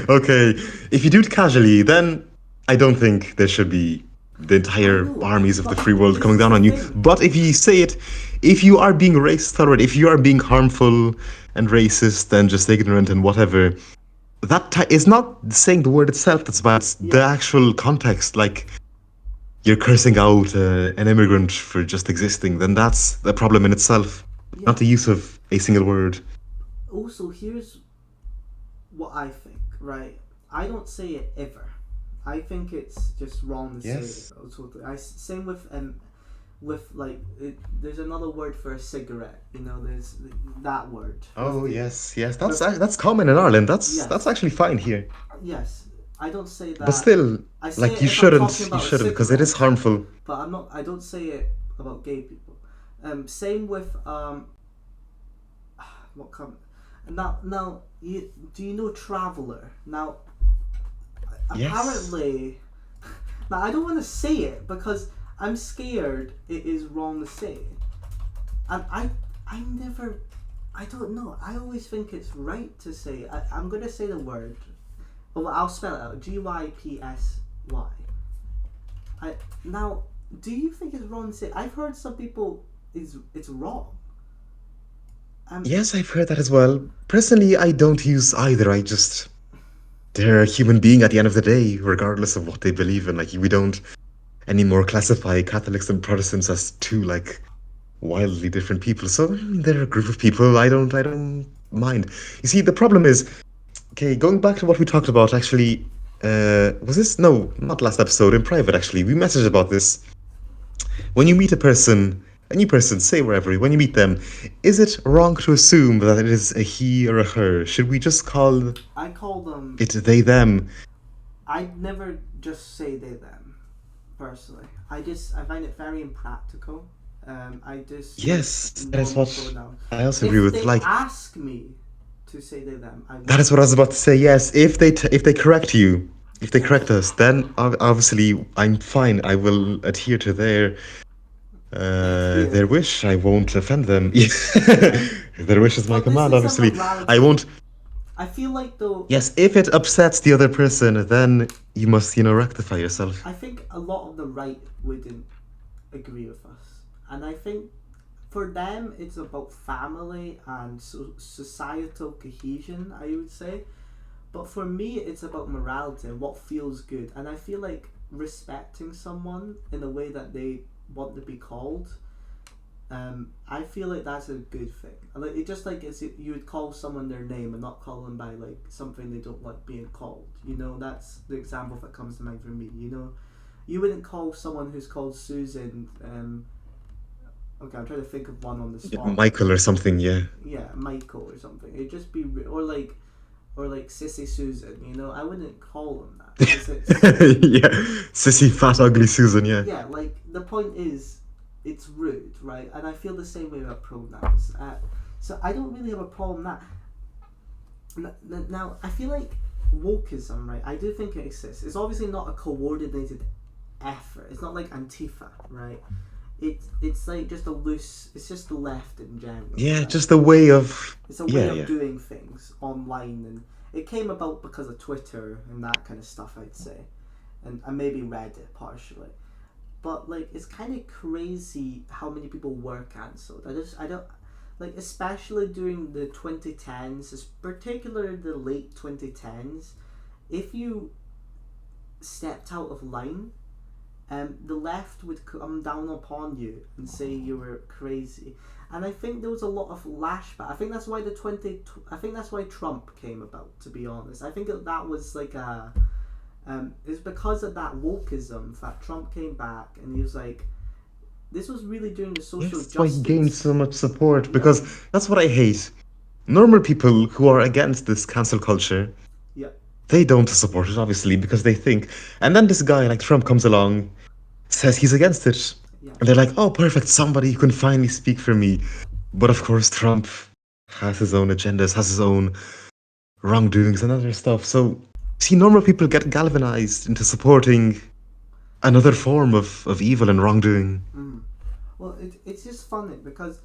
Speaker 2: Okay, if you do it casually, then I don't think there should be the entire armies of the free world coming down on you. But if you say it, if you are being racist already, if you are being harmful and racist and just ignorant and whatever, that is not saying the word itself that's bad. It's the actual context. Like, you're cursing out an immigrant for just existing, then that's a problem in itself, not the use of a single word.
Speaker 1: Also, here's what I think, right? I don't say it ever. I think it's just wrong to say it. Same with like there's another word for a cigarette. There's that word.
Speaker 2: Oh yes. That's common in Ireland. That's actually fine here.
Speaker 1: Yes, I don't say that.
Speaker 2: But still, like you shouldn't because it is harmful.
Speaker 1: But I don't say it about gay people. Same with what come now? Do you know Traveller? Now, apparently, now I don't want to say it because I'm scared it is wrong to say, and I don't know. I always think it's right to say. I'm gonna say the word. Well, I'll spell it out. GYPSY. Now, do you think it's wrong to say? I've heard some people it's wrong.
Speaker 2: Yes, I've heard that as well. Personally, I don't use either. They're a human being at the end of the day, regardless of what they believe in. Like, we don't anymore classify Catholics and Protestants as two, like, wildly different people. So, they're a group of people. I don't mind. You see, the problem is, okay, going back to what we talked about, actually, was this? No, not last episode, in private, actually. We messaged about this. When you meet a new person, say wherever, when you meet them, is it wrong to assume that it is a he or a her? Should we just
Speaker 1: I call them...
Speaker 2: it they, them?
Speaker 1: I never just say they, them, personally. I find it very impractical.
Speaker 2: Yes, that is what I also agree with.
Speaker 1: If they ask me to say they, them,
Speaker 2: that is what I was about to say, yes. If they correct you, if they correct us, then obviously I'm fine. I will adhere to their wish. I won't offend them. Their wish is my command, obviously. I won't.
Speaker 1: I feel like, though...
Speaker 2: Yes, if it upsets the other person, then you must, rectify yourself.
Speaker 1: I think a lot of the right wouldn't agree with us. And I think for them, it's about family and societal cohesion, I would say. But for me, it's about morality and what feels good. And I feel like respecting someone in a way that they want to be called, I feel like that's a good thing. Like, it just like you would call someone their name and not call them by like something they don't like being called. That's the example that comes to mind for me. you wouldn't call someone who's called Susan. Okay, I'm trying to think of one on the
Speaker 2: Yeah,
Speaker 1: spot.
Speaker 2: Michael or something, yeah.
Speaker 1: Yeah, Michael or something. It'd just be or like Sissy Susan. You know, I wouldn't call them that because it's
Speaker 2: Yeah, sissy, fat, ugly Susan, yeah.
Speaker 1: yeah. Like the point is, it's rude, right? And I feel the same way about pronouns. So I don't really have a problem with that. Now I feel like wokeism, right? I do think it exists. It's obviously not a coordinated effort. It's not like Antifa, right? It's like just a loose. It's just the left in general.
Speaker 2: Yeah,
Speaker 1: Right?
Speaker 2: just a way of.
Speaker 1: It's a way
Speaker 2: Yeah,
Speaker 1: of
Speaker 2: yeah.
Speaker 1: doing things online, and it came about because of Twitter and that kind of stuff, I'd say, and maybe Reddit partially. But like, it's kind of crazy how many people were cancelled. I don't like, especially during the 2010s, particularly the late 2010s. If you stepped out of line, the left would come down upon you and say you were crazy. And I think there was a lot of lashback. I think that's why I think that's why Trump came about. To be honest, I think that was like a. It's because of that wokeism that Trump came back and he was like, this was really during the
Speaker 2: Yes,
Speaker 1: social
Speaker 2: that's why he gained
Speaker 1: justice.
Speaker 2: so much support
Speaker 1: Yeah,
Speaker 2: because that's what I hate. Normal people who are against this cancel culture,
Speaker 1: yeah,
Speaker 2: they don't support it, obviously, because they think. And then this guy like Trump comes along, says he's against it.
Speaker 1: yeah.
Speaker 2: And they're like, oh, perfect, somebody who can finally speak for me. But of course, Trump has his own agendas, has his own wrongdoings and other stuff. So, see, normal people get galvanized into supporting another form of evil and wrongdoing.
Speaker 1: Mm. Well, it's just funny because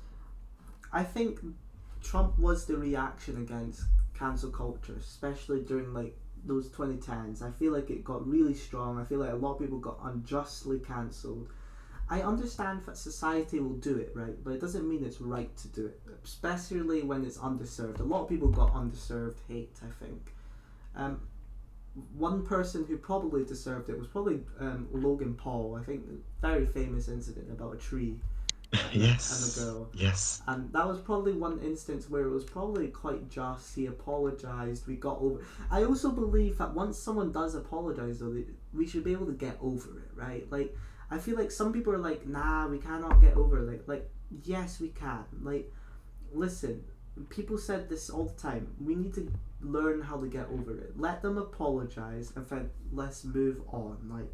Speaker 1: I think Trump was the reaction against cancel culture, especially during like those 2010s. I feel like it got really strong. I feel like a lot of people got unjustly cancelled. I understand that society will do it, right? But it doesn't mean it's right to do it, especially when it's underserved. A lot of people got underserved hate, I think. Um, One person who probably deserved it was probably Logan Paul. I think very famous incident about a tree and a
Speaker 2: Yes,
Speaker 1: girl.
Speaker 2: yes.
Speaker 1: And that was probably one instance where it was probably quite just. He apologized. We got over. I also believe that once someone does apologize, though, we should be able to get over it, right? Like, I feel like some people are like, nah, we cannot get over it. Like, yes, we can. Like, listen, people said this all the time. We need to learn how to get over it. Let them apologize, and then let's move on. Like,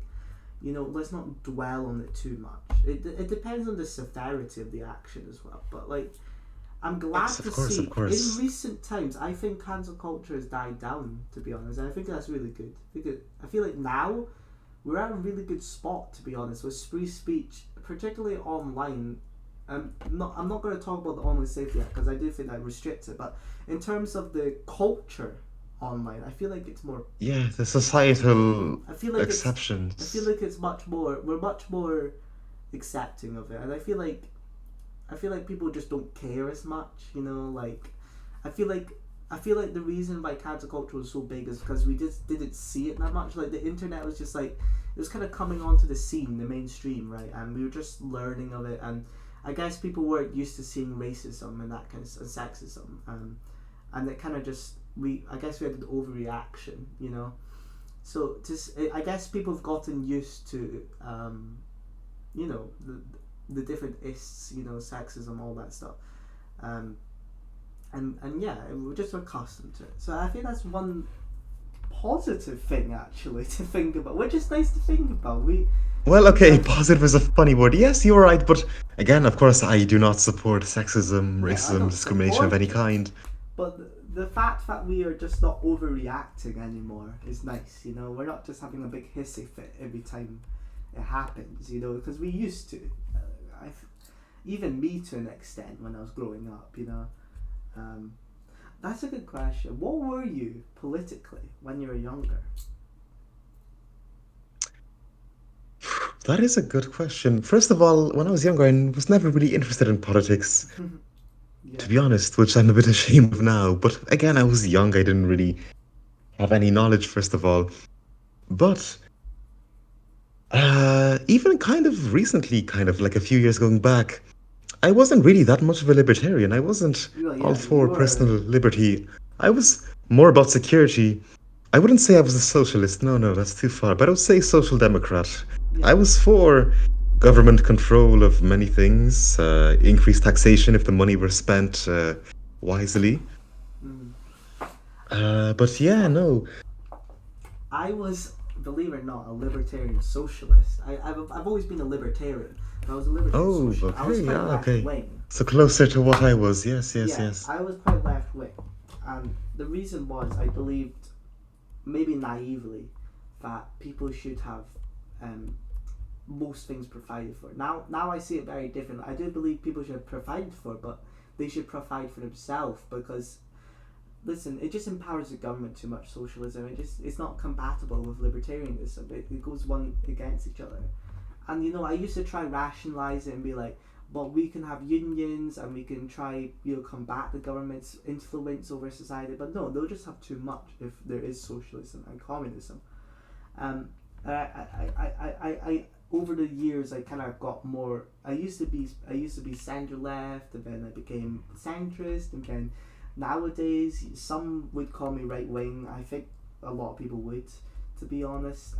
Speaker 1: let's not dwell on it too much. It depends on the severity of the action as well. But like, I'm glad
Speaker 2: Yes,
Speaker 1: to
Speaker 2: of course, of
Speaker 1: see in
Speaker 2: course.
Speaker 1: recent times. I think cancel culture has died down. To be honest, I think that's really good. I feel like now we're at a really good spot. To be honest, with free speech, particularly online. I'm not going to talk about the online safety act because I do think that restricts it. But in terms of the culture online, I feel like it's more.
Speaker 2: Yeah, the societal
Speaker 1: I feel like it's. I feel
Speaker 2: exceptions.
Speaker 1: like it's much more. We're much more accepting of it, and I feel like people just don't care as much. Like I feel like I feel like the reason why cancel culture was so big is because we just didn't see it that much. Like the internet was just like it was kind of coming onto the scene, the mainstream, right? And we were just learning of it, and I guess people weren't used to seeing racism and that kind of and sexism, and it kind of just I guess we had an overreaction. So just I guess people have gotten used to you know the the different ists, sexism, all that stuff, um, and yeah, we're just accustomed to it. So I think that's one positive thing actually to think about, which is nice to think about.
Speaker 2: Well,
Speaker 1: We
Speaker 2: okay,
Speaker 1: have
Speaker 2: positive is a funny word. Yes, you're right, but again, of course, I do not support sexism,
Speaker 1: yeah, I
Speaker 2: racism,
Speaker 1: don't
Speaker 2: discrimination of any
Speaker 1: support it,
Speaker 2: kind.
Speaker 1: but the fact that we are just not overreacting anymore is nice. We're not just having a big hissy fit every time it happens. Because we used to. I Even me to an extent when I was growing up. Um, that's a good question. What were you politically when you were younger?
Speaker 2: That is a good question. First of all, when I was younger, I was never really interested in politics,
Speaker 1: Yeah.
Speaker 2: to be honest, which I'm a bit ashamed of now. But again, I was young, I didn't really have any knowledge, first of all. But even kind of recently, kind of like a few years going back, I wasn't really that much of a libertarian. I wasn't
Speaker 1: Well,
Speaker 2: all
Speaker 1: yeah, you
Speaker 2: for
Speaker 1: were.
Speaker 2: personal liberty. I was more about security. I wouldn't say I was a socialist. No, no, that's too far. But I would say social democrat.
Speaker 1: Yeah.
Speaker 2: I was for government control of many things, increased taxation if the money were spent wisely.
Speaker 1: Mm.
Speaker 2: But yeah,
Speaker 1: But
Speaker 2: no.
Speaker 1: I was, believe it or not, a libertarian socialist. I've always been a libertarian. But I was a libertarian
Speaker 2: Oh,
Speaker 1: socialist. I was
Speaker 2: okay,
Speaker 1: quite
Speaker 2: yeah,
Speaker 1: left
Speaker 2: okay.
Speaker 1: wing.
Speaker 2: So closer to what I was. Yes, yes,
Speaker 1: Yeah,
Speaker 2: yes.
Speaker 1: I was quite left wing. And the reason was I believed, maybe naively, that people should have um, most things provided for. Now I see it very differently. I do believe people should have provided for, but they should provide for themselves because, listen, it just empowers the government too much. Socialism, it's not compatible with libertarianism. It goes one against each other. And I used to try rationalize it and be like, well, we can have unions and we can try combat the government's influence over society, but no, they'll just have too much if there is socialism and communism. Um, I over the years I kind of got more. I used to be center left, and then I became centrist, and then nowadays some would call me right wing. I think a lot of people would, to be honest.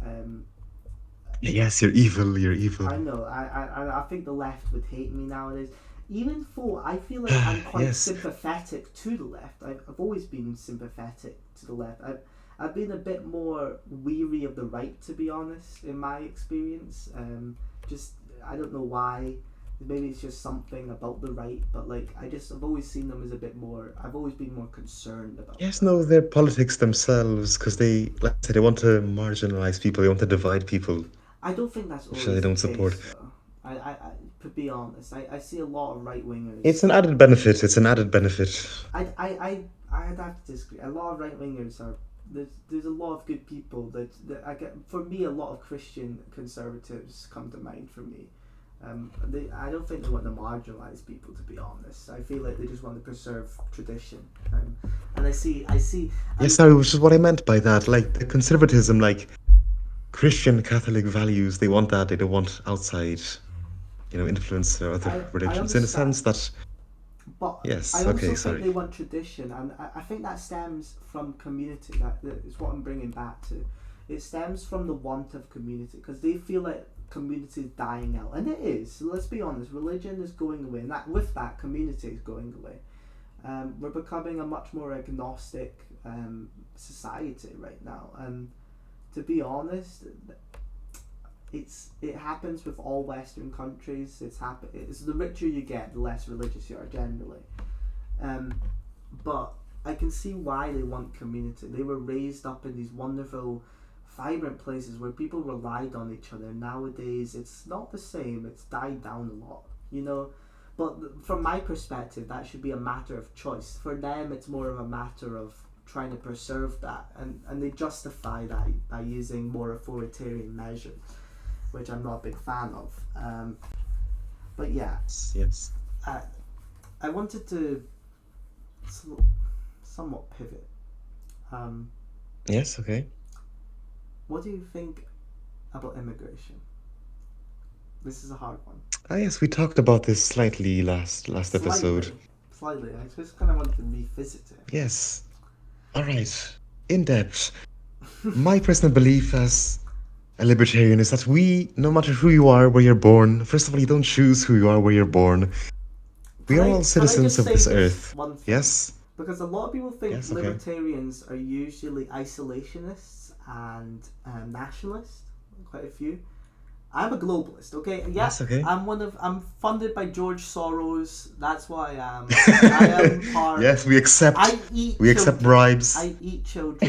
Speaker 2: Yes, you're evil. You're evil.
Speaker 1: I know. I think the left would hate me nowadays. Even though I feel like I'm quite
Speaker 2: Yes.
Speaker 1: sympathetic to the left. I've always been sympathetic to the left. I've been a bit more weary of the right, to be honest, in my experience. Just I don't know why. Maybe it's just something about the right, but like I've always seen them as a bit more. I've always been more concerned about
Speaker 2: Yes,
Speaker 1: them.
Speaker 2: no, they're politics themselves because they, like I said, they want to marginalize people. They want to divide people,
Speaker 1: I don't think that's
Speaker 2: which they
Speaker 1: always the
Speaker 2: don't support.
Speaker 1: case, though. To be honest, I see a lot of right
Speaker 2: It's
Speaker 1: wingers.
Speaker 2: an added benefit. It's an added benefit.
Speaker 1: I'd have to disagree. A lot of right wingers are there's a lot of good people that I get. For me, a lot of Christian conservatives come to mind for me. I don't think they want to marginalize people. To be honest, I feel like they just want to preserve tradition. And I see,
Speaker 2: Yes,
Speaker 1: and
Speaker 2: sorry, which is what I meant by that. Like the conservatism, like Christian Catholic values, they want that. They don't want outside, influence or other
Speaker 1: I
Speaker 2: religions in a sense
Speaker 1: understand.
Speaker 2: that,
Speaker 1: But I
Speaker 2: yes, okay,
Speaker 1: also think
Speaker 2: sorry.
Speaker 1: they want tradition, and I think that stems from community. That is what I'm bringing back to. It stems from the want of community because they feel like community is dying out, and it is. So let's be honest, religion is going away, and with that, community is going away. We're becoming a much more agnostic society right now, and to be honest, it happens with all Western countries. It's the richer you get, the less religious you are generally. Um, but I can see why they want community. They were raised up in these wonderful, vibrant places where people relied on each other. Nowadays, it's not the same. It's died down a lot, you know. But from my perspective, that should be a matter of choice. For them, it's more of a matter of trying to preserve that, and they justify that by using more authoritarian measures, which I'm not a big fan of. But yeah,
Speaker 2: Yes.
Speaker 1: I, I wanted to somewhat pivot. Um,
Speaker 2: Yes, okay.
Speaker 1: what do you think about immigration? This is a hard one.
Speaker 2: Ah, yes, we talked about this slightly last episode.
Speaker 1: Slightly, slightly. I just kind of wanted to revisit it.
Speaker 2: Yes. All right. In depth. My personal belief as a libertarian is that no matter who you are, where you're born, first of all, you don't choose who you are, where you're born. We are all
Speaker 1: Can I
Speaker 2: citizens
Speaker 1: just
Speaker 2: of
Speaker 1: say
Speaker 2: this
Speaker 1: this
Speaker 2: earth.
Speaker 1: one thing?
Speaker 2: Yes?
Speaker 1: Because a lot of people think
Speaker 2: Yes, okay.
Speaker 1: libertarians are usually isolationists and nationalists. Quite a few. I'm a globalist, okay? Yeah,
Speaker 2: Yes, okay.
Speaker 1: I'm funded by George Soros. That's what I am. I am part.
Speaker 2: Yes, we accept
Speaker 1: I eat.
Speaker 2: we accept
Speaker 1: children.
Speaker 2: bribes.
Speaker 1: I eat children.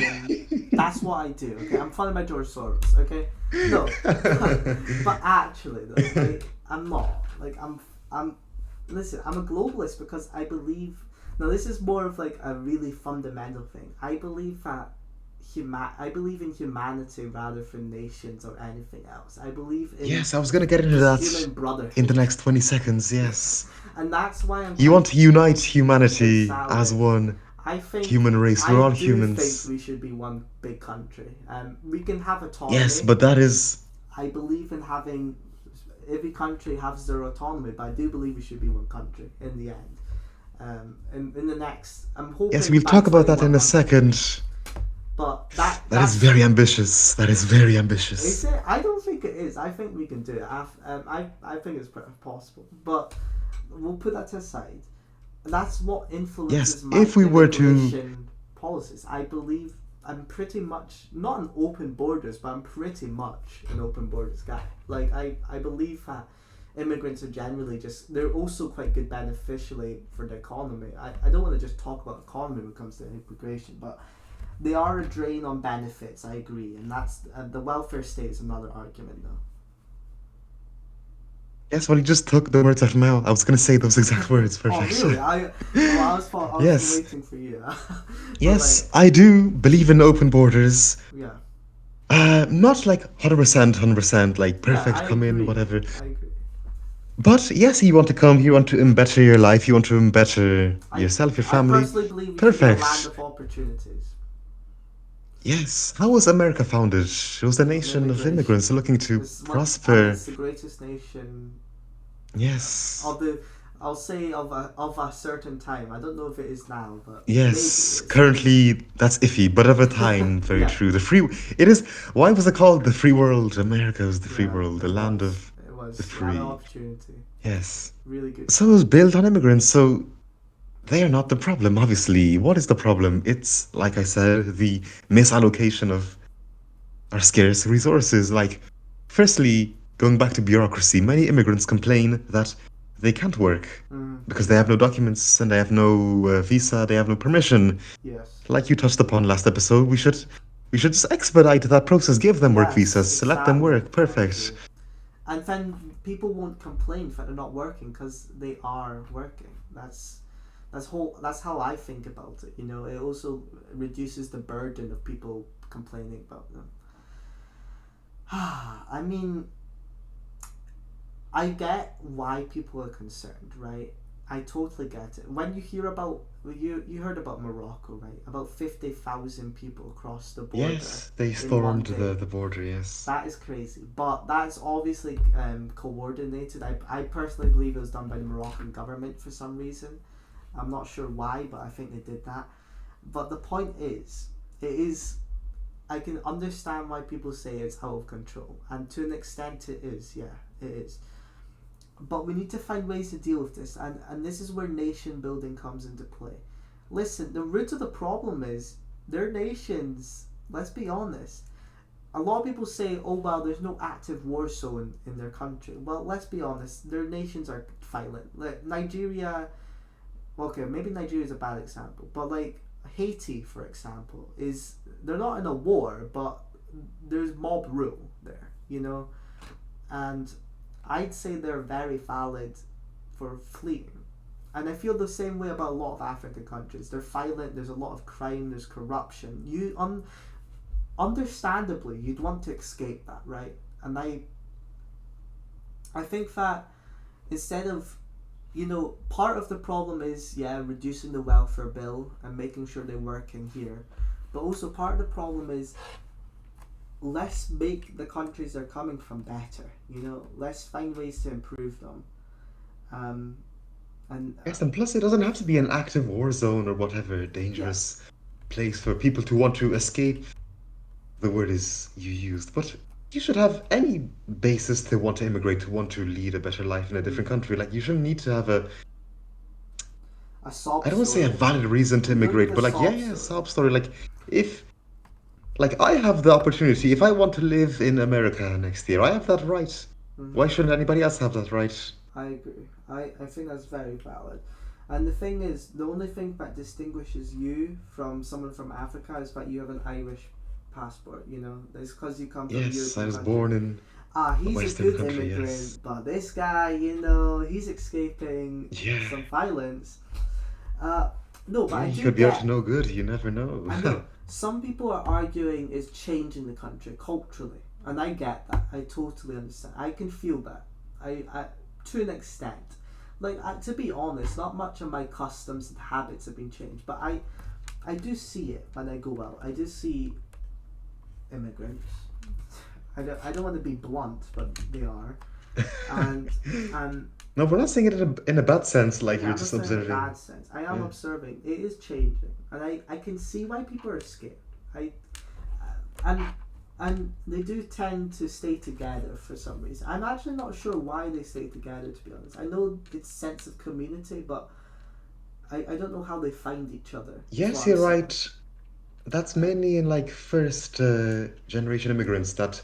Speaker 1: That's what I do. Okay, I'm funded by George Soros. Okay, no, but actually, though, like I'm not. Like I'm. Listen, I'm a globalist because I believe. Now, this is more of like a really fundamental thing. I believe that I believe in humanity rather than nations or anything else. I believe in
Speaker 2: Yes, I was gonna get into that
Speaker 1: human brotherhood.
Speaker 2: in the next 20 seconds, yes.
Speaker 1: And that's why
Speaker 2: You want to unite humanity
Speaker 1: Exactly.
Speaker 2: as one
Speaker 1: I think
Speaker 2: human race. We're all
Speaker 1: I do
Speaker 2: humans.
Speaker 1: think we should be one big country. We can have autonomy.
Speaker 2: Yes, but that is
Speaker 1: I believe in having every country has their autonomy, but I do believe we should be one country in the end. In the next, I'm hoping.
Speaker 2: yes, we'll
Speaker 1: by
Speaker 2: talk about that in a
Speaker 1: 2100.
Speaker 2: second.
Speaker 1: But that
Speaker 2: That is
Speaker 1: that's
Speaker 2: very ambitious. That is very
Speaker 1: is
Speaker 2: ambitious.
Speaker 1: it? I don't think it is. I think we can do it. I think it's possible. But we'll put that to the side. That's what
Speaker 2: Yes,
Speaker 1: influences my
Speaker 2: if we were to.
Speaker 1: immigration policies. I believe I'm pretty much not an open borders, but I'm pretty much an open borders guy. Like I believe that immigrants are generally just they're also quite good beneficially for the economy. I don't want to just talk about economy when it comes to immigration, but they are a drain on benefits. I agree, and that's the welfare state is another argument though.
Speaker 2: Yes, well, you just took the words out of my mouth. I was going to say those exact words.
Speaker 1: Oh
Speaker 2: Perfect.
Speaker 1: really? I was
Speaker 2: Yes,
Speaker 1: waiting for you, but
Speaker 2: yes, I do believe in open borders.
Speaker 1: yeah,
Speaker 2: Not like 100%, 100%, like
Speaker 1: yeah,
Speaker 2: perfect,
Speaker 1: I
Speaker 2: come in,
Speaker 1: agree.
Speaker 2: whatever.
Speaker 1: I agree.
Speaker 2: But yes, you want to come, you want to better your life, you want to better
Speaker 1: I
Speaker 2: yourself, your
Speaker 1: I
Speaker 2: family.
Speaker 1: personally believe we should be a land
Speaker 2: Perfect.
Speaker 1: of opportunities
Speaker 2: Yes. How was America founded? It was a
Speaker 1: on
Speaker 2: nation of
Speaker 1: immigration.
Speaker 2: immigrants looking to
Speaker 1: It's one, and
Speaker 2: prosper.
Speaker 1: it's the greatest nation
Speaker 2: Yes.
Speaker 1: of the. I'll say of a certain time. I don't know if it is now, but maybe
Speaker 2: Yes.
Speaker 1: it is.
Speaker 2: Currently, that's iffy, but of a time, very
Speaker 1: Yeah,
Speaker 2: true. The free. It is. Why was it called the free world? America was the free
Speaker 1: yeah,
Speaker 2: world, the
Speaker 1: it
Speaker 2: land
Speaker 1: was.
Speaker 2: of
Speaker 1: It
Speaker 2: the
Speaker 1: was land of
Speaker 2: free.
Speaker 1: opportunity.
Speaker 2: Yes.
Speaker 1: Really good
Speaker 2: So it
Speaker 1: stuff.
Speaker 2: was built on immigrants, so they are not the problem, obviously. What is the problem? It's, like I said, the misallocation of our scarce resources. Like, firstly, going back to bureaucracy, many immigrants complain that they can't work because they have
Speaker 1: Yeah.
Speaker 2: no documents and they have no visa, they have no permission.
Speaker 1: Yes.
Speaker 2: Like you touched upon last episode, we should just expedite that process, give them work
Speaker 1: Yes.
Speaker 2: visas, let them
Speaker 1: Exactly.
Speaker 2: work.
Speaker 1: I
Speaker 2: Perfect.
Speaker 1: agree. And then people won't complain that they're not working because they are working. That's how I think about it. You know, it also reduces the burden of people complaining about them. I mean, I get why people are concerned, right? I totally get it. When you hear about you heard about Morocco, right? About 50,000 people across the border
Speaker 2: Yes, they
Speaker 1: in one
Speaker 2: stormed the,
Speaker 1: day.
Speaker 2: the border, yes.
Speaker 1: That is crazy, but that's obviously coordinated. I personally believe it was done by the Moroccan government for some reason. I'm not sure why, but I think they did that. But the point is, it is. I can understand why people say it's out of control, and to an extent, it is. Yeah, it is. But we need to find ways to deal with this, and this is where nation building comes into play. Listen, the root of the problem is their nations. Let's be honest, a lot of people say, "Oh well, there's no active war zone in their country." Well, let's be honest, their nations are violent. Like Nigeria, okay, maybe Nigeria is a bad example, but like Haiti, for example, is they're not in a war, but there's mob rule there, you know, and I'd say they're very valid for fleeing. And I feel the same way about a lot of African countries. They're violent. There's a lot of crime. There's corruption. Understandably, you'd want to escape that, right? And I think that instead of, part of the problem is, yeah, reducing the welfare bill and making sure they're working here, but also part of the problem is let's make the countries they're coming from better. Let's find ways to improve them. Um, and
Speaker 2: Yes, and plus it doesn't have to be an active war zone or whatever
Speaker 1: yeah,
Speaker 2: dangerous place for people to want to escape. The word is you used, but you should have any basis to want to immigrate, to want to lead a better life in a different country. Like you shouldn't need to have a,
Speaker 1: a sob
Speaker 2: I don't want to say a
Speaker 1: story.
Speaker 2: valid reason to
Speaker 1: You don't need
Speaker 2: immigrate,
Speaker 1: a
Speaker 2: but like yeah,
Speaker 1: sob
Speaker 2: yeah,
Speaker 1: story.
Speaker 2: sob story. If like I have the opportunity, if I want to live in America next year, I have that right.
Speaker 1: Mm-hmm.
Speaker 2: Why shouldn't anybody else have that right?
Speaker 1: I agree. I think that's very valid. And the thing is, the only thing that distinguishes you from someone from Africa is that you have an Irish passport. It's because you come from a
Speaker 2: Yes, I
Speaker 1: European
Speaker 2: was
Speaker 1: country.
Speaker 2: born in a
Speaker 1: He's a
Speaker 2: Western
Speaker 1: good
Speaker 2: country, yes.
Speaker 1: immigrant, but this guy, he's escaping
Speaker 2: Yeah.
Speaker 1: some violence. Uh, no, but
Speaker 2: Yeah,
Speaker 1: I
Speaker 2: you
Speaker 1: do
Speaker 2: could be up to
Speaker 1: get.
Speaker 2: no good, you never know.
Speaker 1: I know some people are arguing it's changing the country culturally, and I get that. I totally understand. I can feel that. I to an extent. Like to be honest, not much of my customs and habits have been changed, but I do see it when I go out. I do see immigrants. I don't want to be blunt, but they are, and and
Speaker 2: No, we're not saying it in a bad sense, like
Speaker 1: yeah,
Speaker 2: you're
Speaker 1: I'm not
Speaker 2: just
Speaker 1: saying in a
Speaker 2: observing.
Speaker 1: bad sense. I am
Speaker 2: Yeah.
Speaker 1: observing it is changing, and I can see why people are scared. I and and they do tend to stay together for some reason. I'm actually not sure why they stay together, to be honest. I know it's sense of community, but I don't know how they find each other. Is what
Speaker 2: Yes,
Speaker 1: I'm
Speaker 2: you're
Speaker 1: saying.
Speaker 2: right. That's mainly in like first generation immigrants that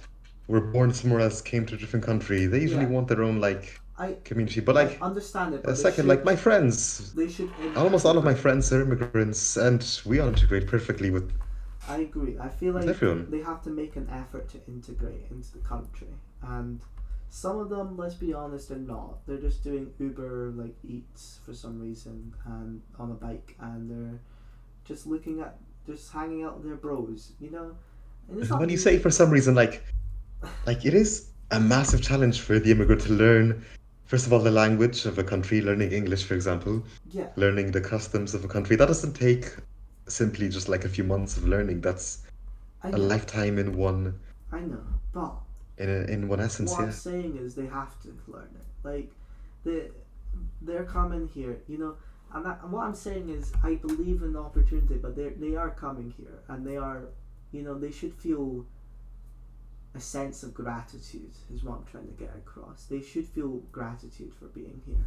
Speaker 2: were born somewhere else, came to a different country. They usually
Speaker 1: Yeah,
Speaker 2: want their own like
Speaker 1: I
Speaker 2: community. But
Speaker 1: I
Speaker 2: like
Speaker 1: understand it,
Speaker 2: a
Speaker 1: but
Speaker 2: second, like my friends,
Speaker 1: they should
Speaker 2: almost all of my
Speaker 1: integrate.
Speaker 2: friends are immigrants, and we all integrate perfectly
Speaker 1: I agree. I feel
Speaker 2: with
Speaker 1: like
Speaker 2: everyone.
Speaker 1: they have to make an effort to integrate into the country, and some of them, let's be honest, are not. They're just doing Uber like Eats for some reason and on a bike, and they're just looking at, just hanging out with their bros, you know. And it's
Speaker 2: When
Speaker 1: not
Speaker 2: you say
Speaker 1: really.
Speaker 2: for some reason, like it is a massive challenge for the immigrant to learn, first of all, the language of a country, learning English, for example,
Speaker 1: Yeah,
Speaker 2: learning the customs of a country. That doesn't take simply just like a few months of learning. That's
Speaker 1: I
Speaker 2: a
Speaker 1: know,
Speaker 2: lifetime in
Speaker 1: I know, but
Speaker 2: in one essence,
Speaker 1: what I'm
Speaker 2: yeah.
Speaker 1: saying is they have to learn it. Like, they they're coming here, you know. And what I'm saying is, I believe in the opportunity, but they are coming here, and they are, you know, they should feel a sense of gratitude. Is what I'm trying to get across. They should feel gratitude for being here,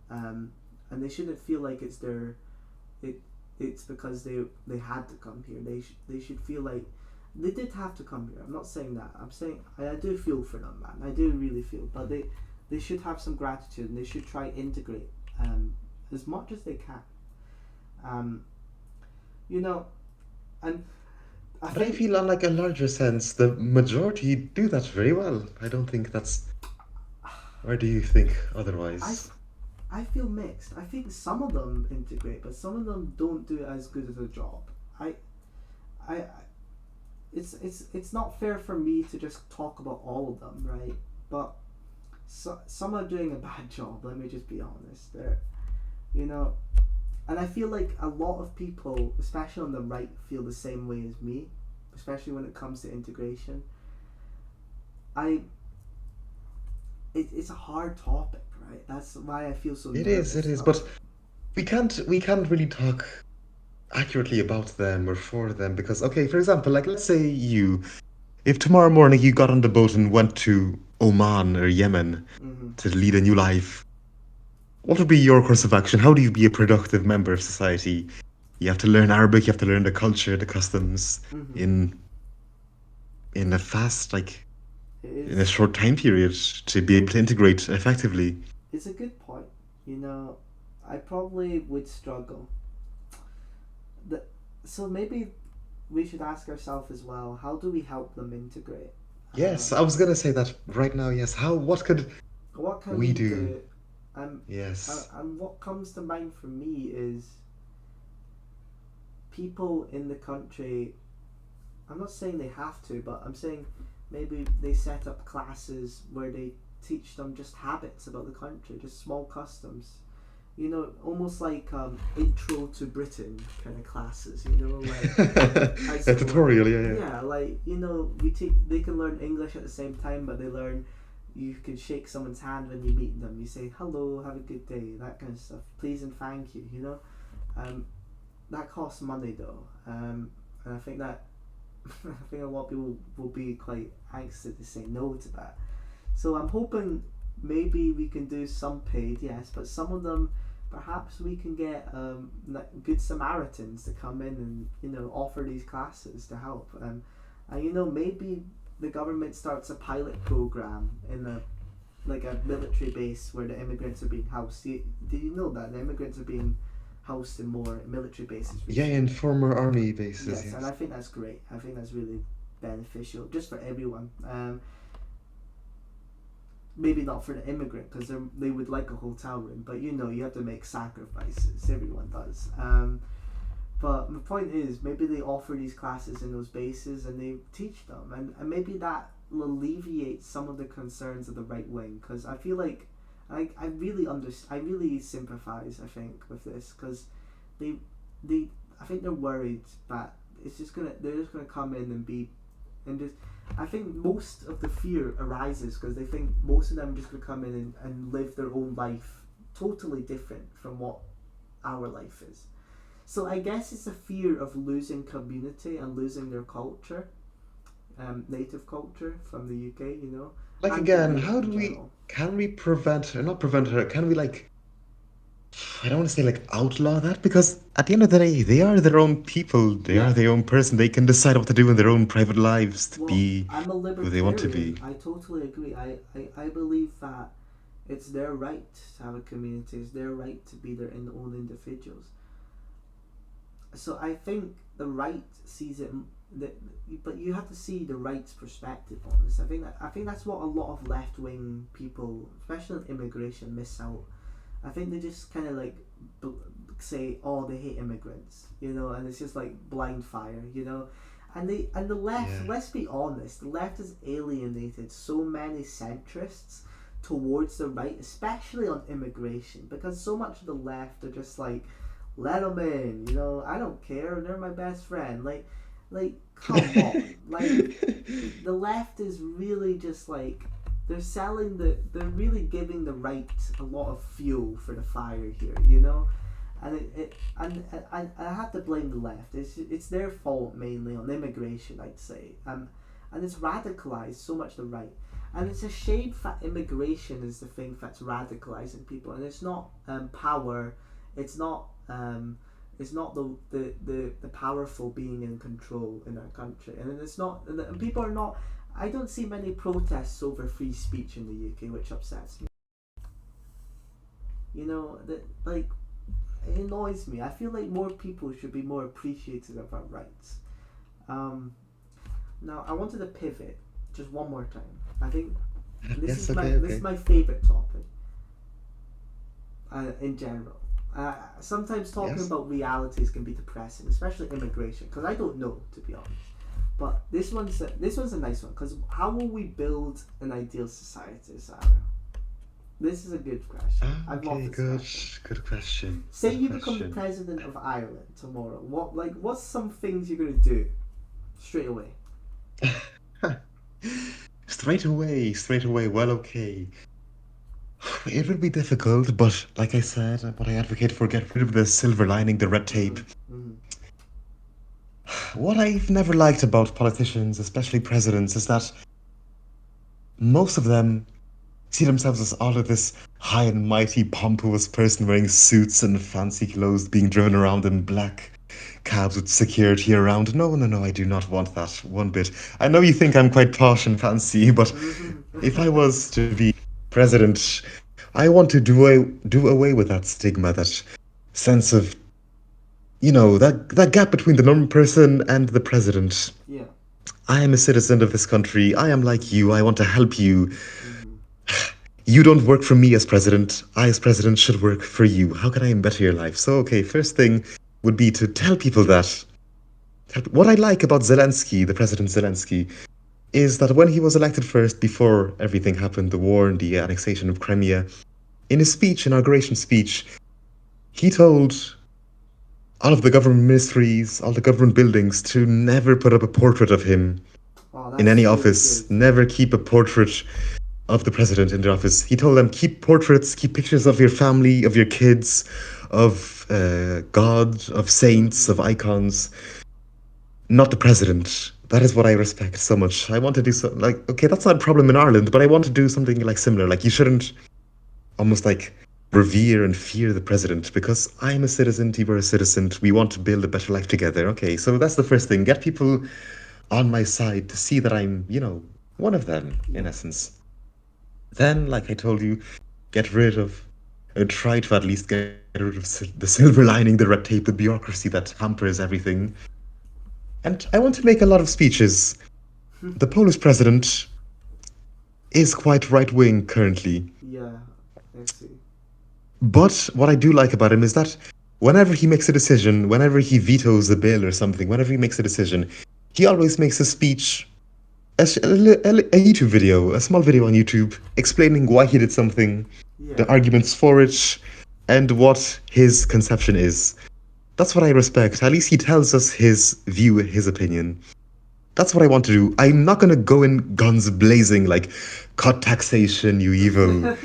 Speaker 1: um, and they shouldn't feel like it's their it. It's because they had to come here. They should feel like they did have to come here. I'm not saying that. I'm saying I do feel for them, man. I do really feel, but they should have some gratitude, and they should try integrate as much as they can. Um, you know, and I
Speaker 2: But I
Speaker 1: think
Speaker 2: feel on like a larger sense, the majority do that very well. I don't think that's, or do you think
Speaker 1: I
Speaker 2: otherwise?
Speaker 1: I feel mixed. I think some of them integrate, but some of them don't do as good as a job. I I it's not fair for me to just talk about all of them, right? But some are doing a bad job. Let me just be honest. They're, you know, and I feel like a lot of people, especially on the right, feel the same way as me, especially when it comes to integration. I it's a hard topic, right? That's why I feel so
Speaker 2: It
Speaker 1: nervous
Speaker 2: is,
Speaker 1: about
Speaker 2: but
Speaker 1: it.
Speaker 2: we can't really talk accurately about them or for them because okay, for example, like let's say you if tomorrow morning you got on the boat and went to Oman or Yemen
Speaker 1: Mm-hmm.
Speaker 2: to lead a new life, what would be your course of action? How do you be a productive member of society? You have to learn Arabic, you have to learn the culture, the customs
Speaker 1: Mm-hmm.
Speaker 2: in in a fast like
Speaker 1: It
Speaker 2: in a
Speaker 1: is.
Speaker 2: short time period to be able to integrate effectively.
Speaker 1: It's a good point. You know, I probably would struggle. The, so maybe we should ask ourselves as well: how do we help them integrate?
Speaker 2: Yes,
Speaker 1: Um,
Speaker 2: I was gonna say that right now, yes. What could
Speaker 1: what can
Speaker 2: we
Speaker 1: we
Speaker 2: do?
Speaker 1: do? Um,
Speaker 2: Yes.
Speaker 1: and what comes to mind for me is people in the country. I'm not saying they have to, but I'm saying maybe they set up classes where they teach them just habits about the country, just small customs. You know, almost like intro to Britain kind of classes. You know, like
Speaker 2: A
Speaker 1: as
Speaker 2: tutorial, yeah, yeah.
Speaker 1: yeah, like you know, we take they can learn English at the same time, but they learn. You can shake someone's hand when you meet them. You say hello, have a good day, that kind of stuff. Please and thank you. You know, um, that costs money though, and I think that I think a lot of people will be quite anxious to say no to that. So I'm hoping maybe we can do some paid, yes, but some of them perhaps we can get good Samaritans to come in and you know offer these classes to help. And you know maybe the government starts a pilot program in a like a military base where the immigrants are being housed. Did you know that the immigrants are being housed in more military bases
Speaker 2: Yeah, in
Speaker 1: recently?
Speaker 2: former army bases,
Speaker 1: Yes, and I
Speaker 2: yes.
Speaker 1: think that's great. I think that's really beneficial just for everyone. Maybe not for the immigrant because they would like a hotel room, but you know you have to make sacrifices. Everyone does. But my point is, maybe they offer these classes in those bases and they teach them, and maybe that will alleviate some of the concerns of the right wing. Because I feel like I really sympathize. I think with this because they they I think they're worried that they're just gonna come in and be and just I think most of the fear arises because they think most of them are just gonna come in and live their own life totally different from what our life is. So I guess it's a fear of losing community and losing their culture, native culture from the UK,
Speaker 2: Like
Speaker 1: and
Speaker 2: again,
Speaker 1: Europe
Speaker 2: how
Speaker 1: in
Speaker 2: do we
Speaker 1: general.
Speaker 2: can we prevent or not prevent her? Can we like I don't want to say like outlaw that because at the end of the day, they are their own people. They are
Speaker 1: Yeah.
Speaker 2: their own person. They can decide what to do in their own private lives to
Speaker 1: Well,
Speaker 2: be
Speaker 1: I'm a
Speaker 2: who they want to
Speaker 1: libertarian.
Speaker 2: be.
Speaker 1: I totally agree. I believe that it's their right to have a community. It's their right to be their own individuals. So I think the right sees it, that, but you have to see the right's perspective on this. I think that's what a lot of left wing people, especially in immigration, miss out. I think they just kind of like say, "Oh, they hate immigrants," and it's just like blind fire, and the left.
Speaker 2: Yeah.
Speaker 1: Let's be honest, the left has alienated so many centrists towards the right, especially on immigration, because so much of the left are just like, let them in, I don't care, they're my best friend, like come on, like the left is really just like they're really giving the right a lot of fuel for the fire here, and I have to blame the left. It's their fault mainly on immigration, I'd say, and it's radicalized so much the right, and it's a shame that immigration is the thing that's radicalizing people, and it's not power, it's not the powerful being in control in our country, and it's not, and people are not. I don't see many protests over free speech in the UK, which upsets me. That like it annoys me. I feel like more people should be more appreciative of our rights. Um, Now I wanted to pivot just one more time. I think
Speaker 2: Yes,
Speaker 1: this is
Speaker 2: okay.
Speaker 1: my favorite topic in general. Sometimes talking
Speaker 2: Yes.
Speaker 1: about realities can be depressing, especially immigration, because I don't know, to be honest. But this one's a nice one, because how will we build an ideal society, Sarah? This is a good question.
Speaker 2: Ah,
Speaker 1: I love
Speaker 2: okay,
Speaker 1: this
Speaker 2: good.
Speaker 1: question.
Speaker 2: Good question.
Speaker 1: Say
Speaker 2: Good
Speaker 1: you become the
Speaker 2: question.
Speaker 1: president of Ireland tomorrow. What's some things you're gonna do straight away?
Speaker 2: Straight away, straight away. Well, okay. It will be difficult, but like I said, what I advocate for, get rid of the silver lining, the red tape.
Speaker 1: Mm-hmm. Mm-hmm.
Speaker 2: What I've never liked about politicians, especially presidents, is that most of them see themselves as all of this high and mighty, pompous person wearing suits and fancy clothes, being driven around in black cabs with security around. No, no, no, I do not want that one bit. I know you think I'm quite posh and fancy, but if I
Speaker 1: Mm-hmm.
Speaker 2: was to be president, I want to do away with that stigma, that sense of, that gap between the normal person and the president.
Speaker 1: Yeah.
Speaker 2: I am a citizen of this country. I am like
Speaker 1: Mm-hmm.
Speaker 2: you. I want to help you.
Speaker 1: Mm-hmm.
Speaker 2: You don't work for me as president. I, as president, should work for you. How can I better your life? So, okay, first thing would be to tell people that. What I like about Zelensky, the President Zelensky, is that when he was elected first, before everything happened, the war and the annexation of Crimea, in his speech, inauguration speech, he told all of the government ministries, all the government buildings to never put up a portrait of him
Speaker 1: Oh,
Speaker 2: in
Speaker 1: that's
Speaker 2: any
Speaker 1: really
Speaker 2: office,
Speaker 1: good.
Speaker 2: never keep a portrait of the president in the office. He told them, keep portraits, keep pictures of your family, of your kids, of God, of saints, of
Speaker 1: Mm-hmm.
Speaker 2: icons, not the president. That is what I respect so much. I want to do so, like, okay, that's not a problem in Ireland, but I want to do something like similar. Like, you shouldn't almost like revere and fear the president because I'm a citizen, you are a citizen. We want to build a better life together. Okay, so that's the first thing. Get people on my side to see that I'm, one of them, in
Speaker 1: Yeah.
Speaker 2: essence. Then, like I told you, get rid of, try to at least get rid of the silver lining, the red tape, the bureaucracy that hampers everything. And I want to make a lot of speeches. The Polish president is quite right wing currently.
Speaker 1: Yeah. I see.
Speaker 2: But what I do like about him is that whenever he makes a decision, whenever he vetoes a bill or something, whenever he makes a decision, he always makes a speech, a YouTube video, a small video on YouTube explaining why he did something, the
Speaker 1: Yeah.
Speaker 2: arguments for it, and what his conception is. That's what I respect. At least he tells us his view, his opinion. That's what I want to do. I'm not going to go in guns blazing like cut taxation, you evil.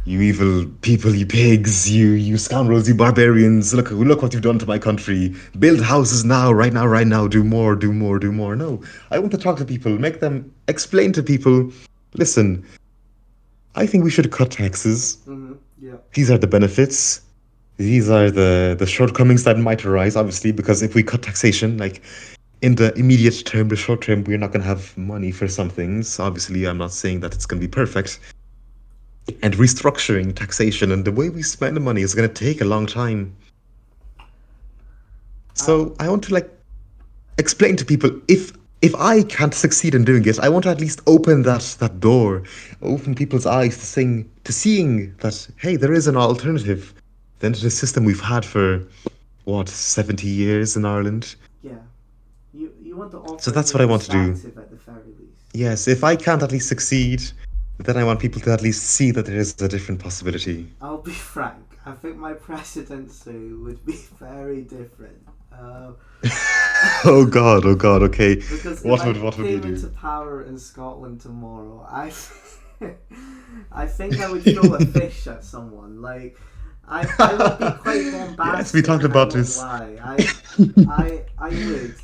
Speaker 2: You evil people, you pigs, you scoundrels, you barbarians. Look what you've done to my country. Build houses now, right now, right now. Do more, do more, do more. No, I want to talk to people, make them explain to people. Listen, I think we should cut taxes.
Speaker 1: Yeah.
Speaker 2: These are the benefits. These are the shortcomings that might arise, obviously, because if we cut taxation, like in the immediate term, the short term, we're not going to have money for some things. Obviously, I'm not saying that it's going to be perfect. And restructuring taxation and the way we spend the money is going to take a long time. So I want to like explain to people if I can't succeed in doing it, I want to at least open that door, open people's eyes to seeing that hey, there is an alternative than to the system we've had for what 70 years in Ireland.
Speaker 1: Yeah. You want to
Speaker 2: So
Speaker 1: offer a
Speaker 2: that's
Speaker 1: new
Speaker 2: what I want to do.
Speaker 1: perspective at the very least.
Speaker 2: Yes, if I can't at least succeed, then I want people to at least see that there is a different possibility.
Speaker 1: I'll be frank. I think my presidency would be very different.
Speaker 2: Oh God, oh God. Okay,
Speaker 1: Because if
Speaker 2: what
Speaker 1: I
Speaker 2: would you
Speaker 1: came into
Speaker 2: do?
Speaker 1: power in Scotland tomorrow, I think I would throw a fish at someone. Like, I would be quite bombastic.
Speaker 2: Yes, we talked about
Speaker 1: I won't
Speaker 2: this.
Speaker 1: lie. I would.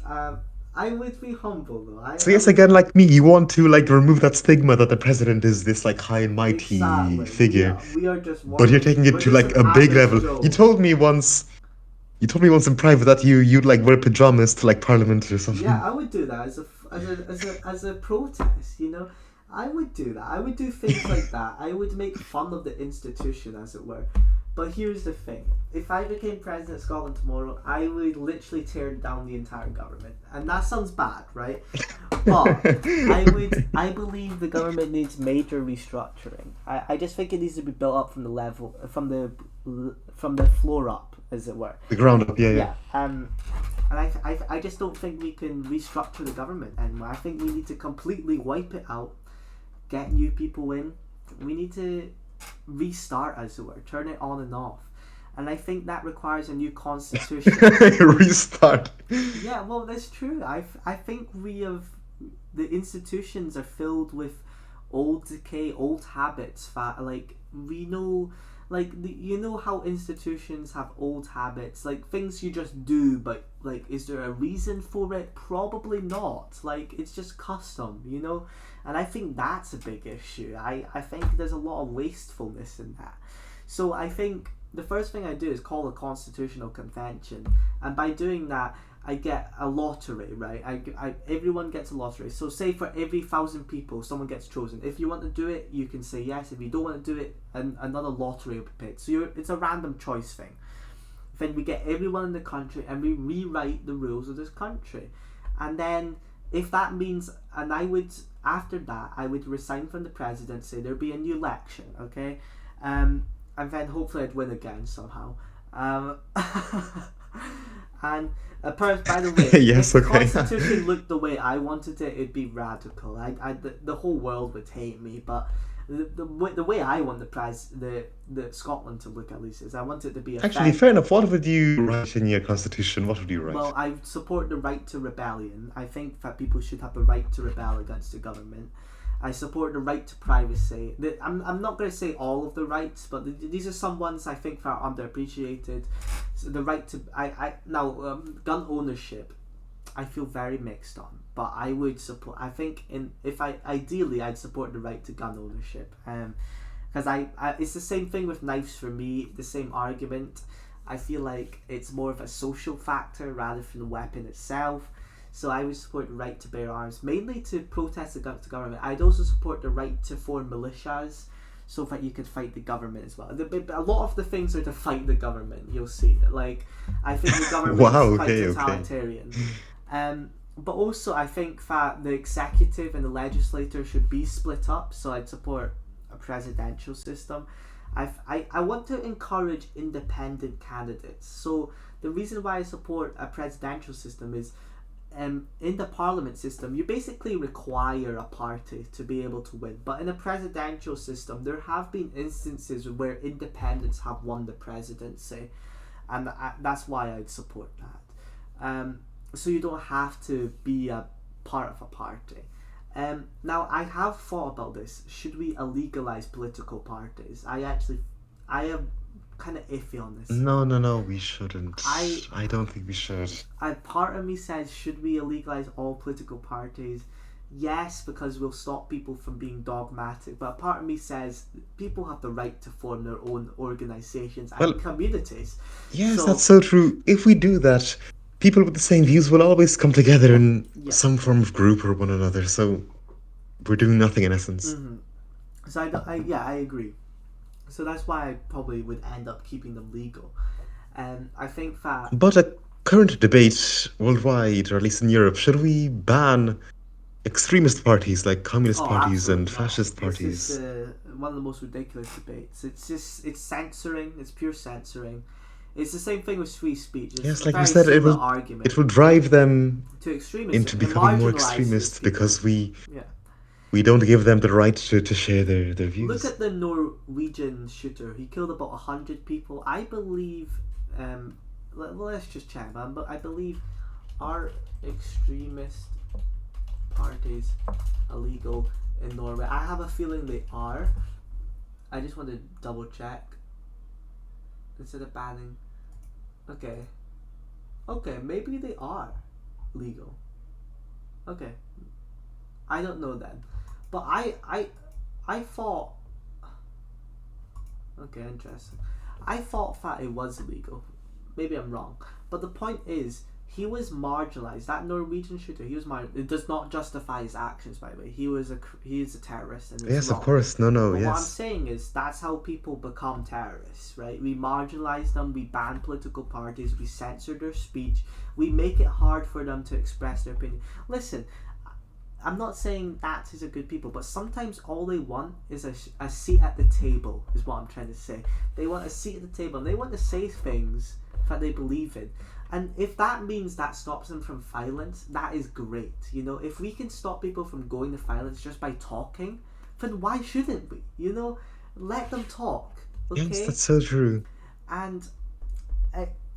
Speaker 1: I would be humble though.
Speaker 2: So
Speaker 1: I
Speaker 2: yes,
Speaker 1: would
Speaker 2: again, like me, you want to like remove that stigma that the president is this like high and mighty
Speaker 1: exactly. We
Speaker 2: figure,
Speaker 1: are. We are just
Speaker 2: but you're
Speaker 1: one.
Speaker 2: taking it
Speaker 1: We're
Speaker 2: to
Speaker 1: just
Speaker 2: like
Speaker 1: an
Speaker 2: a big
Speaker 1: average
Speaker 2: level.
Speaker 1: Joe.
Speaker 2: You told me once in private that you'd like wear pajamas to like parliament or
Speaker 1: Yeah,
Speaker 2: something.
Speaker 1: I would do that as a protest. You know, I would do that. I would do things like that. I would make fun of the institution, as it were. But here's the thing: if I became president of Scotland tomorrow, I would literally tear down the entire government, and that sounds bad, right? But I believe the government needs major restructuring. I just think it needs to be built up from the level, from the floor up, as it were.
Speaker 2: The ground up, yeah, yeah.
Speaker 1: Yeah. And I just don't think we can restructure the government anymore. I think we need to completely wipe it out, get new people in. We need to restart, as it were, turn it on and off. And I think that requires a new constitution.
Speaker 2: Restart.
Speaker 1: Yeah, well, that's true. I think the institutions are filled with old decay, old habits that like we know, like you know how institutions have old habits, like things you just do, but like is there a reason for it? Probably not. Like it's just custom, you know. And I think that's a big issue. I think there's a lot of wastefulness in that. So I think the first thing I do is call a constitutional convention, and by doing that, I get a lottery, right? Everyone gets a lottery. So say for every 1,000 people, someone gets chosen. If you want to do it, you can say yes. If you don't want to do it, another lottery will be picked. So it's a random choice thing. Then we get everyone in the country and we rewrite the rules of this country. And then if that means, and after that, I would resign from the presidency. There'd be a new election, okay? And then hopefully I'd win again somehow. And by the way,
Speaker 2: Yes,
Speaker 1: if the
Speaker 2: okay.
Speaker 1: constitution looked the way I wanted it, it'd be radical. The whole world would hate me, but the way I want the Scotland to look, at least, is I want it to be a
Speaker 2: Actually, fair enough. What would you write in your constitution? What would you write?
Speaker 1: well, I support the right to rebellion. I think that people should have the right to rebel against the government. I support the right to privacy. I'm not going to say all of the rights, but these are some ones I think that are underappreciated. So the right to gun ownership, I feel very mixed on, but I would support. I think ideally I'd support the right to gun ownership. Because it's the same thing with knives for me. The same argument. I feel like it's more of a social factor rather than the weapon itself. So I would support the right to bear arms, mainly to protest against the government. I'd also support the right to form militias, so that you could fight the government as well. A lot of the things are to fight the government. You'll see. Like I think the government
Speaker 2: Wow,
Speaker 1: is quite
Speaker 2: okay, okay.
Speaker 1: totalitarian. But also I think that the executive and the legislature should be split up. So I'd support a presidential system. I want to encourage independent candidates. So the reason why I support a presidential system is in the parliament system, you basically require a party to be able to win. But in a presidential system, there have been instances where independents have won the presidency, and that's why I'd support that. So you don't have to be a part of a party. Now I have thought about this. Should we illegalize political parties? I am kind of iffy on this.
Speaker 2: No, we shouldn't.
Speaker 1: I
Speaker 2: I don't think we should.
Speaker 1: Part of me says, should we illegalize all political parties? Yes, because we'll stop people from being dogmatic. But part of me says people have the right to form their own organizations and
Speaker 2: Well,
Speaker 1: communities.
Speaker 2: Yes,
Speaker 1: So
Speaker 2: that's so true. If we do that, people with the same views will always come together in
Speaker 1: yeah.
Speaker 2: some form of group or one another. So we're doing nothing in essence.
Speaker 1: So I agree. So that's why I probably would end up keeping them legal. And I think that
Speaker 2: But a current debate worldwide, or at least in Europe, should we ban extremist parties like communist parties and
Speaker 1: absolutely not.
Speaker 2: fascist
Speaker 1: This is
Speaker 2: parties?
Speaker 1: one of the most ridiculous debates. It's censoring. It's pure censoring. It's the same thing with free speech. It's
Speaker 2: Yes,
Speaker 1: a
Speaker 2: like we
Speaker 1: very
Speaker 2: said,
Speaker 1: similar argument
Speaker 2: it will drive them
Speaker 1: to extremism.
Speaker 2: into
Speaker 1: It
Speaker 2: becoming more
Speaker 1: marginalizes
Speaker 2: extremist
Speaker 1: people.
Speaker 2: because
Speaker 1: Yeah.
Speaker 2: we don't give them the right to share their
Speaker 1: Look
Speaker 2: views.
Speaker 1: at the Norwegian shooter. He killed about 100 people. I believe. Let's just check. But I believe are extremist parties illegal in Norway? I have a feeling they are. I just want to double check. Instead of banning. Okay, maybe they are legal. Okay, I don't know then, but I thought. Okay, interesting. I thought that it was illegal. Maybe I'm wrong, but the point is, he was marginalized. That Norwegian shooter, he was It does not justify his actions, by the way. He is a terrorist, and it's
Speaker 2: Yes,
Speaker 1: wrong.
Speaker 2: of course. No,
Speaker 1: But what I'm
Speaker 2: yes.
Speaker 1: saying is that's how people become terrorists, right? We marginalize them, we ban political parties, we censor their speech, we make it hard for them to express their opinion. Listen, I'm not saying that is a good people, but sometimes all they want is a seat at the table, is what I'm trying to say. They want a seat at the table and they want to say things that they believe in. And if that means that stops them from violence, that is great. You know, if we can stop people from going to violence just by talking, then why shouldn't we? You know, let them talk. Okay?
Speaker 2: Yes, that's so true.
Speaker 1: And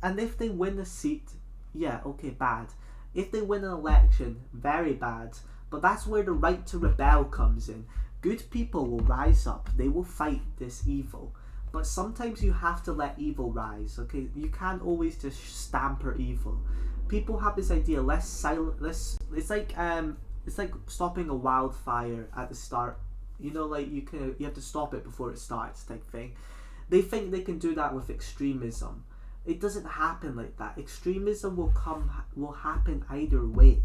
Speaker 1: if they win a seat, yeah, okay, bad. If they win an election, very bad. But that's where the right to rebel comes in. Good people will rise up. They will fight this evil. But sometimes you have to let evil rise. Okay, you can't always just stamper evil. People have this idea. It's like stopping a wildfire at the start. You know, like you have to stop it before it starts, type thing. They think they can do that with extremism. It doesn't happen like that. Extremism will happen either way.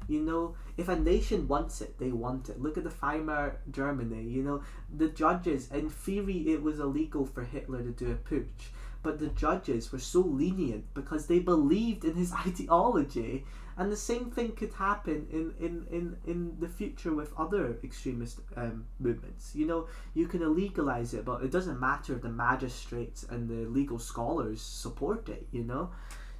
Speaker 1: You know, if a nation wants it, they want it. Look at the Weimar Germany. You know, the judges, in theory, it was illegal for Hitler to do a putsch, but the judges were so lenient because they believed in his ideology. And the same thing could happen in the future with other extremist movements. You know, you can illegalize it, but it doesn't matter if the magistrates and the legal scholars support it, you know?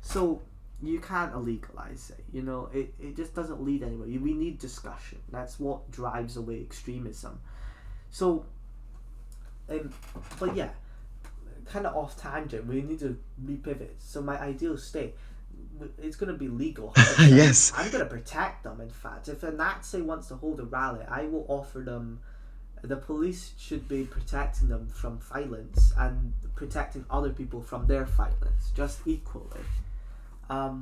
Speaker 1: So you can't illegalize it, you know? It just doesn't lead anywhere. We need discussion. That's what drives away extremism. So, but yeah, kind of off tangent, we need to repivot. So my ideal state, it's going to be legal.
Speaker 2: Yes.
Speaker 1: I'm going to protect them, in fact. If a Nazi wants to hold a rally, I will offer them... The police should be protecting them from violence and protecting other people from their violence, just equally. But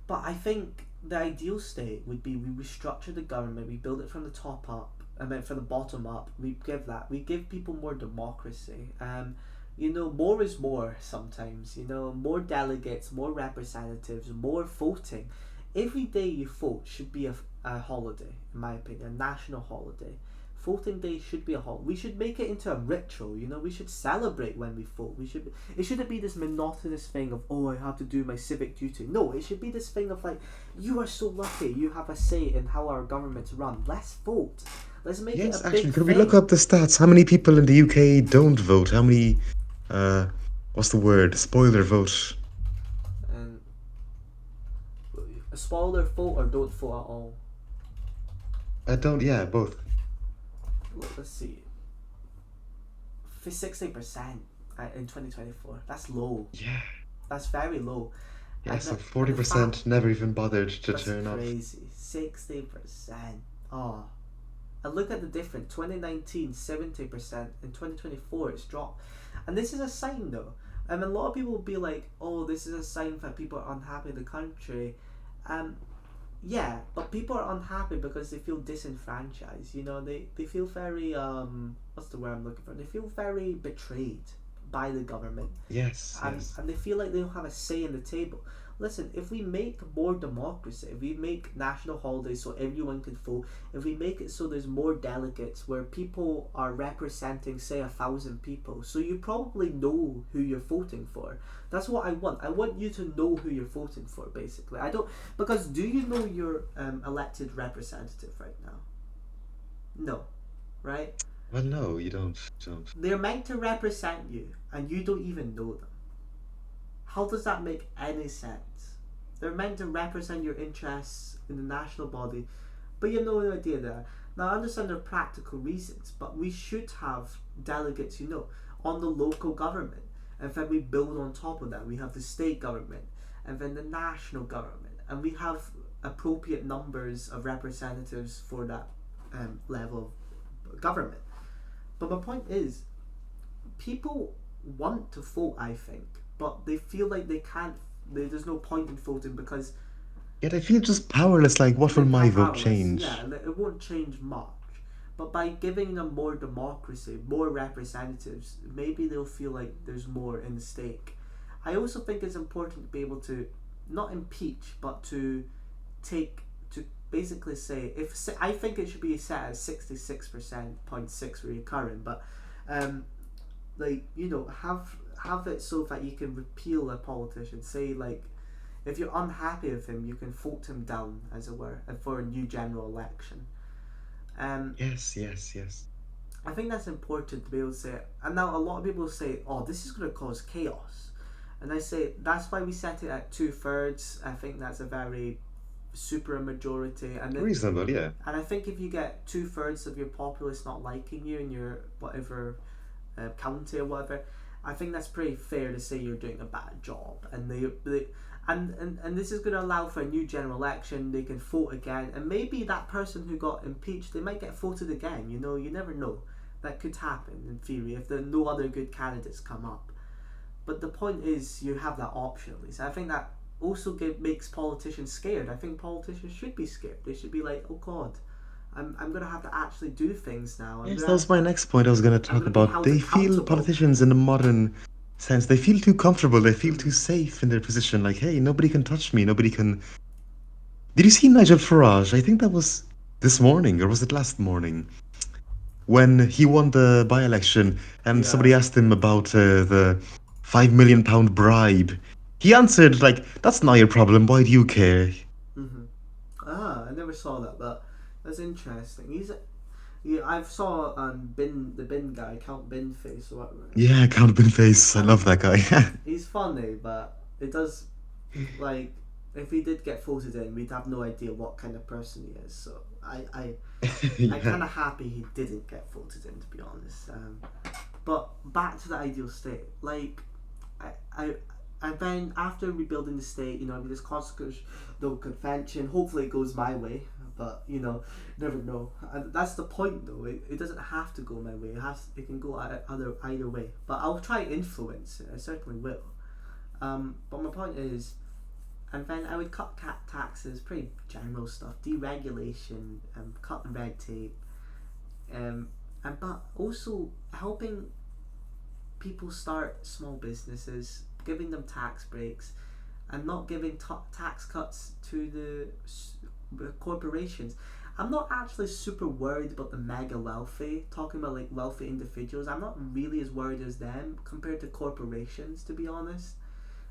Speaker 1: I think the ideal state would be we restructure the government, we build it from the top up, and then from the bottom up, we give people more democracy. You know, more is more sometimes, you know, more delegates, more representatives, more voting. Every day you vote should be a holiday, in my opinion, a national holiday. Voting day should be a holiday. We should make it into a ritual, you know, we should celebrate when we vote. It shouldn't be this monotonous thing of, oh, I have to do my civic duty. No, it should be this thing of like, you are so lucky you have a say in how our government's run. Let's vote. Let's make it a big
Speaker 2: Actually, could
Speaker 1: thing.
Speaker 2: we look up the stats? How many people in the UK don't vote? How many, what's the word? Spoiler vote.
Speaker 1: And a spoiler vote or don't vote at all.
Speaker 2: Yeah, both.
Speaker 1: Let's see. 60% in 2024. That's low.
Speaker 2: Yeah.
Speaker 1: That's very low.
Speaker 2: Yeah,
Speaker 1: And
Speaker 2: so
Speaker 1: the
Speaker 2: 40% never even bothered to
Speaker 1: That's
Speaker 2: turn up.
Speaker 1: crazy. 60%. Oh, and look at the difference. 2019, 70%. In 2024, it's dropped. And this is a sign, though. A lot of people will be like, oh, this is a sign that people are unhappy in the country. Um, yeah, but people are unhappy because they feel disenfranchised. You know, they feel very, what's the word I'm looking for? They feel very betrayed by the government.
Speaker 2: Yes,
Speaker 1: and
Speaker 2: yes.
Speaker 1: and they feel like they don't have a say in the table. Listen, if we make more democracy, if we make national holidays so everyone can vote, if we make it so there's more delegates where people are representing, say, 1,000 people, so you probably know who you're voting for. That's what I want. I want you to know who you're voting for, basically. I don't, because do you know your elected representative right now? No, right?
Speaker 2: Well, no, you don't.
Speaker 1: They're meant to represent you, and you don't even know them. How does that make any sense? They're meant to represent your interests in the national body, but you have no idea there. Now, I understand there are practical reasons, but we should have delegates, on the local government. And then we build on top of that. We have the state government, and then the national government, and we have appropriate numbers of representatives for that level of government. But my point is, people want to vote, I think, but they feel like they can't. There's no point in voting because
Speaker 2: Yet I feel just powerless, like, what will
Speaker 1: they're
Speaker 2: my vote
Speaker 1: powerless.
Speaker 2: change?
Speaker 1: Yeah, it won't change much. But by giving them more democracy, more representatives, maybe they'll feel like there's more in stake. I also think it's important to be able to not impeach, but to take to basically say if I think it should be set at 66% 0.6 recurring, but have it so that you can repeal a politician. Say, like, if you're unhappy with him, you can vote him down, as it were, for a new general election. Um,
Speaker 2: Yes, yes, yes.
Speaker 1: I think that's important to be able to say. And now a lot of people say, "Oh, this is going to cause chaos," and I say that's why we set it at 2/3. I think that's a very super majority,
Speaker 2: Reasonable, yeah.
Speaker 1: and I think if you get 2/3 of your populace not liking you in your whatever county or whatever, I think that's pretty fair to say you're doing a bad job. And and this is going to allow for a new general election. They can vote again, and maybe that person who got impeached, they might get voted again. You never know. That could happen in theory if there are no other good candidates come up. But the point is, you have that option at least. I think that also makes politicians scared. I think politicians should be scared. They should be like, oh God, I'm gonna have to actually do things now.
Speaker 2: Yes, that was my next point I was going to
Speaker 1: I'm
Speaker 2: talk
Speaker 1: gonna be
Speaker 2: about.
Speaker 1: held
Speaker 2: They feel
Speaker 1: accountable.
Speaker 2: politicians in the modern sense, they feel too comfortable, they feel too safe in their position. Like, hey, nobody can touch me, nobody can. Did you see Nigel Farage? I think that was this morning, or was it last morning? When he won the by-election and
Speaker 1: Yeah.
Speaker 2: somebody asked him about the £5 million bribe, he answered like, "That's not your problem. Why do you care?"
Speaker 1: Mhm. Ah, I never saw that, but that's interesting. Yeah, I've saw the bin guy, Count Bin Face or whatever.
Speaker 2: Yeah, Count Binface. I
Speaker 1: And
Speaker 2: love that guy.
Speaker 1: he's funny, but it does, like, if he did get voted in, we'd have no idea what kind of person he is. So I
Speaker 2: Yeah.
Speaker 1: kind of happy he didn't get voted in, to be honest. But back to the ideal state, like, I I. And then after rebuilding the state, this constitutional convention, hopefully it goes my way, but never know. And that's the point, though. It doesn't have to go my way. It can go either way. But I'll try to influence it. I certainly will. But my point is, and then I would cut taxes, pretty general stuff, deregulation, cutting red tape, but also helping people start small businesses, giving them tax breaks, and not giving tax cuts to the corporations. I'm not actually super worried about the mega wealthy, talking about like wealthy individuals. I'm not really as worried as them compared to corporations, to be honest.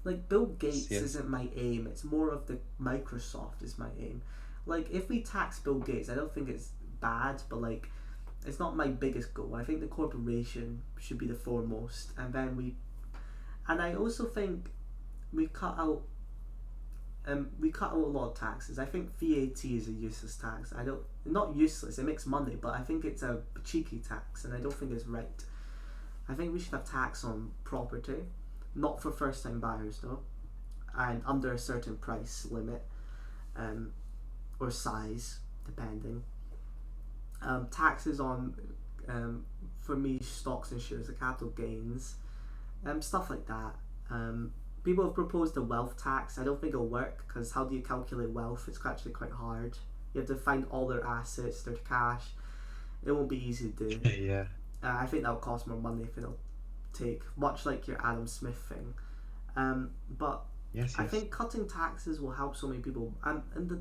Speaker 1: Like Bill Gates
Speaker 2: Yes.
Speaker 1: isn't my aim, it's more of the Microsoft is my aim. Like if we tax Bill Gates, I don't think it's bad, but like it's not my biggest goal. I think the corporation should be the foremost, and then and I also think we cut out a lot of taxes. I think VAT is a useless tax. I don't Not useless. It makes money, but I think it's a cheeky tax, and I don't think it's right. I think we should have tax on property, not for first time buyers though, and under a certain price limit, or size, depending. taxes on, for me, stocks and shares, the capital gains, stuff like that. People have proposed a wealth tax. I don't think it'll work because how do you calculate wealth? It's actually quite hard. You have to find all their assets, their cash. It won't be easy to do.
Speaker 2: Yeah.
Speaker 1: I think that'll cost more money if it'll take, much like your Adam Smith thing. But
Speaker 2: Yes,
Speaker 1: I
Speaker 2: yes.
Speaker 1: think cutting taxes will help so many people,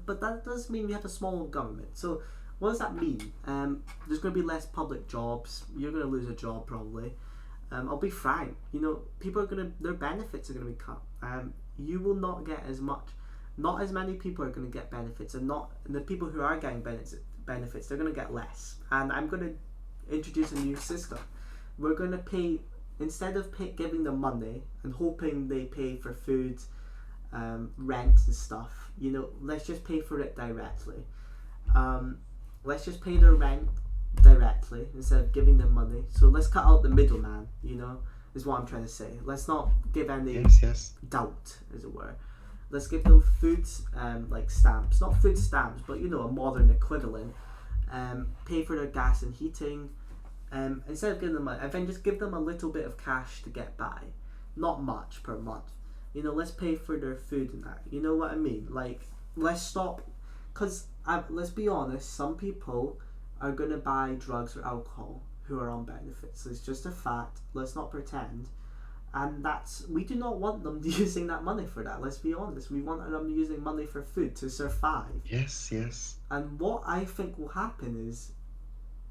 Speaker 1: but that does mean we have a smaller government. So what does that mean? There's going to be less public jobs. You're going to lose a job probably. I'll be frank. People are their benefits are going to be cut. You will not get as much. Not as many people are going to get benefits, and the people who are getting benefits, they're going to get less. And I'm going to introduce a new system. We're going to pay, instead of giving them money and hoping they pay for food, rent and stuff. Let's just pay for it directly. Let's just pay their rent directly instead of giving them money. So let's cut out the middleman, is what I'm trying to say. Let's not give any
Speaker 2: Yes.
Speaker 1: doubt, as it were. Let's give them food, like stamps. Not food stamps, but a modern equivalent. Pay for their gas and heating. Instead of giving them money, and then just give them a little bit of cash to get by. Not much per month. Let's pay for their food and that. You know what I mean? Like, let's stop. Because, let's be honest, some people are going to buy drugs or alcohol who are on benefits. It's just a fact. Let's not pretend. And we do not want them using that money for that. Let's be honest. We want them using money for food to survive.
Speaker 2: Yes.
Speaker 1: And what I think will happen is,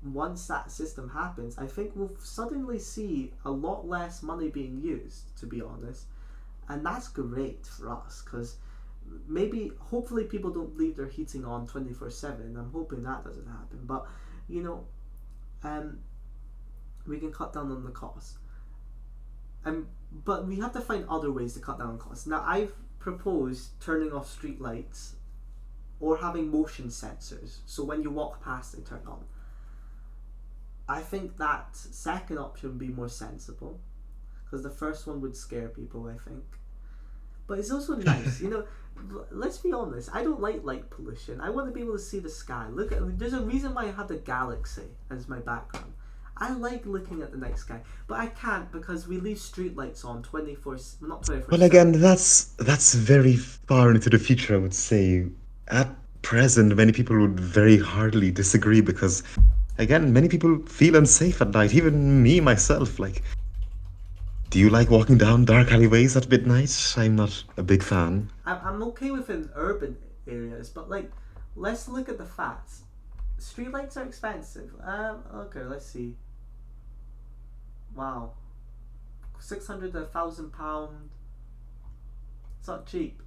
Speaker 1: once that system happens, I think we'll suddenly see a lot less money being used, to be honest. And that's great for us, because hopefully people don't leave their heating on 24/7. I'm hoping that doesn't happen. But, we can cut down on the cost. But we have to find other ways to cut down on costs. Now, I've proposed turning off street lights or having motion sensors, so when you walk past they turn on. I think that second option would be more sensible, because the first one would scare people, I think. But it's also nice, let's be honest, I don't like light pollution. I want to be able to see the sky. There's a reason why I have the galaxy as my background. I like looking at the night sky, but I can't because we leave streetlights on 24, not 24.
Speaker 2: Well, again, that's very far into the future, I would say. At present, many people would very hardly disagree because, again, many people feel unsafe at night. Even me, myself, like, do you like walking down dark alleyways at midnight? I'm not a big fan.
Speaker 1: I'm okay with in urban areas, but let's look at the facts. Streetlights are expensive. Okay, let's see. Wow, £600 to £1,000. It's not cheap.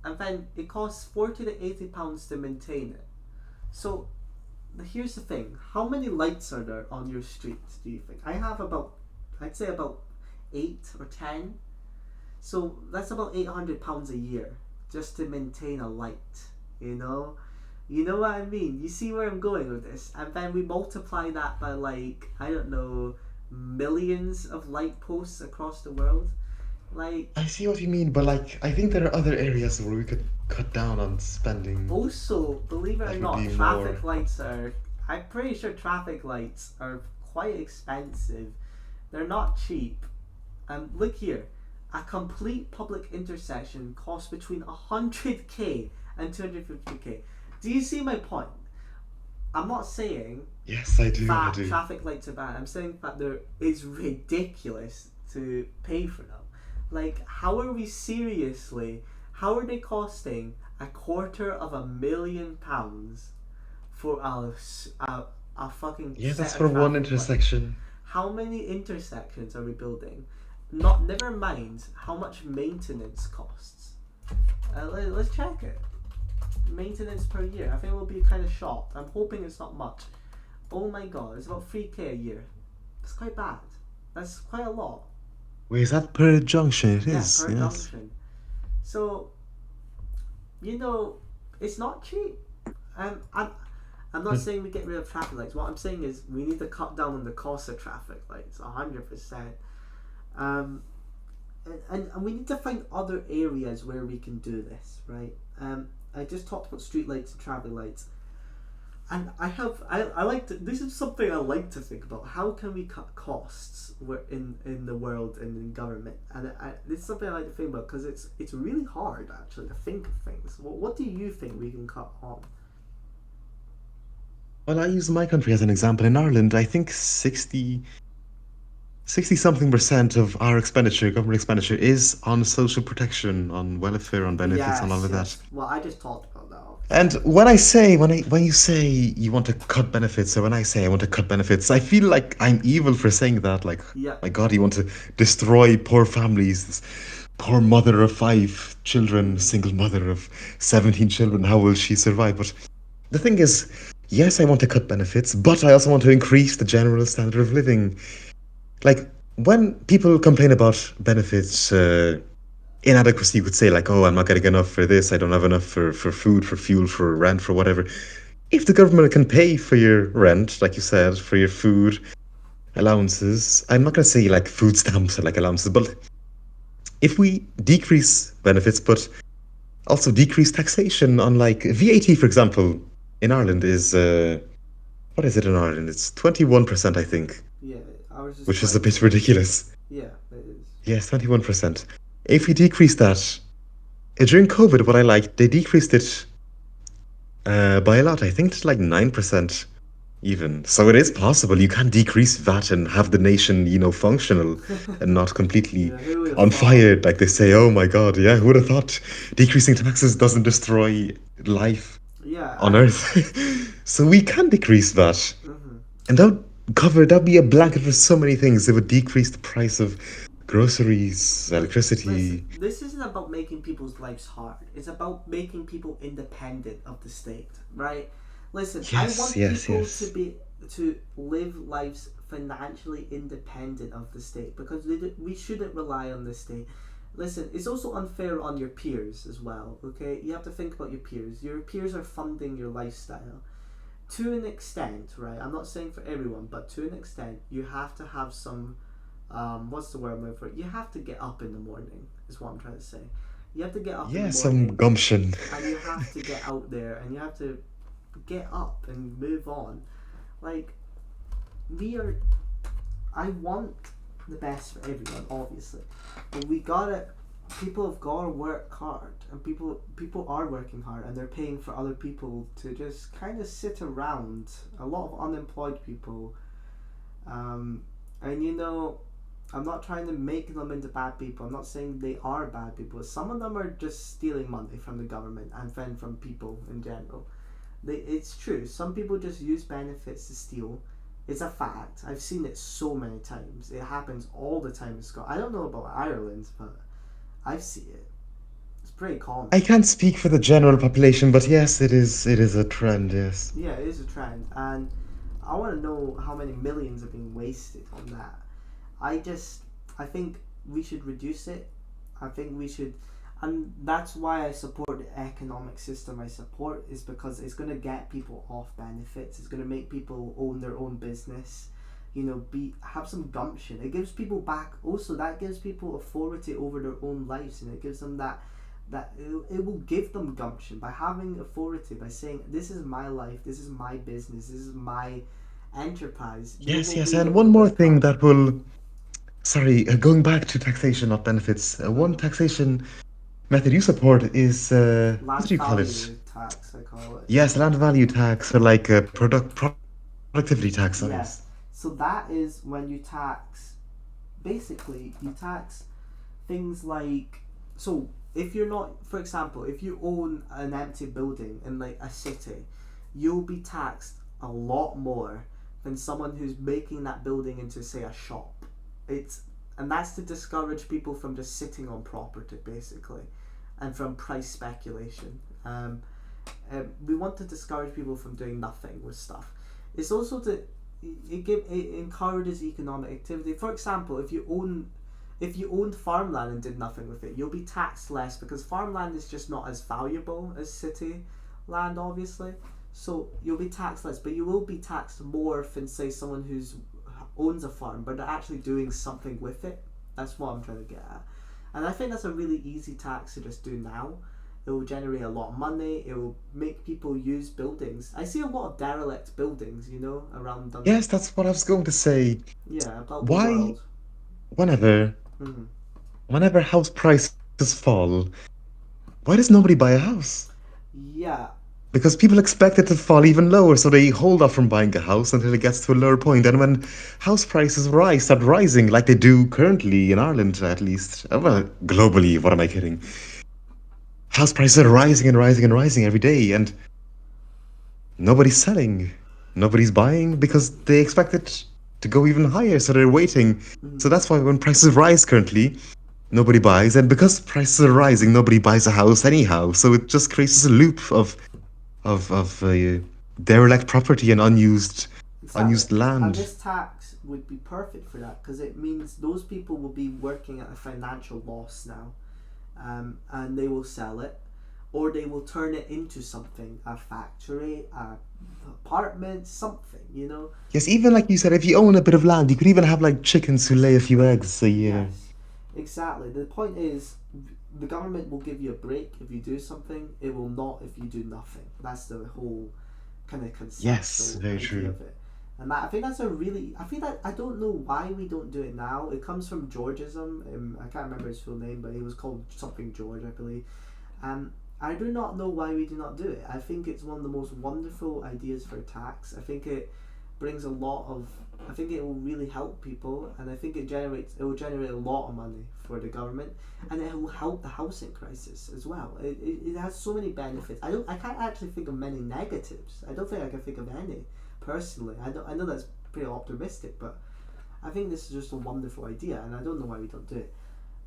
Speaker 1: And then it costs £40 to £80 to maintain it. So here's the thing: how many lights are there on your street? Do you think? I have I'd say about 8 or 10. So that's about £800 a year just to maintain a light. You know what I mean? You see where I'm going with this? And then we multiply that by I don't know, millions of light posts across the world.
Speaker 2: I see what you mean, but I think there are other areas where we could cut down on spending.
Speaker 1: Also, believe it or
Speaker 2: That would
Speaker 1: not,
Speaker 2: be
Speaker 1: traffic
Speaker 2: more-
Speaker 1: lights I'm pretty sure traffic lights are quite expensive. They're not cheap. Look here. A complete public intersection costs between 100k and 250k. Do you see my point? I'm not saying
Speaker 2: Yes, I do.
Speaker 1: that traffic lights are bad. I'm saying that it's ridiculous to pay for them. How are they costing £250,000 for a fucking
Speaker 2: Yeah,
Speaker 1: set
Speaker 2: that's
Speaker 1: of
Speaker 2: for one
Speaker 1: traffic lights?
Speaker 2: intersection.
Speaker 1: How many intersections are we building? Never mind how much maintenance costs. Let's check it. Maintenance per year. I think we'll be kind of shocked. I'm hoping it's not much. Oh my god, it's about 3k a year. That's quite bad. That's quite a lot.
Speaker 2: Wait, is that per junction? It
Speaker 1: Yeah,
Speaker 2: is.
Speaker 1: per
Speaker 2: Yes.
Speaker 1: junction. So, it's not cheap. I'm not saying we get rid of traffic lights. What I'm saying is we need to cut down on the cost of traffic lights, 100%. And we need to find other areas where we can do this, right? I just talked about street lights and traffic lights. And I like to, this is something I like to think about. How can we cut costs in the world and in government? And it's something I like to think about because it's really hard actually to think of things. What do you think we can cut on?
Speaker 2: Well, I use my country as an example. In Ireland, I think 60 something percent of our expenditure, government expenditure, is on social protection, on welfare, on benefits, on all
Speaker 1: Yes,
Speaker 2: of that.
Speaker 1: yes. Well, I just talked about that, obviously.
Speaker 2: And when you say you want to cut benefits, or when I say I want to cut benefits, I feel like I'm evil for saying that. Like,
Speaker 1: Yeah,
Speaker 2: my God, you want to destroy poor families. This poor mother of 5 children, single mother of 17 children. How will she survive? But the thing is, yes, I want to cut benefits, but I also want to increase the general standard of living. Like, when people complain about benefits, inadequacy, you could say, like, oh, I'm not getting enough for this, I don't have enough for food, for fuel, for rent, for whatever. If the government can pay for your rent, like you said, for your food allowances, I'm not going to say like food stamps or like allowances, but if we decrease benefits, but also decrease taxation on like VAT, for example, in Ireland is, what is it in Ireland? It's 21%, I think,
Speaker 1: yeah. Ours is
Speaker 2: which is a bit
Speaker 1: 20%.
Speaker 2: ridiculous.
Speaker 1: Yeah, it is.
Speaker 2: Yes, 21%. If we decrease that, during COVID, what I liked, they decreased it by a lot. I think it's like 9% even. So it is possible. You can decrease VAT and have the nation, functional and not completely
Speaker 1: Yeah, who would have
Speaker 2: on
Speaker 1: thought?
Speaker 2: fire. Like they say, oh my God, yeah, who would have thought decreasing taxes doesn't destroy life
Speaker 1: Yeah,
Speaker 2: on Earth? So we can decrease VAT.
Speaker 1: mhm.
Speaker 2: And that'd be a blanket for so many things. It would decrease the price of groceries,
Speaker 1: Listen,
Speaker 2: electricity.
Speaker 1: this isn't about making people's lives hard. It's about making people independent of the state, right? Listen, I
Speaker 2: Yes,
Speaker 1: want
Speaker 2: yes,
Speaker 1: people
Speaker 2: yes.
Speaker 1: to live lives financially independent of the state because we shouldn't rely on the state. Listen, it's also unfair on your peers as well. Okay, you have to think about your peers. Your peers are funding your lifestyle to an extent, right? I'm not saying for everyone, but to an extent, you have to have some what's the word I'm looking for? You have to get up in the morning, is what I'm trying to say. You have to get up in the
Speaker 2: Yeah, some
Speaker 1: morning
Speaker 2: gumption.
Speaker 1: and you have to get out there and you have to get up and move on. Like, we are, I want the best for everyone, obviously. But people have gotta work hard and people are working hard and they're paying for other people to just kind of sit around. A lot of unemployed people. Um, and I'm not trying to make them into bad people. I'm not saying they are bad people. Some of them are just stealing money from the government and then from people in general. It's true. Some people just use benefits to steal. It's a fact. I've seen it so many times. It happens all the time in Scotland. I don't know about Ireland, but I see it. It's pretty common.
Speaker 2: I can't speak for the general population, but yes, it is a trend, yes.
Speaker 1: Yeah, it is a trend, and I want to know how many millions are being wasted on that. I just I think we should reduce it. I think we should, and that's why I support the economic system I support is because it's gonna get people off benefits. It's gonna make people own their own business. Be have some gumption. It gives people back. Also, that gives people authority over their own lives, and it gives them it will give them gumption by having authority by saying this is my life, this is my business, this is my enterprise. They
Speaker 2: Yes,
Speaker 1: will
Speaker 2: yes,
Speaker 1: be
Speaker 2: and
Speaker 1: able to
Speaker 2: one more
Speaker 1: wake
Speaker 2: thing
Speaker 1: up.
Speaker 2: that will, sorry, going back to taxation, not benefits. One
Speaker 1: Uh-huh.
Speaker 2: taxation method you support is, what
Speaker 1: Land
Speaker 2: do you call it?
Speaker 1: value tax, I call it.
Speaker 2: Yes, land value tax or like productivity tax, sorry.
Speaker 1: Yeah. So that is when you tax. Basically, you tax things like, so if you're not, for example, if you own an empty building in like a city, you'll be taxed a lot more than someone who's making that building into, say, a shop. It's and that's to discourage people from just sitting on property, basically, and from price speculation. We want to discourage people from doing nothing with stuff. It's also it encourages economic activity. For example, if you owned farmland and did nothing with it, you'll be taxed less because farmland is just not as valuable as city land, obviously. So you'll be taxed less, but you will be taxed more than, say, someone who's owns a farm but they're actually doing something with it. That's what I'm trying to get at. And I think that's a really easy tax to just do now. It will generate a lot of money. It will make people use buildings. I see a lot of derelict buildings, around
Speaker 2: Yes, that's what I was going to say.
Speaker 1: yeah, about the
Speaker 2: Why,
Speaker 1: world.
Speaker 2: whenever,
Speaker 1: Mm.
Speaker 2: whenever house prices fall, why does nobody buy a house?
Speaker 1: Yeah,
Speaker 2: Because people expect it to fall even lower, so they hold off from buying a house until it gets to a lower point. And when house prices start rising, like they do currently in Ireland, at least, well, globally, what am I kidding? House prices are rising and rising and rising every day, and nobody's selling, nobody's buying because they expect it to go even higher, so they're waiting. So
Speaker 1: mm,
Speaker 2: that's why when prices rise currently, nobody buys, and because prices are rising, nobody buys a house anyhow. So it just creates this loop of derelict property and
Speaker 1: exactly.
Speaker 2: unused
Speaker 1: And
Speaker 2: land.
Speaker 1: this tax would be perfect for that because it means those people will be working at a financial loss now, and they will sell it, or they will turn it into something, a factory, a apartment, something.
Speaker 2: Yes, even like you said, if you own a bit of land, you could even have like chickens who lay a few eggs a year.
Speaker 1: Yes, exactly. The point is, the government will give you a break if you do something. It will not if you do nothing. That's the whole kind of
Speaker 2: Yes,
Speaker 1: conceptual
Speaker 2: very
Speaker 1: idea
Speaker 2: true.
Speaker 1: of it. And that I think that's a really. I feel that I don't know why we don't do it now. It comes from Georgism. I can't remember his full name, but he was called something George, I believe. I do not know why we do not do it. I think it's one of the most wonderful ideas for tax. I think it brings a lot of. I think it will really help people, and I think it will generate a lot of money for the government, and it will help the housing crisis as well. It has so many benefits. I can't actually think of many negatives. I don't think I can think of any personally. I know that's pretty optimistic, but I think this is just a wonderful idea, and I don't know why we don't do it.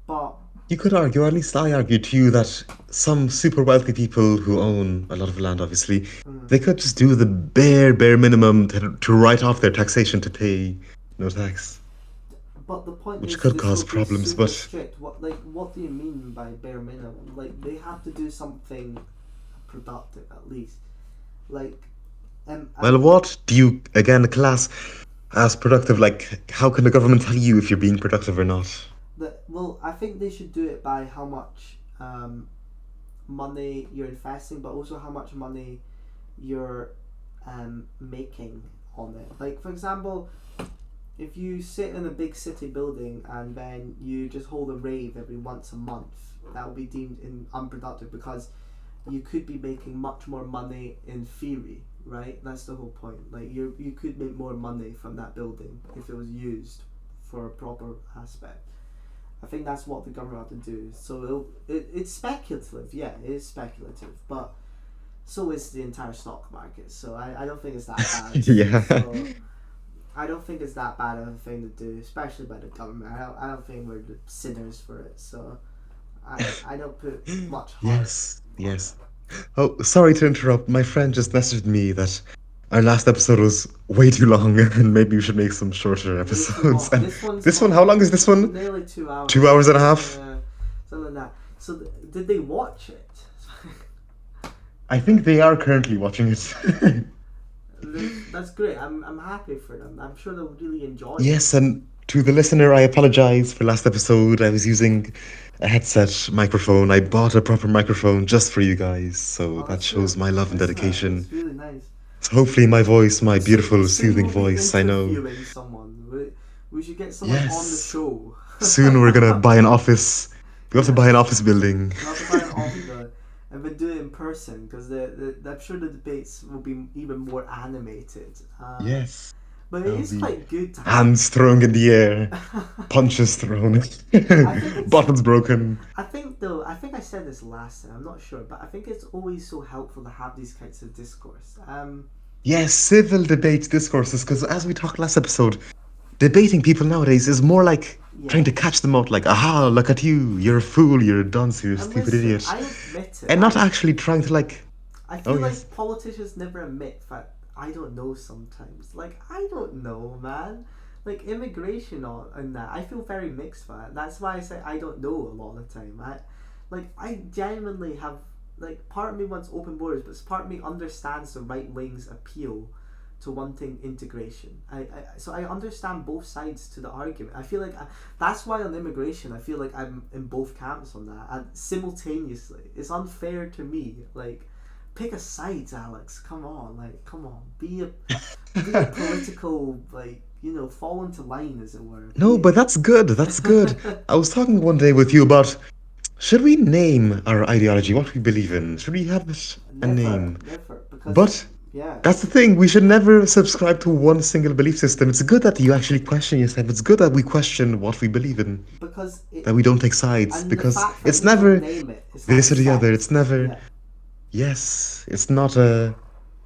Speaker 1: But
Speaker 2: You could argue, or at least I argue to you, that some super wealthy people who own a lot of land, obviously,
Speaker 1: mm,
Speaker 2: they could just do the bare minimum to write off their taxation to pay no tax,
Speaker 1: But the point
Speaker 2: which
Speaker 1: is,
Speaker 2: could
Speaker 1: this
Speaker 2: cause
Speaker 1: will be
Speaker 2: problems.
Speaker 1: super
Speaker 2: But
Speaker 1: strict. What do you mean by bare minimum? Like, they have to do something productive at least. Like,
Speaker 2: well,
Speaker 1: and
Speaker 2: what do you again class as productive? Like, how can the government tell you if you're being productive or not?
Speaker 1: I think they should do it by how much money you're investing, but also how much money you're making on it. Like, for example, if you sit in a big city building and then you just hold a rave every once a month, that will be deemed unproductive because you could be making much more money in theory, right? That's the whole point. Like, you could make more money from that building if it was used for a proper aspect. I think that's what the government have to do. So it's speculative, yeah, it is speculative, but so is the entire stock market. So I don't think it's that bad.
Speaker 2: Yeah.
Speaker 1: So I don't think it's that bad of a thing to do, especially by the government. I don't think we're the sinners for it. So I don't put much heart
Speaker 2: Yes,
Speaker 1: on
Speaker 2: yes.
Speaker 1: it.
Speaker 2: Oh, sorry to interrupt. My friend just messaged me that our last episode was way too long and maybe we should make some shorter
Speaker 1: Way too
Speaker 2: episodes.
Speaker 1: long.
Speaker 2: And
Speaker 1: This one's
Speaker 2: this one, how long is this one?
Speaker 1: nearly 2 hours.
Speaker 2: 2 hours and a half?
Speaker 1: Something like that. So did they watch it?
Speaker 2: I think they are currently watching it.
Speaker 1: That's great. I'm happy for them. I'm sure they'll really enjoy it.
Speaker 2: Yes, and to the listener, I apologize for last episode. I was using a headset microphone. I bought a proper microphone just for you guys, so
Speaker 1: Oh,
Speaker 2: that
Speaker 1: that's
Speaker 2: shows
Speaker 1: good.
Speaker 2: my love and dedication.
Speaker 1: That's really nice.
Speaker 2: So hopefully my voice, my beautiful,
Speaker 1: Soon
Speaker 2: soothing
Speaker 1: we'll be
Speaker 2: voice, I know.
Speaker 1: interviewing someone. We should get someone on the
Speaker 2: Yes.
Speaker 1: show.
Speaker 2: Soon we're gonna buy an office. We have to buy an
Speaker 1: Yes,
Speaker 2: office building.
Speaker 1: we'll have to buy an office building and then do it in person because I'm sure the debates will be even more animated.
Speaker 2: Yes.
Speaker 1: But it
Speaker 2: That'll
Speaker 1: is
Speaker 2: be
Speaker 1: quite good to have.
Speaker 2: hands thrown in the air, punches thrown,
Speaker 1: I think it's.
Speaker 2: bottles broken.
Speaker 1: I think though. I think I said this last time. I'm not sure, but I think it's always so helpful to have these kinds of discourse.
Speaker 2: Yes, civil debate discourses, because as we talked last episode, debating people nowadays is more like trying
Speaker 1: Yeah.
Speaker 2: to catch them out, like, aha, look at you, you're a fool, you're a dunce, you're a
Speaker 1: And
Speaker 2: stupid
Speaker 1: listen,
Speaker 2: idiot.
Speaker 1: I admit it.
Speaker 2: And not actually trying to, like,
Speaker 1: I
Speaker 2: oh,
Speaker 1: feel
Speaker 2: yes.
Speaker 1: like politicians never admit that I don't know sometimes. Like, I don't know, man. Like, immigration and that, I feel very mixed for it. That's why I say I don't know a lot of the time. I genuinely have, like, part of me wants open borders, but part of me understands the right wing's appeal to wanting integration. So I understand both sides to the argument. I feel like that's why on immigration I feel like I'm in both camps on that, and simultaneously it's unfair to me. Like, pick a side, Alex. Come on, like, come on, be a political, like, fall into line, as it were.
Speaker 2: No, but that's good. That's good. I was talking one day with you about should we name our ideology, what we believe in? Should we have it a
Speaker 1: Never,
Speaker 2: name?
Speaker 1: never, because
Speaker 2: But
Speaker 1: yeah,
Speaker 2: that's the thing. We should never subscribe to one single belief system. It's good that you actually question yourself. It's good that we question what we believe in,
Speaker 1: because it
Speaker 2: that we don't take sides,
Speaker 1: and the
Speaker 2: because
Speaker 1: fact that
Speaker 2: it's
Speaker 1: we don't
Speaker 2: never
Speaker 1: name it, it's not a
Speaker 2: this or the other. It's
Speaker 1: sect.
Speaker 2: never,
Speaker 1: Yeah,
Speaker 2: yes, it's not a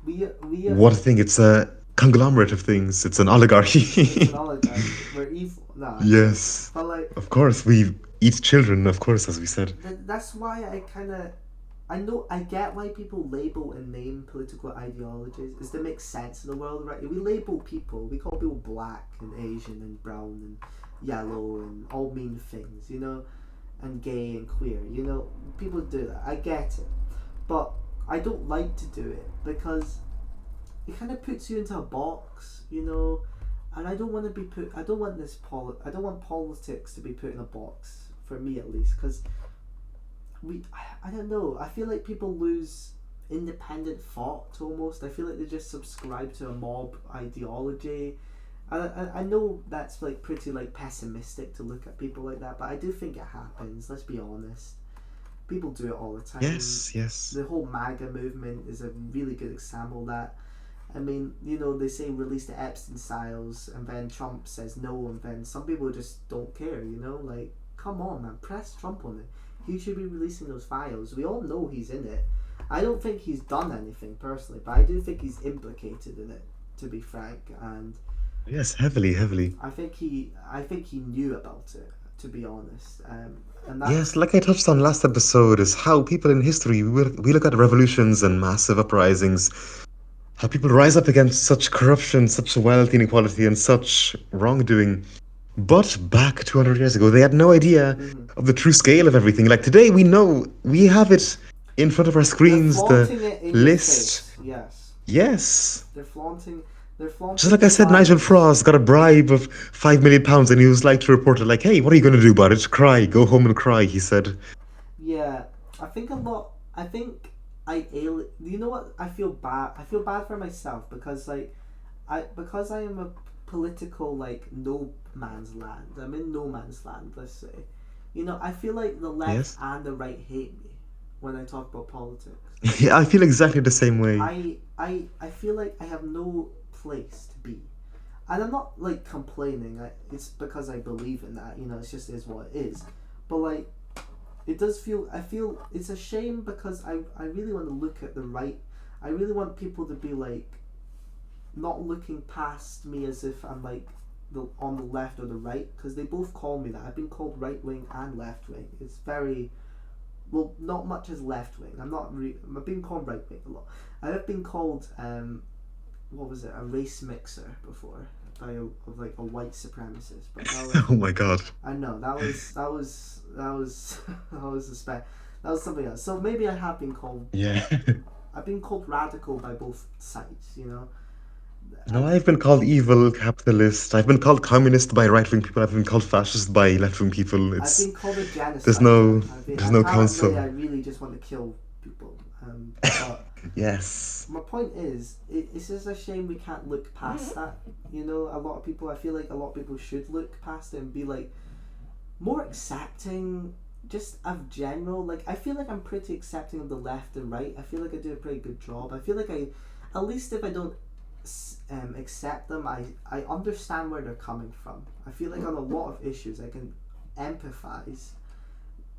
Speaker 1: we
Speaker 2: one thing. It's a conglomerate of things. It's an
Speaker 1: it's an
Speaker 2: oligarchy.
Speaker 1: oligarchy. We're evil. No, I'm joking.
Speaker 2: Yes,
Speaker 1: But like,
Speaker 2: of course, we eat children, of course, as we said.
Speaker 1: that's why I know I get why people label and name political ideologies is to make sense in the world, right? We label people, we call people black and Asian and brown and yellow and all mean things, and gay and queer, people do that. I get it, but I don't like to do it because it kind of puts you into a box, and I don't want to be put. I don't want I don't want politics to be put in a box, for me at least, because I don't know. I feel like people lose independent thought almost. I feel like they just subscribe to a mob ideology. I know that's like pretty like pessimistic to look at people like that, but I do think it happens. Let's be honest. People do it all the time.
Speaker 2: Yes, yes.
Speaker 1: The whole MAGA movement is a really good example of that. I mean, they say release the Epstein files, and then Trump says no, and then some people just don't care, Like, come on, man, press Trump on it. He should be releasing those files. We all know he's in it. I don't think he's done anything personally, but I do think he's implicated in it, to be frank, and
Speaker 2: Yes, heavily, heavily.
Speaker 1: I think he knew about it, to be honest, and
Speaker 2: Yes,
Speaker 1: that's
Speaker 2: like I touched on last episode, is how people in history, we look at revolutions and massive uprisings, how people rise up against such corruption, such wealth inequality, and such wrongdoing. But back 200 years ago, they had no idea
Speaker 1: mhm.
Speaker 2: of the true scale of everything. Like today, we know, we have it in front of our
Speaker 1: They're
Speaker 2: screens, the
Speaker 1: flaunting it in your
Speaker 2: list.
Speaker 1: face. Yes,
Speaker 2: Yes.
Speaker 1: they're flaunting. They're
Speaker 2: Just
Speaker 1: flaunting
Speaker 2: like I
Speaker 1: the
Speaker 2: said, Nigel
Speaker 1: files.
Speaker 2: Frost got a bribe of £5 million, and he was like to report it, like, "Hey, what are you going to do about it? Cry, go home and cry." He said.
Speaker 1: Yeah, I think a lot. I think You know what? I feel bad. I feel bad for myself because because I am a political like no man's land. I'm in no man's land. Let's say, I feel like the left
Speaker 2: Yes.
Speaker 1: and the right hate me when I talk about politics.
Speaker 2: Yeah, I feel exactly the same way.
Speaker 1: I feel like I have no place to be, and I'm not like complaining. It's because I believe in that. It's just is what it is. But like, it does feel. I feel it's a shame because I really want to look at the right. I really want people to be like, not looking past me as if I'm like on the left or the right, because they both call me that. I've been called right wing and left wing. It's very well, not much as left wing. I've been called right wing a lot. I've been called what was it, a race mixer before by of like a white supremacist, but that was
Speaker 2: Oh my God.
Speaker 1: I know that was a that was something else. So maybe I have been called.
Speaker 2: Yeah.
Speaker 1: I've been called radical by both sides.
Speaker 2: No,
Speaker 1: And
Speaker 2: I've been called evil, capitalist. I've been called communist by right-wing people. I've been called fascist by left-wing people.
Speaker 1: I've been called a
Speaker 2: There's
Speaker 1: genocider.
Speaker 2: no, there's no
Speaker 1: Apparently I
Speaker 2: council.
Speaker 1: really just want to kill people. But
Speaker 2: Yes.
Speaker 1: my point is, it's just a shame we can't look past that. A lot of people. I feel like a lot of people should look past it and be like more accepting, just of general. Like, I feel like I'm pretty accepting of the left and right. I feel like I do a pretty good job. I feel like at least if I don't accept them, I understand where they're coming from. I feel like on a lot of issues I can empathize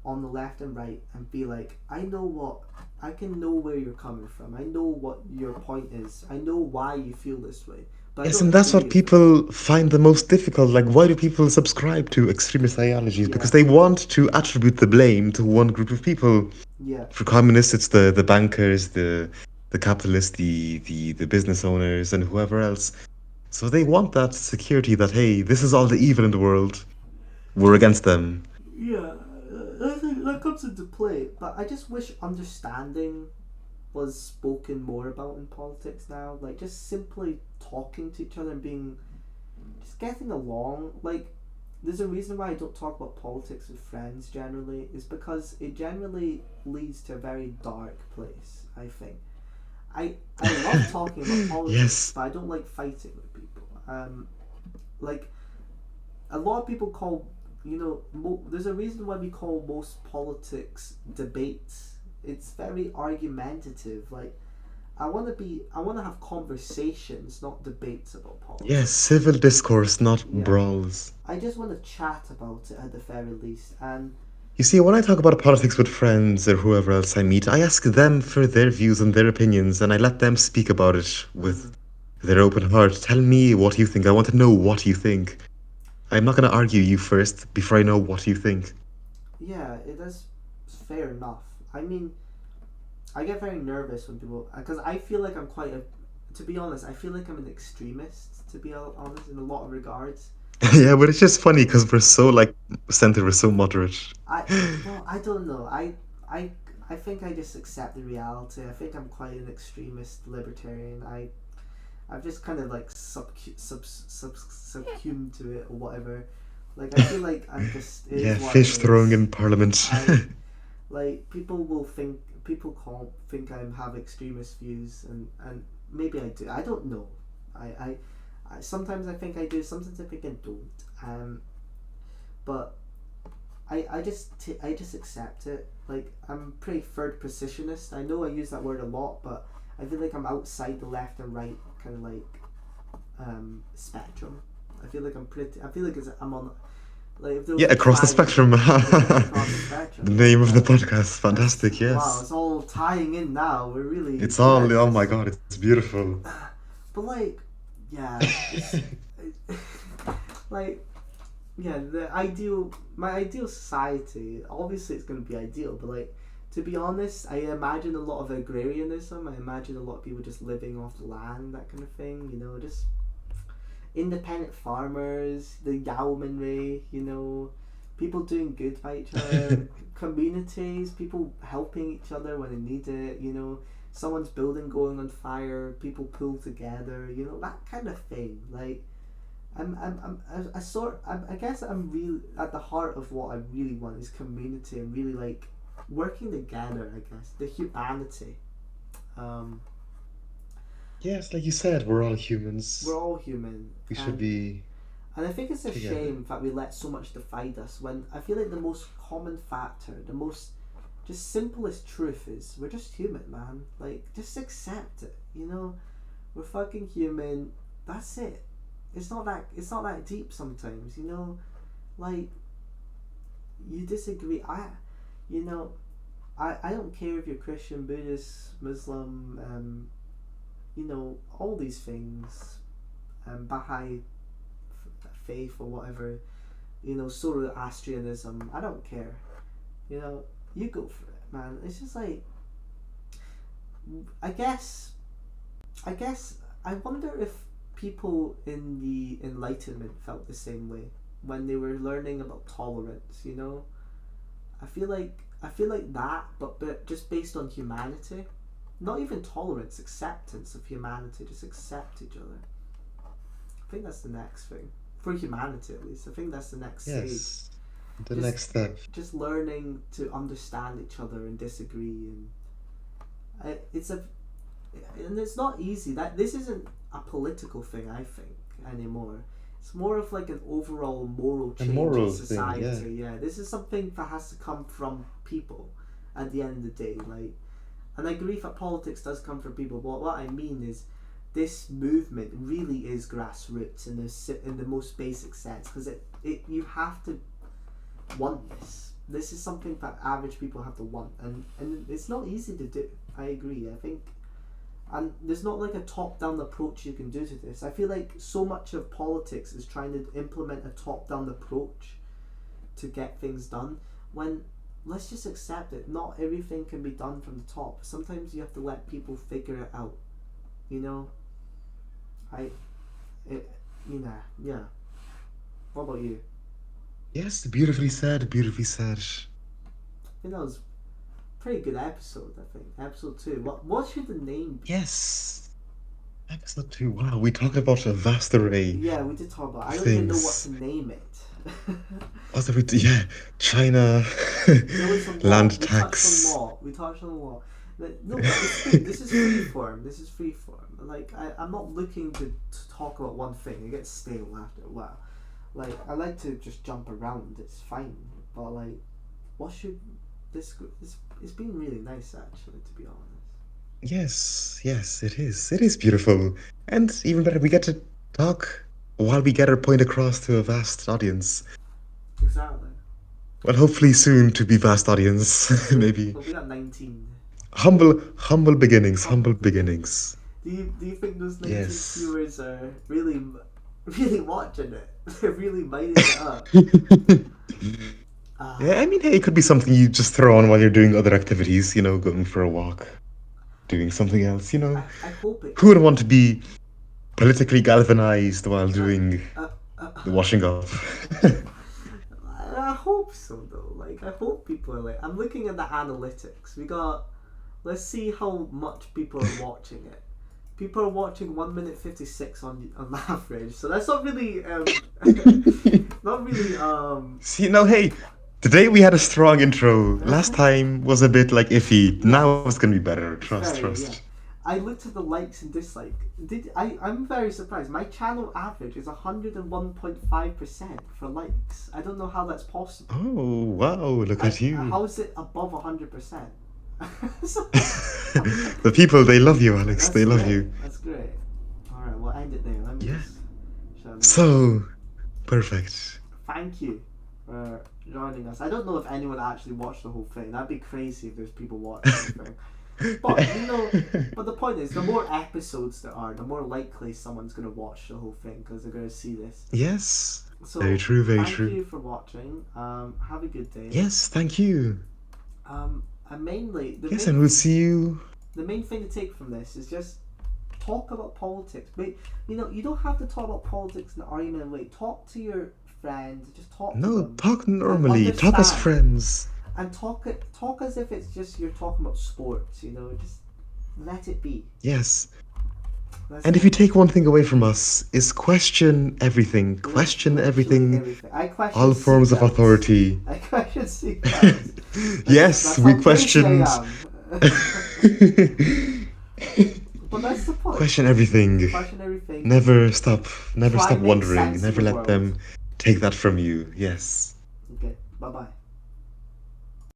Speaker 1: on the left and right and be like, I can know where you're coming from. I know what your point is. I know why you feel this way. But I
Speaker 2: Yes,
Speaker 1: don't
Speaker 2: and that's
Speaker 1: agree
Speaker 2: what
Speaker 1: with it.
Speaker 2: people find the most difficult. Like, why do people subscribe to extremist ideologies? Because
Speaker 1: Yeah,
Speaker 2: they want to attribute the blame to one group of people.
Speaker 1: yeah,
Speaker 2: For communists, it's the bankers, the capitalists, the business owners, and whoever else. So they want that security that, hey, this is all the evil in the world. We're against them.
Speaker 1: yeah. I think that comes into play. But I just wish understanding was spoken more about in politics now. Like just simply talking to each other and being just getting along. Like there's a reason why I don't talk about politics with friends generally, is because it generally leads to a very dark place, I think. I love talking about politics,
Speaker 2: Yes.
Speaker 1: but I don't like fighting with people. Like a lot of people call, there's a reason why we call most politics debates. It's very argumentative. Like I want to have conversations, not debates about
Speaker 2: Yes,
Speaker 1: politics.
Speaker 2: civil discourse, not
Speaker 1: Yeah,
Speaker 2: brawls.
Speaker 1: I just want to chat about it at the very least. And
Speaker 2: You see, when I talk about politics with friends or whoever else I meet, I ask them for their views and their opinions, and I let them speak about it with
Speaker 1: mhm.
Speaker 2: their open heart. Tell me what you think. I want to know what you think. I'm not going to argue you first before I know what you think.
Speaker 1: Yeah, it is fair enough. I mean, I get very nervous when people, because I feel like I'm quite a, to be honest, I feel like I'm an extremist, to be honest, in a lot of regards.
Speaker 2: Yeah, but it's just funny because we're so like centered, we're so moderate.
Speaker 1: I well, I don't know. I I think I just accept the reality. I think I'm quite an extremist libertarian. I've just kind of like succumbed to it or whatever. Like I feel like I'm just, it
Speaker 2: Yeah,
Speaker 1: is what it
Speaker 2: fish throwing
Speaker 1: is.
Speaker 2: in parliament.
Speaker 1: I like people will think, people call think I have extremist views, and maybe I do. I don't know. I sometimes I think I do. Sometimes I think I don't. But I just accept it. Like I'm pretty third positionist. I know I use that word a lot, but I feel like I'm outside the left and right kind of like spectrum. I feel like I'm pretty. I feel like I'm on, like if there was
Speaker 2: Yeah,
Speaker 1: a
Speaker 2: across the
Speaker 1: triangle.
Speaker 2: spectrum.
Speaker 1: Yeah, across the
Speaker 2: The
Speaker 1: spectrum.
Speaker 2: name of the
Speaker 1: Yeah,
Speaker 2: podcast.
Speaker 1: that's
Speaker 2: Fantastic,
Speaker 1: wow.
Speaker 2: yes.
Speaker 1: It's all tying in now. We're really
Speaker 2: It's
Speaker 1: good
Speaker 2: all,
Speaker 1: at
Speaker 2: oh my
Speaker 1: this.
Speaker 2: God, it's beautiful.
Speaker 1: But like, yeah, it's like yeah, my ideal society, obviously it's going to be ideal, but like, to be honest, I imagine a lot of agrarianism. I imagine a lot of people just living off the land, that kind of thing, just independent farmers, the yeomanry, people doing good by each other, communities, people helping each other when they need it, someone's building going on fire, people pull together, that kind of thing. Like, I guess I'm really at the heart of what I really want is community and really like working together. I guess the humanity. Um,
Speaker 2: Yes, like you said, we're all
Speaker 1: we're
Speaker 2: humans.
Speaker 1: all human,
Speaker 2: We should
Speaker 1: and
Speaker 2: be
Speaker 1: I think it's a
Speaker 2: together.
Speaker 1: shame that we let so much divide us. When I feel like the most common factor, the most just simplest truth is we're just human, man. Like just accept it. We're fucking human. That's it. It's not that deep sometimes. Like you disagree. You know, I don't care if you're Christian, Buddhist, Muslim, all these things, Baha'i faith or whatever, Zoroastrianism. I don't care. You go for it, man. It's just like, I guess, I guess, I wonder if people in the Enlightenment felt the same way when they were learning about tolerance. I feel like that, but just based on humanity, not even tolerance, acceptance of humanity. Just accept each other. I think that's the next thing for humanity, at least. I think that's the next stage.
Speaker 2: Yes, the
Speaker 1: Just
Speaker 2: next step.
Speaker 1: just learning to understand each other and disagree, and it's a and it's not easy. That this isn't a political thing, I think, anymore. It's more of like an overall moral
Speaker 2: A
Speaker 1: change in
Speaker 2: moral thing, yeah.
Speaker 1: society. Yeah, this is something that has to come from people at the end of the day. Like, and I agree that politics does come from people. But what I mean is, this movement really is grassroots in the most basic sense, because it you have to want this. This is something that average people have to want, and it's not easy to do. I agree. I think, and there's not like a top down approach you can do to this. I feel like so much of politics is trying to implement a top down approach to get things done. When let's just accept it. Not everything can be done from the top. Sometimes you have to let people figure it out. You know, I, it, yeah. What about you?
Speaker 2: Yes, beautifully said, beautifully said.
Speaker 1: I think that was pretty good episode, I think. Episode 2. What should the name be?
Speaker 2: Yes. Episode 2. Wow, we talked about a vast array
Speaker 1: Yeah, we did talk about.
Speaker 2: of
Speaker 1: I don't even know what
Speaker 2: things.
Speaker 1: to name it.
Speaker 2: What did we do? Yeah, China,
Speaker 1: There was a lot.
Speaker 2: land
Speaker 1: We touched on
Speaker 2: tax.
Speaker 1: law. We touched on law. No, but it's good. This is freeform. This is freeform. Like I'm not looking to talk about one thing. It gets stale after a while. Like I like to just jump around. It's fine. But like, what should this? It's been really nice actually, to be honest.
Speaker 2: Yes, yes, it is. It is beautiful. And even better, we get to talk while we get our point across to a vast audience.
Speaker 1: Exactly.
Speaker 2: Well, hopefully soon to be vast audience, maybe.
Speaker 1: But we got 19.
Speaker 2: Humble beginnings, humble beginnings.
Speaker 1: Do you think those 19
Speaker 2: Yes.
Speaker 1: viewers are really watching it? They're really minding it up.
Speaker 2: Yeah, I mean, hey, it could be something you just throw on while you're doing other activities, going for a walk, doing something else,
Speaker 1: I hope it.
Speaker 2: Who would want to be politically galvanized while doing the washing up?
Speaker 1: I hope so though. Like I hope people are like. I'm looking at the analytics. Let's see how much people are watching it. People are watching 1 minute 56 on average. So that's not really not really
Speaker 2: See, no, hey, today we had a strong intro. Last time was a bit like iffy. Now it's gonna be better. Trust,
Speaker 1: very,
Speaker 2: trust.
Speaker 1: yeah. I looked at the likes and dislikes. I'm very surprised. My channel average is 101.5% for likes. I don't know how that's possible.
Speaker 2: Oh, wow, look at you.
Speaker 1: How is it above 100%?
Speaker 2: The people, they love you, Alex.
Speaker 1: That's
Speaker 2: They love
Speaker 1: great.
Speaker 2: you.
Speaker 1: That's great. Alright, we'll end it there. Let me
Speaker 2: Yeah.
Speaker 1: just shut up.
Speaker 2: So, perfect.
Speaker 1: Thank you for joining us. I don't know if anyone actually watched the whole thing. That'd be crazy if there's people watching the thing. But but the point is, the more episodes there are, the more likely someone's gonna watch the whole thing because they're gonna see this.
Speaker 2: Yes.
Speaker 1: So
Speaker 2: Very true, very true.
Speaker 1: Thank you for watching. Have a good day.
Speaker 2: Yes, thank you.
Speaker 1: And mainly
Speaker 2: Yes, and we'll see you.
Speaker 1: the main thing to take from this is just talk about politics. But you don't have to talk about politics in an argument way. Talk to your friends. Just talk to
Speaker 2: No,
Speaker 1: them.
Speaker 2: talk normally. Talk as
Speaker 1: understand.
Speaker 2: friends.
Speaker 1: And talk as if it's just you're talking about sports. Just let it be.
Speaker 2: Yes.
Speaker 1: That's
Speaker 2: And
Speaker 1: it.
Speaker 2: if you take one thing away from us, is question everything. Question
Speaker 1: Literally
Speaker 2: everything.
Speaker 1: I question
Speaker 2: All forms of
Speaker 1: seatbelts.
Speaker 2: authority.
Speaker 1: I question seatbelts.
Speaker 2: Yes,
Speaker 1: That's
Speaker 2: we
Speaker 1: how crazy I
Speaker 2: questioned.
Speaker 1: am. But that's the point.
Speaker 2: Question everything.
Speaker 1: Question everything.
Speaker 2: Never stop. Never
Speaker 1: Try
Speaker 2: stop
Speaker 1: and make
Speaker 2: wondering.
Speaker 1: sense of
Speaker 2: Never
Speaker 1: the
Speaker 2: let
Speaker 1: world.
Speaker 2: them take that from you. Yes.
Speaker 1: Okay. Bye bye.